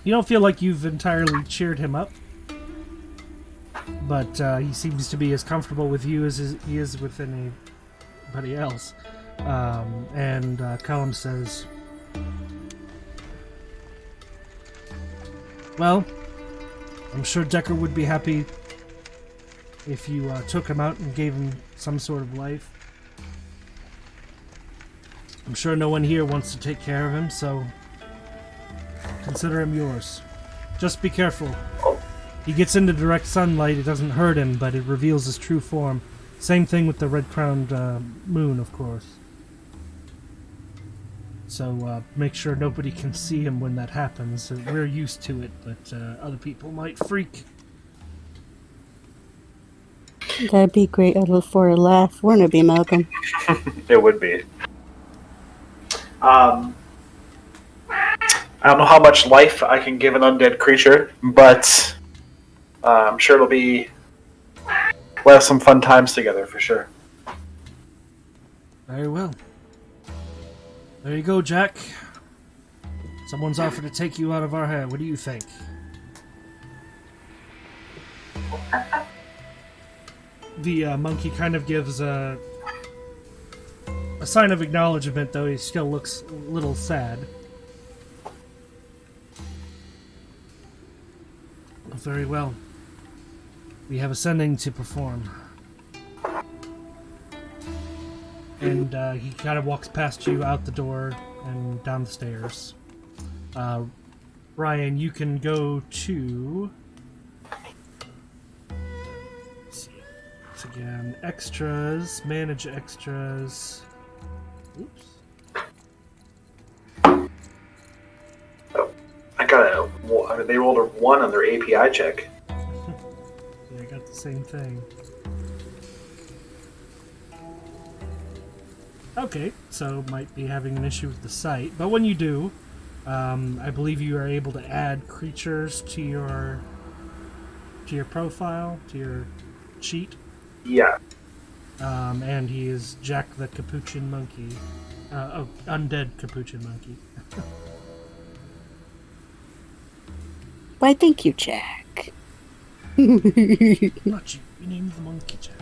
You don't feel like you've entirely cheered him up, but he seems to be as comfortable with you as he is with anybody else. And Callum says, well, I'm sure Decker would be happy if you took him out and gave him some sort of life. I'm sure no one here wants to take care of him, so consider him yours. Just be careful. He gets into direct sunlight, it doesn't hurt him, but it reveals his true form. Same thing with the red-crowned moon, of course. So make sure nobody can see him when that happens. We're used to it, but other people might freak. That'd be great for a laugh, wouldn't it be, Malcolm? It would be. I don't know how much life I can give an undead creature, but I'm sure we'll have some fun times together for sure. Very well. There you go, Jack. Someone's offered to take you out of our hair. What do you think? The monkey kind of gives a sign of acknowledgement, though he still looks a little sad. Very well. We have a sending to perform. And he kind of walks past you out the door and down the stairs. Ryan, you can go to... Let's see. Once again, extras, manage extras. Oops. They rolled a 1 on their API check. Yeah, I got the same thing. Okay, so might be having an issue with the site, but when you do, I believe you are able to add creatures to your profile, to your sheet. Yeah. And he is Jack the Capuchin Monkey. Undead Capuchin Monkey. Why, thank you, Jack. Not you. You named the monkey, Jack.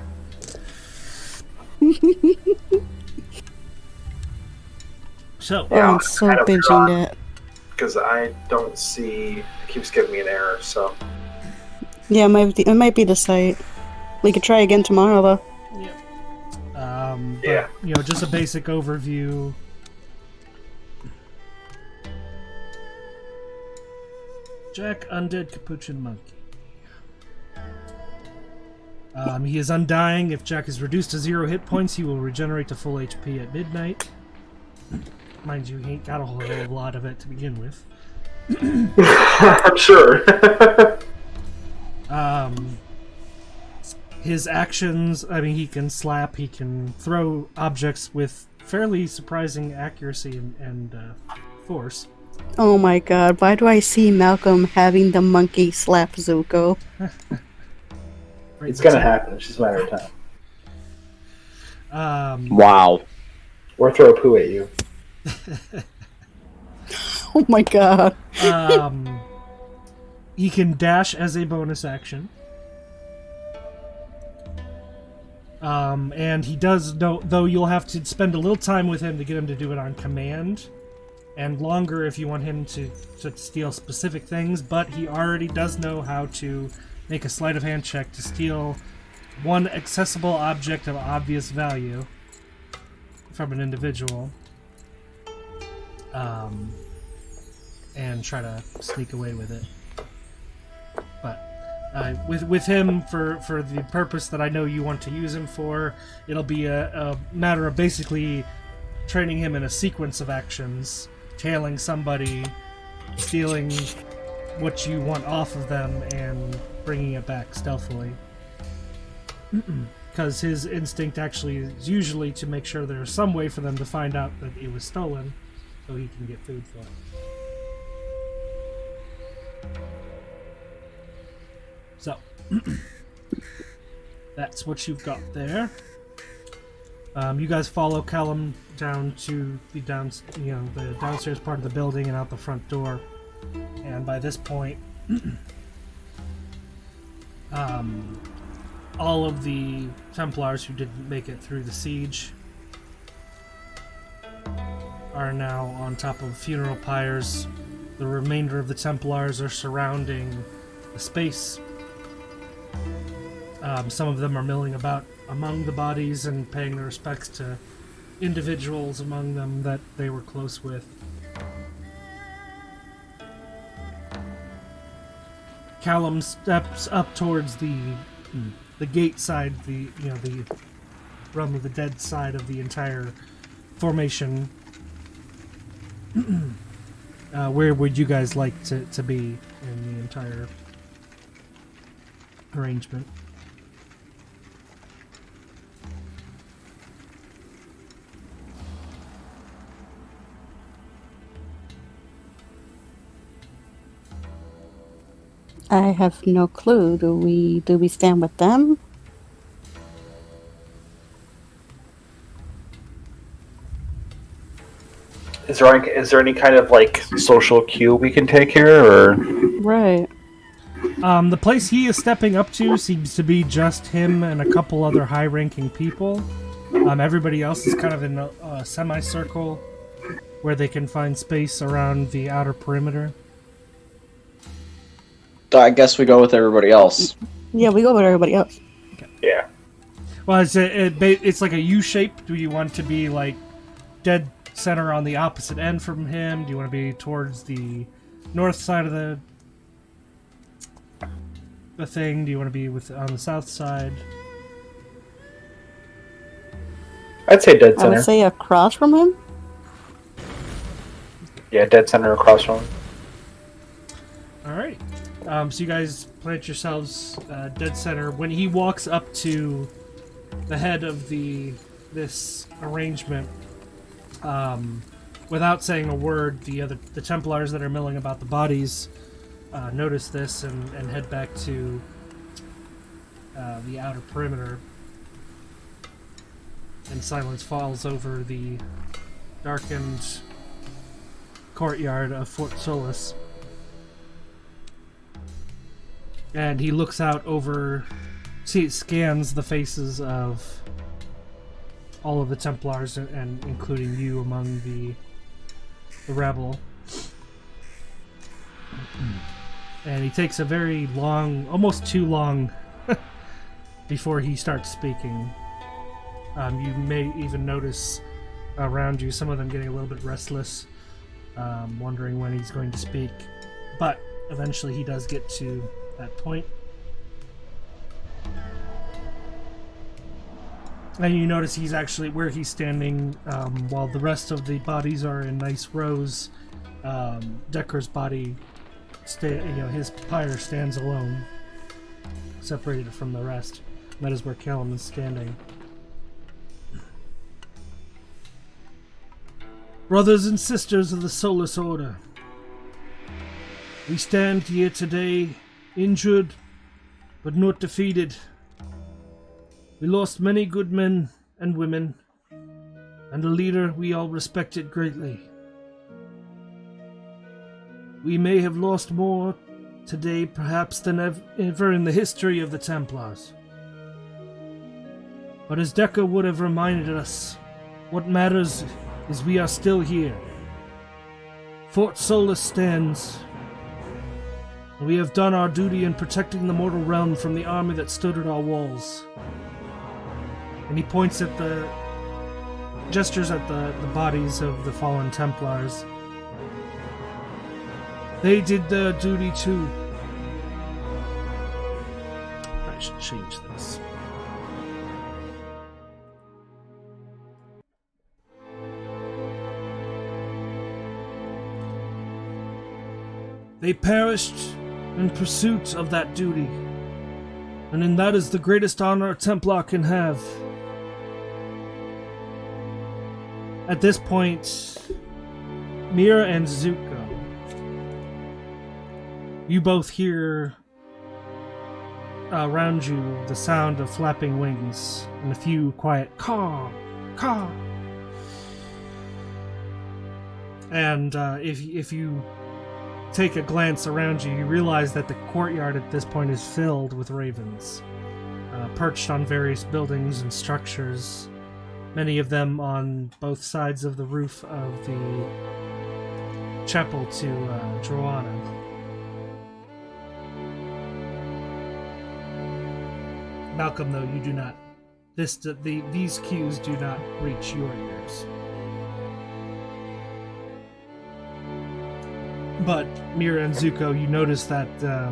So, Oh, I'm so kind of binging drawn. that. Because I don't see. It keeps giving me an error, so. Yeah, it might be the site. We could try again tomorrow, though. but, Yeah. just a basic overview. Jack, Undead Capuchin Monkey. He is undying. If Jack is reduced to 0 hit points, he will regenerate to full HP at midnight. Mind you, he ain't got a whole lot of it to begin with. I'm sure. His actions, he can slap, he can throw objects with fairly surprising accuracy and force. Oh my god, why do I see Malcolm having the monkey slap Zuko? It's gonna happen. It's just a matter of time. Wow. Or throw a poo at you. Oh my god. He can dash as a bonus action. And he does, though you'll have to spend a little time with him to get him to do it on command, and longer if you want him to steal specific things, but he already does know how to make a sleight of hand check to steal one accessible object of obvious value from an individual, and try to sneak away with it. But with him, for the purpose that I know you want to use him for, it'll be a matter of basically training him in a sequence of actions, tailing somebody, stealing what you want off of them, and bringing it back stealthily. Because his instinct actually is usually to make sure there's some way for them to find out that it was stolen, so he can get food for it. So, that's what you've got there. You guys follow Callum down to the the downstairs part of the building and out the front door. And by this point, all of the Templars who didn't make it through the siege are now on top of funeral pyres. The remainder of the Templars are surrounding the space. Some of them are milling about among the bodies and paying their respects to individuals among them that they were close with. Callum steps up towards the gate side, the realm of the dead side of the entire formation. Where would you guys like to be in the entire arrangement? I have no clue. Do we stand with them? Is there any kind of social cue we can take here, or? Right. The place he is stepping up to seems to be just him and a couple other high-ranking people. Everybody else is kind of in a semicircle where they can find space around the outer perimeter. I guess we go with everybody else. Yeah, we go with everybody else. Okay. Yeah. Well, it's like a U shape. Do you want to be dead center on the opposite end from him? Do you want to be towards the north side of the thing? Do you want to be on the south side? I'd say dead I center. would say across from him. Yeah, dead center across from him. Alright. So you guys plant yourselves dead center. When he walks up to the head of this arrangement, without saying a word, the Templars that are milling about the bodies notice this and head back to the outer perimeter. And silence falls over the darkened courtyard of Fort Solus. And he looks out over, scans the faces of all of the Templars, and including you among the the rebel. And he takes a very long, almost too long, before he starts speaking. You may even notice around you some of them getting a little bit restless, wondering when he's going to speak. But eventually he does get to that point. And you notice he's actually where he's standing, while the rest of the bodies are in nice rows. Decker's body, his pyre stands alone, separated from the rest. And that is where Callum is standing. Brothers and sisters of the Soulless Order, we stand here today, injured, but not defeated. We lost many good men and women, and a leader we all respected greatly. We may have lost more today, perhaps, than ever in the history of the Templars. But as Decker would have reminded us, what matters is we are still here. Fort Solus stands, and we have done our duty in protecting the mortal realm from the army that stood at our walls. And he points at gestures at the bodies of the fallen Templars. They did their duty too. I should change this. They perished in pursuit of that duty, and that is the greatest honor a Templar can have. At this point, Mira and Zuko, you both hear around you the sound of flapping wings and a few quiet caw, caw. And if you take a glance around you, you realize that the courtyard at this point is filled with ravens, perched on various buildings and structures, many of them on both sides of the roof of the chapel to Droana. Malcolm, though, you do not. These cues do not reach your ears. But Mira and Zuko, you notice that the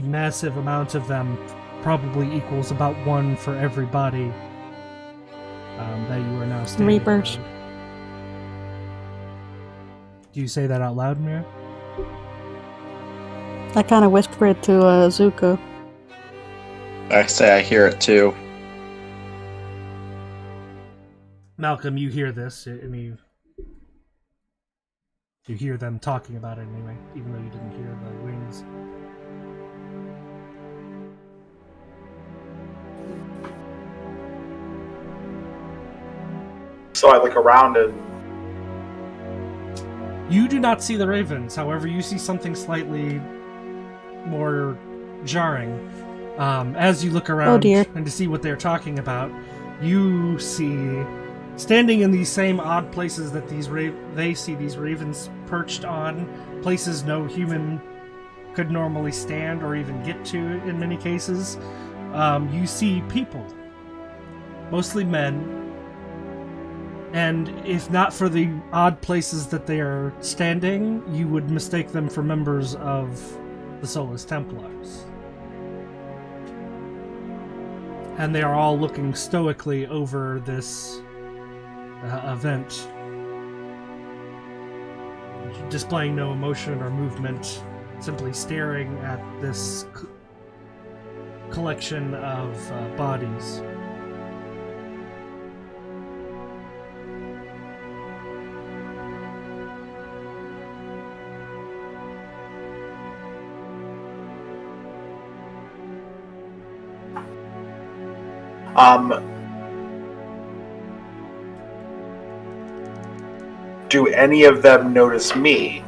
massive amount of them probably equals about one for every body that you are now standing Reapers. around. Do you say that out loud, Mira? I kind of whisper it to Zuko. I say I hear it too. Malcolm, you hear this, and you hear them talking about it anyway, even though you didn't hear the wings. So I look around and You do not see the ravens, however, you see something slightly more jarring. As you look around and to see what they're talking about, you see, standing in these same odd places that they see these ravens perched on, places no human could normally stand or even get to in many cases, you see people, mostly men. And if not for the odd places that they are standing, you would mistake them for members of the Soulless Templars. And they are all looking stoically over this event, displaying no emotion or movement, simply staring at this collection of bodies. Do any of them notice me?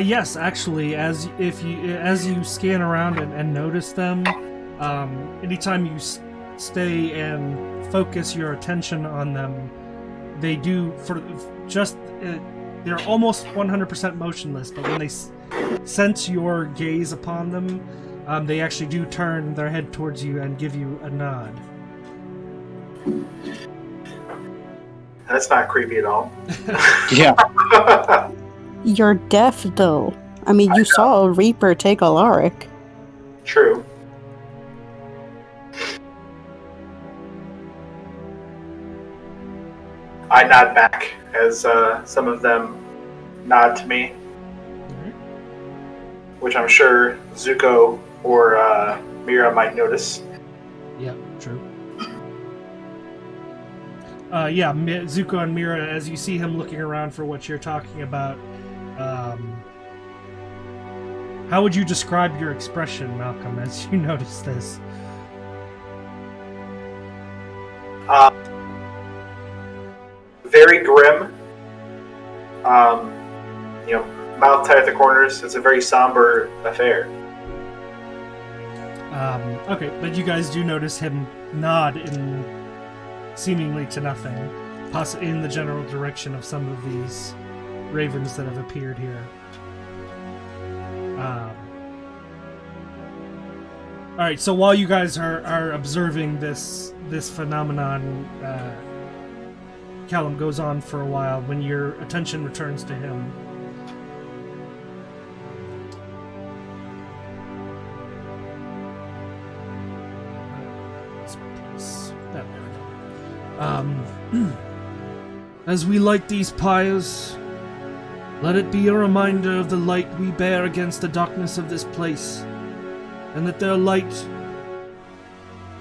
Yes, actually, as you scan around and notice them, anytime you stay and focus your attention on them, they do for just they're almost 100% motionless, but when they sense your gaze upon them, they actually do turn their head towards you and give you a nod. That's not creepy at all. Yeah. You're deaf, though. I mean, you saw a Reaper take Alaric. True. I nod back as some of them nod to me, which I'm sure Zuko or Mira might notice. Yeah, true. Zuko and Mira, as you see him looking around for what you're talking about, how would you describe your expression, Malcolm, as you notice this? Very grim. Mouth tight at the corners. It's a very somber affair. Okay, but you guys do notice him nod in seemingly to nothing, possibly in the general direction of some of these ravens that have appeared here. Alright, so while you guys are observing this phenomenon, Callum goes on for a while. When your attention returns to him, as we light these pyres, let it be a reminder of the light we bear against the darkness of this place, and that their light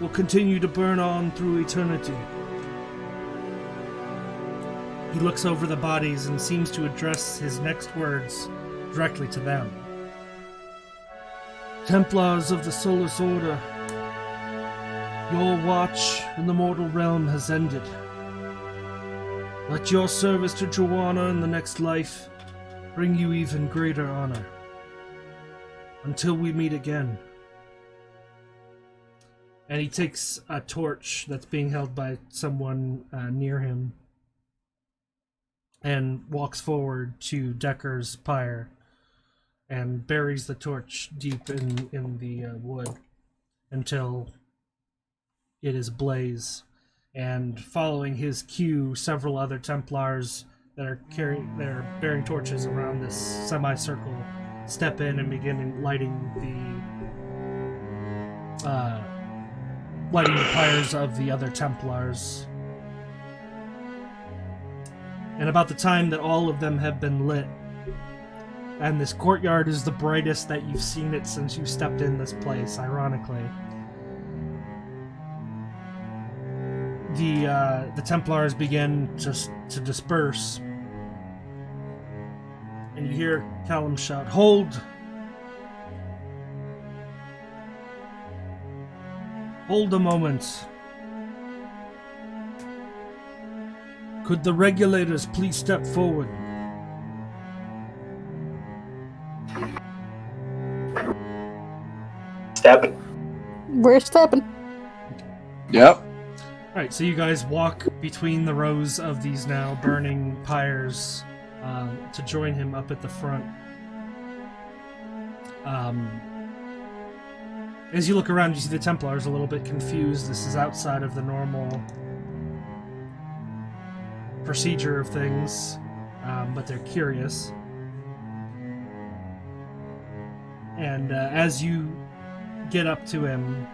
will continue to burn on through eternity. He looks over the bodies and seems to address his next words directly to them. Templars of the Solus Order, your watch in the mortal realm has ended. Let your service to Joanna in the next life bring you even greater honor. Until we meet again. And he takes a torch that's being held by someone near him and walks forward to Decker's pyre and buries the torch deep in the wood until it is ablaze. And following his cue, several other Templars that are bearing torches around this semicircle step in and begin lighting the pyres of the other Templars. And about the time that all of them have been lit, and this courtyard is the brightest that you've seen it since you stepped in this place, ironically, the Templars begin to disperse. And you hear Callum shout, "Hold! Hold a moment. Could the Regulators please step forward?" Stepping. We're stepping. Yep. Alright, so you guys walk between the rows of these now burning pyres to join him up at the front. As you look around, you see the Templars a little bit confused. This is outside of the normal procedure of things, but they're curious. And as you get up to him,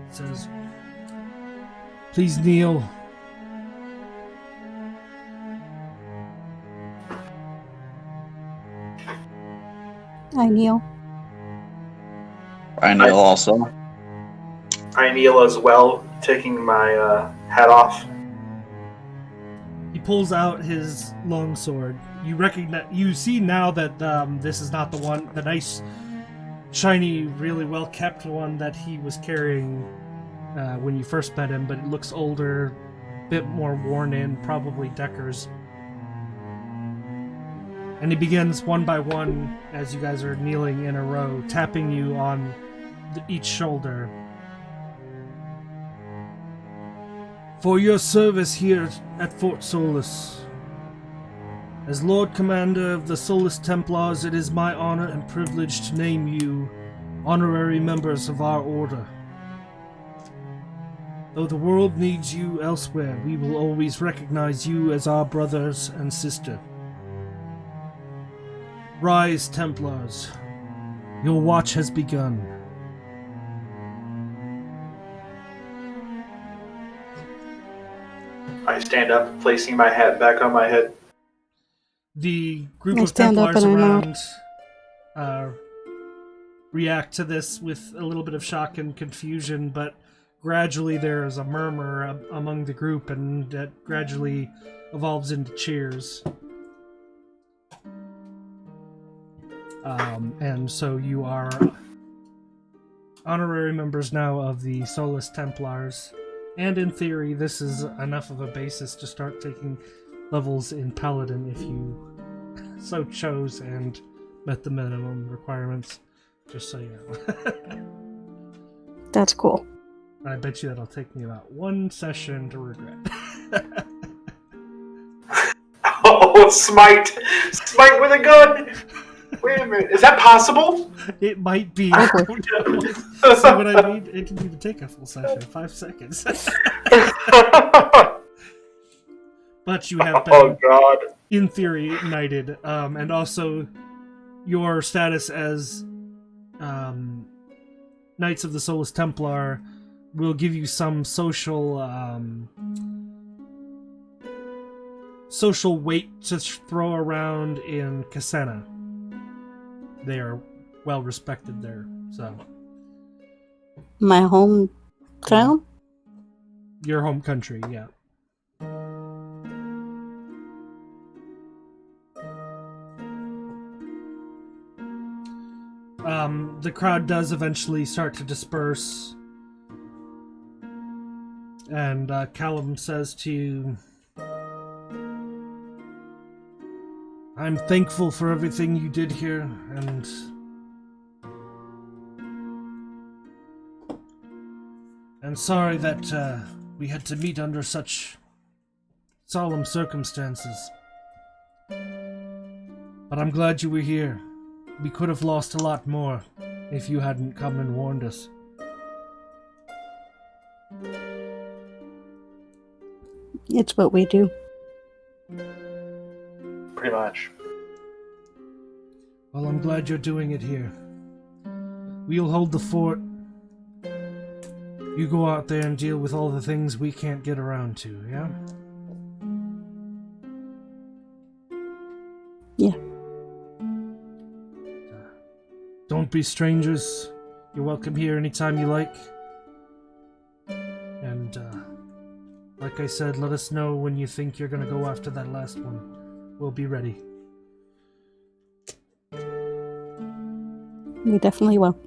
it says, "Please kneel." I kneel. I kneel also. I kneel as well, taking my hat off. He pulls out his longsword. You see now that this is not the nice, shiny, really well kept one that he was carrying when you first met him, but it looks older, a bit more worn in, probably Decker's. And he begins one by one, as you guys are kneeling in a row, tapping you on each shoulder. for your service here at Fort Solus. As Lord Commander of the Solus Templars, it is my honor and privilege to name you honorary members of our order. Though the world needs you elsewhere, we will always recognize you as our brothers and sister. Rise, Templars. Your watch has begun. I stand up, placing my hat back on my head. The group I of stand up Templars and I around react to this with a little bit of shock and confusion, but gradually there is a murmur among the group, and that gradually evolves into cheers. And so you are honorary members now of the Solus Templars, and in theory this is enough of a basis to start taking levels in Paladin if you so chose and met the minimum requirements, just so you know. That's cool. I bet you that'll take me about one session to regret. Oh, smite! Smite with a gun! Wait a minute, is that possible? It might be. Okay. See what I mean? It can even take a full session, 5 seconds. But you have been, Oh god. in theory, knighted, and also your status as Knights of the Solus Templar will give you some social weight to throw around in Cassena. They are well respected there, so. My hometown? Your home country, yeah. The crowd does eventually start to disperse, and Callum says to you, I'm thankful for everything you did here, and sorry that we had to meet under such solemn circumstances. But I'm glad you were here. We could have lost a lot more if you hadn't come and warned us. It's what we do. Pretty much. Well, I'm glad you're doing it here. We'll hold the fort. You go out there and deal with all the things we can't get around to, yeah? Yeah. Don't be strangers. You're welcome here anytime you like. And, like I said, let us know when you think you're gonna go after that last one. We'll be ready. We definitely will.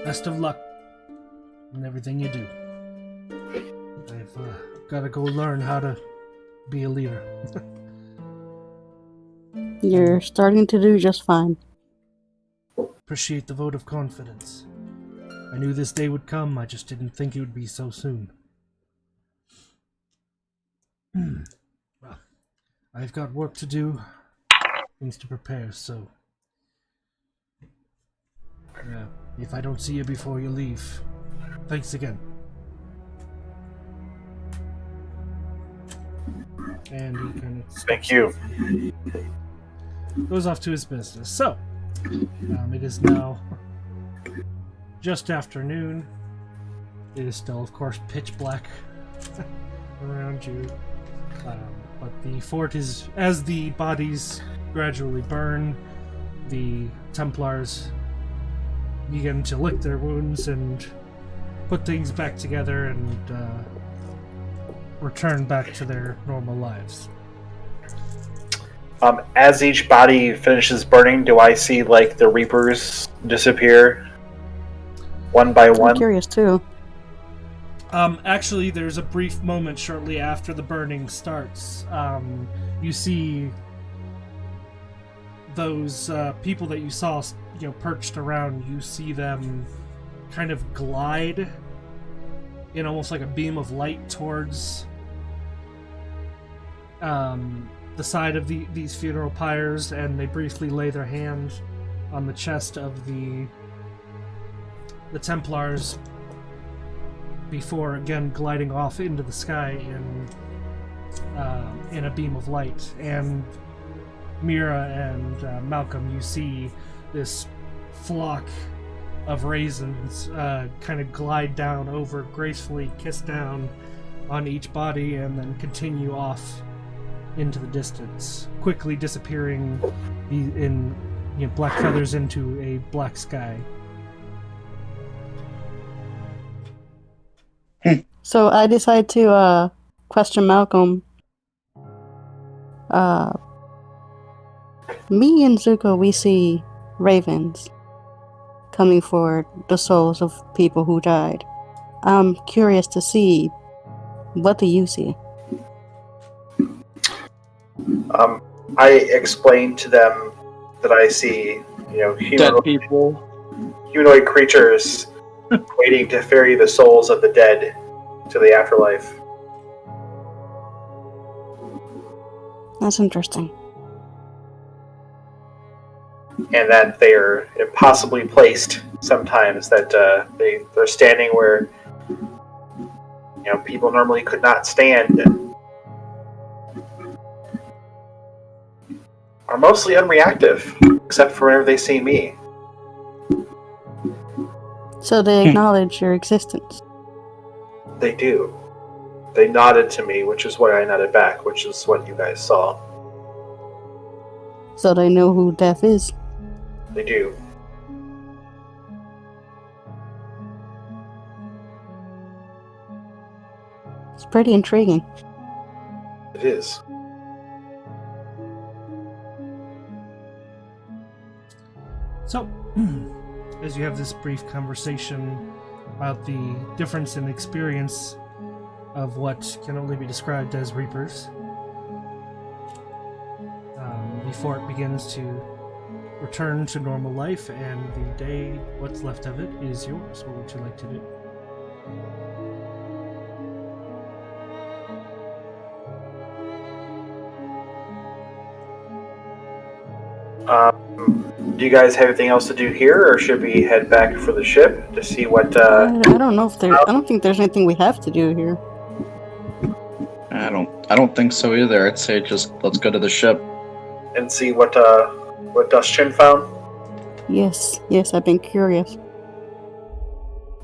Best of luck in everything you do. I've gotta go learn how to be a leader. You're starting to do just fine. Appreciate the vote of confidence. I knew this day would come, I just didn't think it would be so soon. Well, I've got work to do, things to prepare, so... if I don't see you before you leave, thanks again. And he kind of... Thank you. Goes off to his business. So, it is now just afternoon. It is still, of course, pitch black around you. But the fort is, as the bodies gradually burn, the Templars begin to lick their wounds and put things back together and return back to their normal lives. As each body finishes burning, do I see, like, the Reapers disappear? One by one? I'm curious, too. Actually, there's a brief moment shortly after the burning starts. You see those people that you saw, perched around, you see them kind of glide in almost like a beam of light towards the side of these funeral pyres, and they briefly lay their hand on the chest of the Templars before again gliding off into the sky in a beam of light. And Mira and Malcolm, you see this flock of raisins kind of glide down over, gracefully kiss down on each body, and then continue off into the distance, quickly disappearing in black feathers into a black sky. So I decide to question Malcolm. Me and Zuko, we see ravens coming for the souls of people who died. I'm curious to see, what do you see? I explained to them that I see, Dead people. humanoid creatures waiting to ferry the souls of the dead to the afterlife. That's interesting. And that they are impossibly placed sometimes, that they're standing where people normally could not stand, and are mostly unreactive, except for whenever they see me. So they acknowledge your existence. They do. They nodded to me, which is why I nodded back, which is what you guys saw. So they know who death is. They do. It's pretty intriguing. It is. So, as you have this brief conversation about the difference in experience of what can only be described as Reapers, before it begins to return to normal life, and the day, what's left of it, is yours. What would you like to do? Do you guys have anything else to do here, or should we head back for the ship to see what? I don't know if there. I don't think there's anything we have to do here. I don't think so either. I'd say just let's go to the ship and see what Dustchin found. Yes, I've been curious.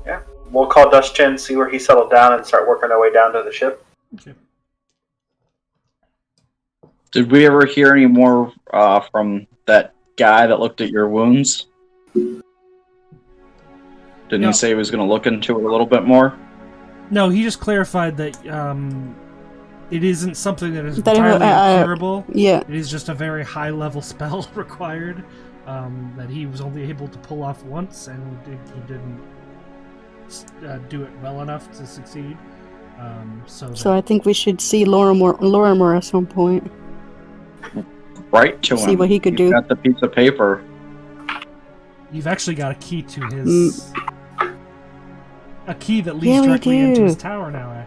Yeah, we'll call Dustchin, see where he settled down, and start working our way down to the ship. Okay. Did we ever hear any more from that guy that looked at your wounds? Didn't he say he was going to look into it a little bit more? No, he just clarified that it isn't something that is entirely incurable. Yeah. It is just a very high-level spell required that he was only able to pull off once, and he didn't do it well enough to succeed. So I think we should see Lorimer at some point. Write to him. See what he could do. Got the piece of paper. You've actually got a key to his... A key that leads directly into his tower now.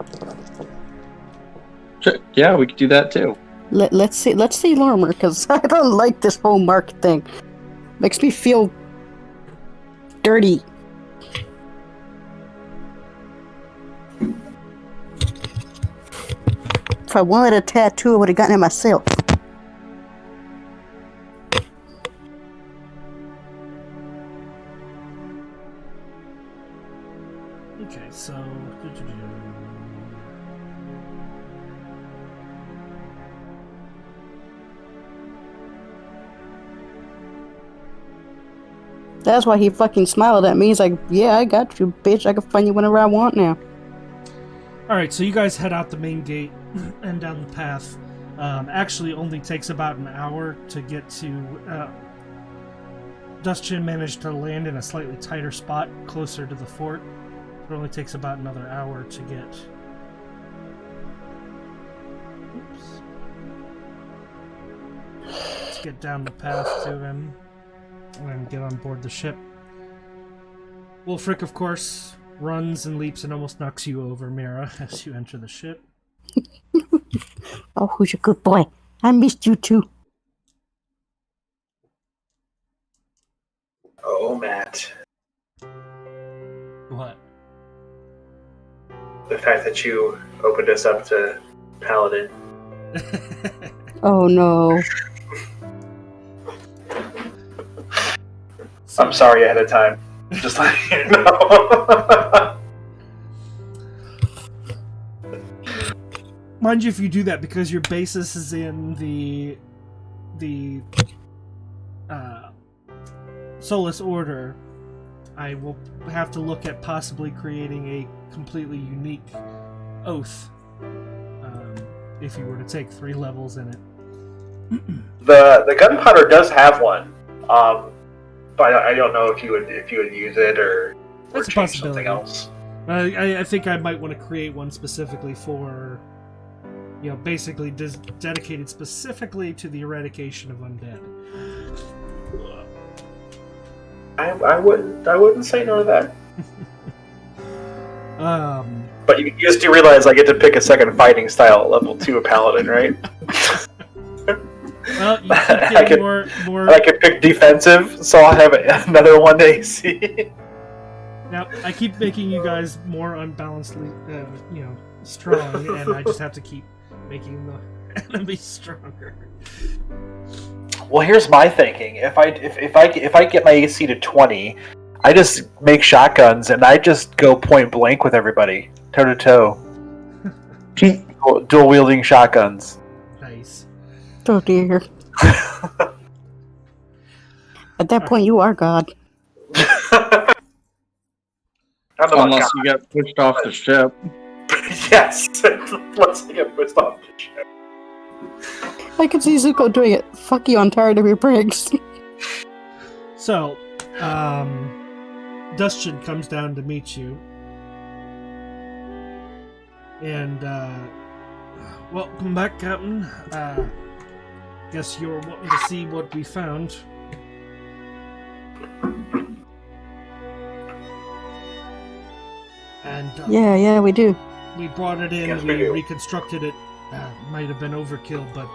Yeah, we could do that too. Let's see Lorimer, because I don't like this whole mark thing. Makes me feel dirty. If I wanted a tattoo, I would have gotten it myself. Okay, so... That's why he fucking smiled at me. He's like, yeah, I got you, bitch. I can find you whenever I want now. Alright, so you guys head out the main gate and down the path. Actually only takes about an hour to get to... Dustchin managed to land in a slightly tighter spot closer to the fort. It only takes about another hour to get... Oops. Let's get down the path to him and get on board the ship. Wolfric, of course, runs and leaps and almost knocks you over, Mira, as you enter the ship. Oh, who's a good boy? I missed you too. Oh, Matt. What? The fact that you opened us up to Paladin. Oh no. I'm sorry ahead of time. Just letting you know. Mind you, if you do that, because your basis is in the Solus Order, I will have to look at possibly creating a completely unique oath if you were to take 3 levels in it. The gunpowder does have one, but I don't know if you would use it or That's a change possibility. something else. I think I might want to create one specifically for, basically dedicated specifically to the eradication of undead. I wouldn't say no to that. But you just do realize I get to pick a second fighting style at level 2 of Paladin, right? Well, you keep getting more. I can pick defensive, so I'll have another 1 to AC. Now, I keep making you guys more unbalancedly, strong, and I just have to keep making the enemy stronger. Well, here's my thinking. If I get my AC to 20, I just make shotguns and I just go point blank with everybody, toe to toe, dual wielding shotguns. Nice. Oh dear. At that point, you are God. Unless you get pushed off the ship. Yes, unless you get pushed off the ship. I can see Zuko doing it. Fuck you, I'm tired of your pranks. So, Dustin comes down to meet you. And, welcome back, Captain. Guess you're wanting to see what we found. And, Yeah, we do. we brought it in, Yes, we we do. reconstructed it. Might have been overkill, but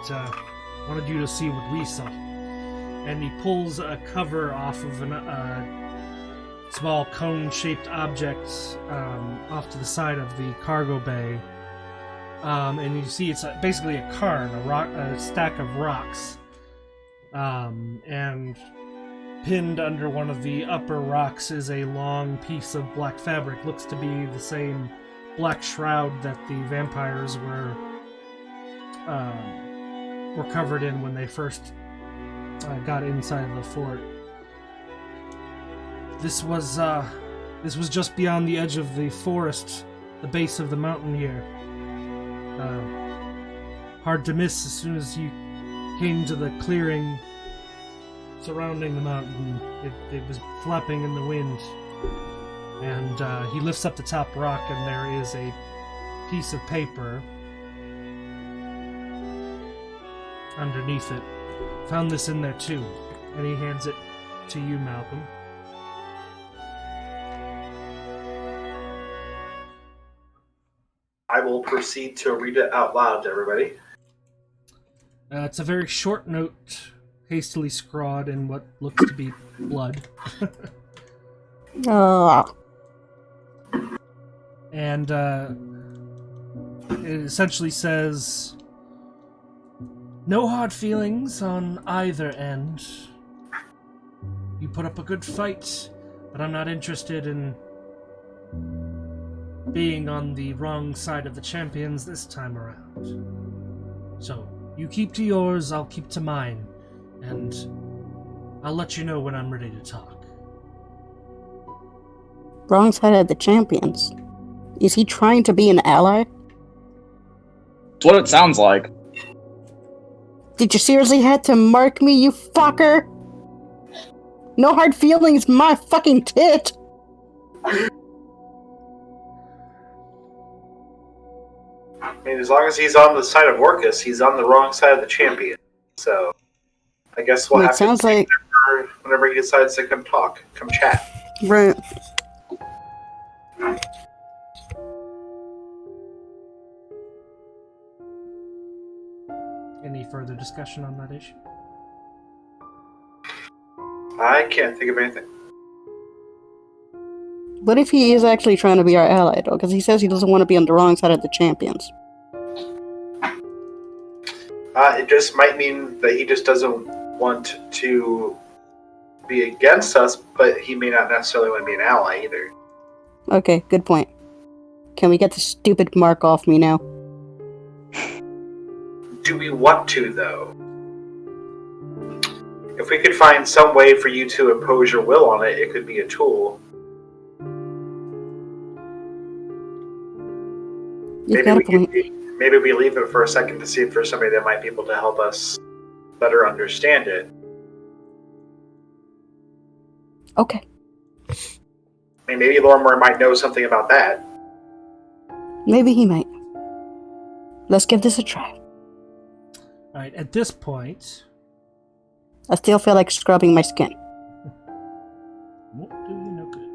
wanted you to see what we saw. And he pulls a cover off of a small cone-shaped object off to the side of the cargo bay. And you see it's basically a cairn, a stack of rocks. And pinned under one of the upper rocks is a long piece of black fabric. Looks to be the same black shroud that the vampires were covered in when they first got inside the fort. This was just beyond the edge of the forest, the base of the mountain here. Hard to miss as soon as you came to the clearing surrounding the mountain. It was flapping in the wind. And he lifts up the top rock, and there is a piece of paper underneath it. Found this in there too. And he hands it to you, Malcolm. I will proceed to read it out loud to everybody. It's a very short note, hastily scrawled in what looks to be blood. And it essentially says, "No hard feelings on either end. You put up a good fight, but I'm not interested in being on the wrong side of the champions this time around. So, you keep to yours, I'll keep to mine, and I'll let you know when I'm ready to talk." Wrong side of the champions. Is he trying to be an ally? That's what it sounds like. Did you seriously have to mark me, you fucker? No hard feelings, my fucking tit! I mean, as long as he's on the side of Orcus, he's on the wrong side of the champion. So, I guess we'll It have sounds to like... whenever he decides to come chat. Right. Any further discussion on that issue? I can't think of anything. What if he is actually trying to be our ally, though? Because he says he doesn't want to be on the wrong side of the champions. It just might mean that he just doesn't want to be against us, but he may not necessarily want to be an ally either. Okay, good point. Can we get the stupid mark off me now? Do we want to, though? If we could find some way for you to impose your will on it, it could be a tool. You've got a point. Maybe we leave it for a second to see if there's somebody that might be able to help us better understand it. Okay. I mean, maybe Lorimer might know something about that. Maybe he might. Let's give this a try. Alright, at this point... I still feel like scrubbing my skin. Won't do you no good.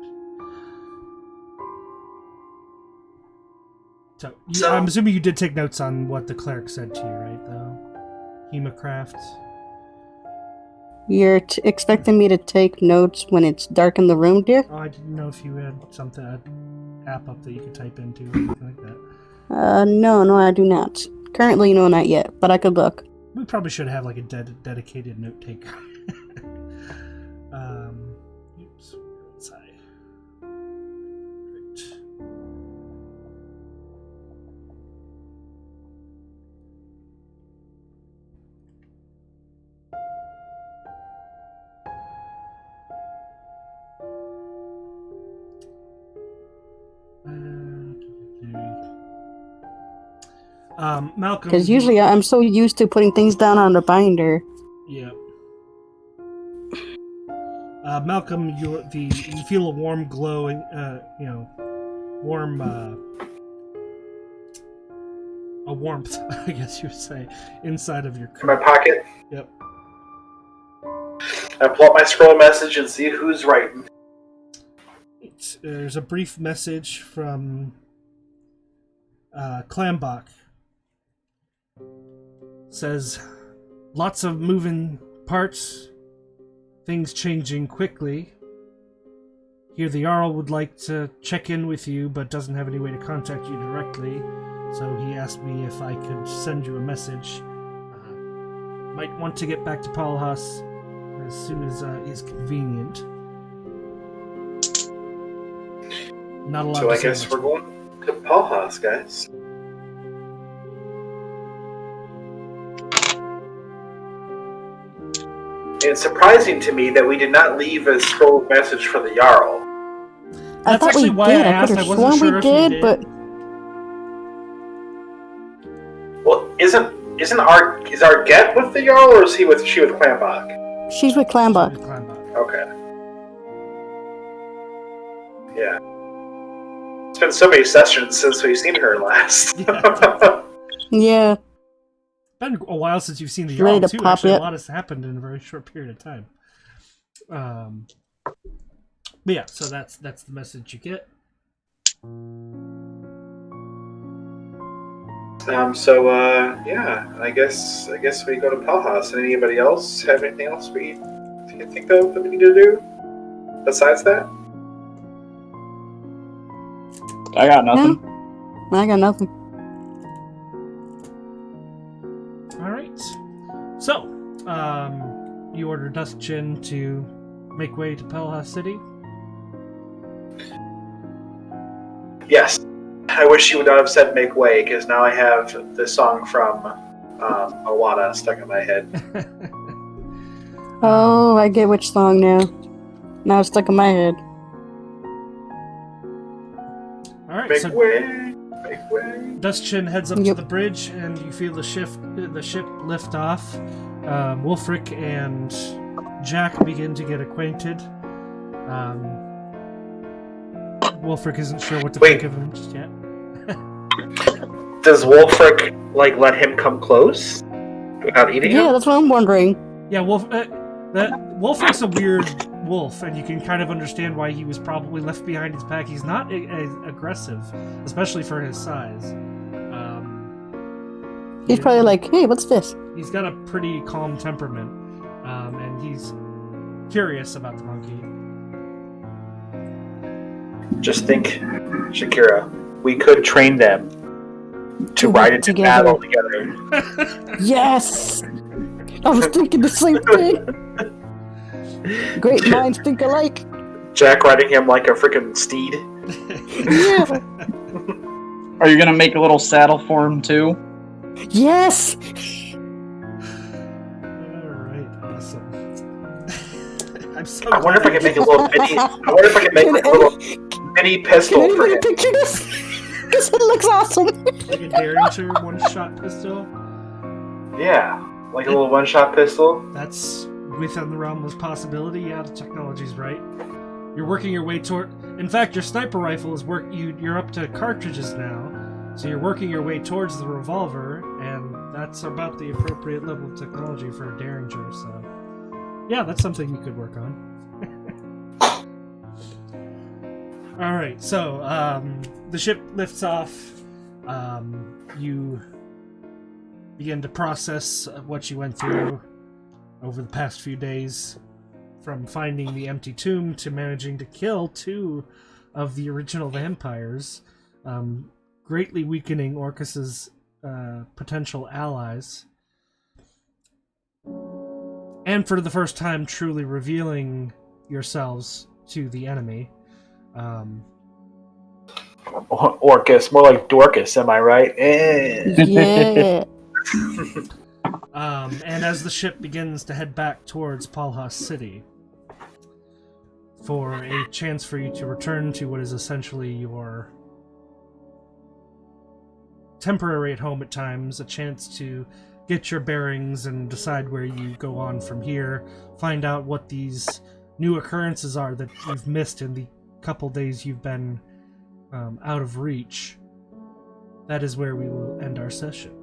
So, I'm assuming you did take notes on what the cleric said to you, right, though? Hemocraft. You're expecting me to take notes when it's dark in the room, dear? Oh, I didn't know if you had something, an app up that you could type into or anything like that. No, I do not. Currently, no, not yet, but I could look. We probably should have like a dedicated note taker. Oops. Outside. Right. Malcolm. Because usually I'm so used to putting things down on the binder. Yeah. Malcolm, you feel a warm glow, warm, a warmth, I guess you would say, inside of your In my pocket? Yep. I pull up my scroll message and see who's writing. There's a brief message from Clambach. Says, lots of moving parts, things changing quickly. Here the Jarl would like to check in with you, but doesn't have any way to contact you directly, so he asked me if I could send you a message. Might want to get back to Palhas as soon as is convenient. Not a lot. So I guess we're going to Palhas, guys. It's surprising to me that we did not leave a scroll message for the Jarl. I thought we did. I could have sworn we did, but well, isn't our get with the Jarl, or is she with Clambach? She's with Clambach. Okay. Yeah. It's been so many sessions since we've seen her last. Yeah. Been a while since you've seen the Jarl too. Actually, a lot has happened in a very short period of time. But yeah, so that's the message you get. Yeah, I guess we go to Palhas. And anybody else have anything else we can think of that we need to do besides that? I got nothing. No, I got nothing. Alright. So, you order Dustchin to make way to Palhas City? Yes. I wish you would not have said make way, because now I have the song from Moana stuck in my head. Oh, I get which song now. Now it's stuck in my head. Alright, Make so way. Dustchin heads up to the bridge, and you feel the ship lift off. Wulfric and Jack begin to get acquainted. Wulfric isn't sure what to think of him just yet. Does Wulfric let him come close without eating him? Yeah, that's what I'm wondering. Yeah, Wulfric's a weird wolf, and you can kind of understand why he was probably left behind his pack. He's not aggressive, especially for his size. He's probably like, hey, what's this? He's got a pretty calm temperament, and he's curious about the monkey. Just think, Shakira, we could train them to ride into battle together. Yes! I was thinking the same thing. Great minds think alike. Jack riding him like a freaking steed. Yeah. Are you gonna make a little saddle for him too? Yes! Alright, awesome. I'm so I wonder if I can make a little mini. I wonder if I can make like a little mini pistol Can for anybody him. picture this? Because it looks awesome. like a Derringer one-shot pistol. Yeah, like a little one-shot pistol. That's within the realm of possibility. Yeah, the technology's right. You're working your way toward. In fact, your sniper rifle is you're up to cartridges now, so you're working your way towards the revolver, and that's about the appropriate level of technology for a Derringer. So, yeah, that's something you could work on. All right, so the ship lifts off. You begin to process what you went through over the past few days, from finding the empty tomb to managing to kill 2 of the original vampires, greatly weakening Orcus's potential allies, and for the first time truly revealing yourselves to the enemy. Orcus, more like Dorcas, am I right? Yeah. And as the ship begins to head back towards Palhas City, for a chance for you to return to what is essentially your temporary at home at times, a chance to get your bearings and decide where you go on from here, find out what these new occurrences are that you've missed in the couple days you've been out of reach. That is where we will end our session.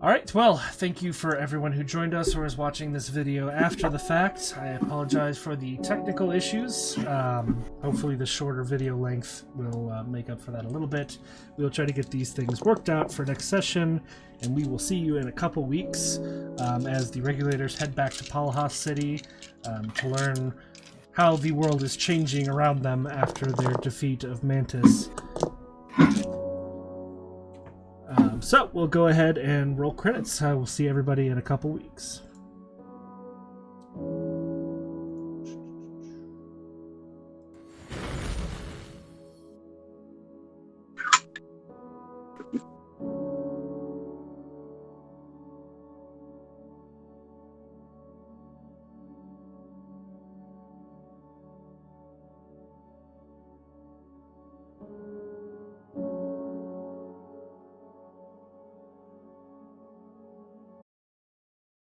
Alright, well, thank you for everyone who joined us or is watching this video after the fact. I apologize for the technical issues. Hopefully the shorter video length will make up for that a little bit. We'll try to get these things worked out for next session, and we will see you in a couple weeks as the Regulators head back to Palhas City to learn how the world is changing around them after their defeat of Mantis. So we'll go ahead and roll credits. We'll see everybody in a couple weeks.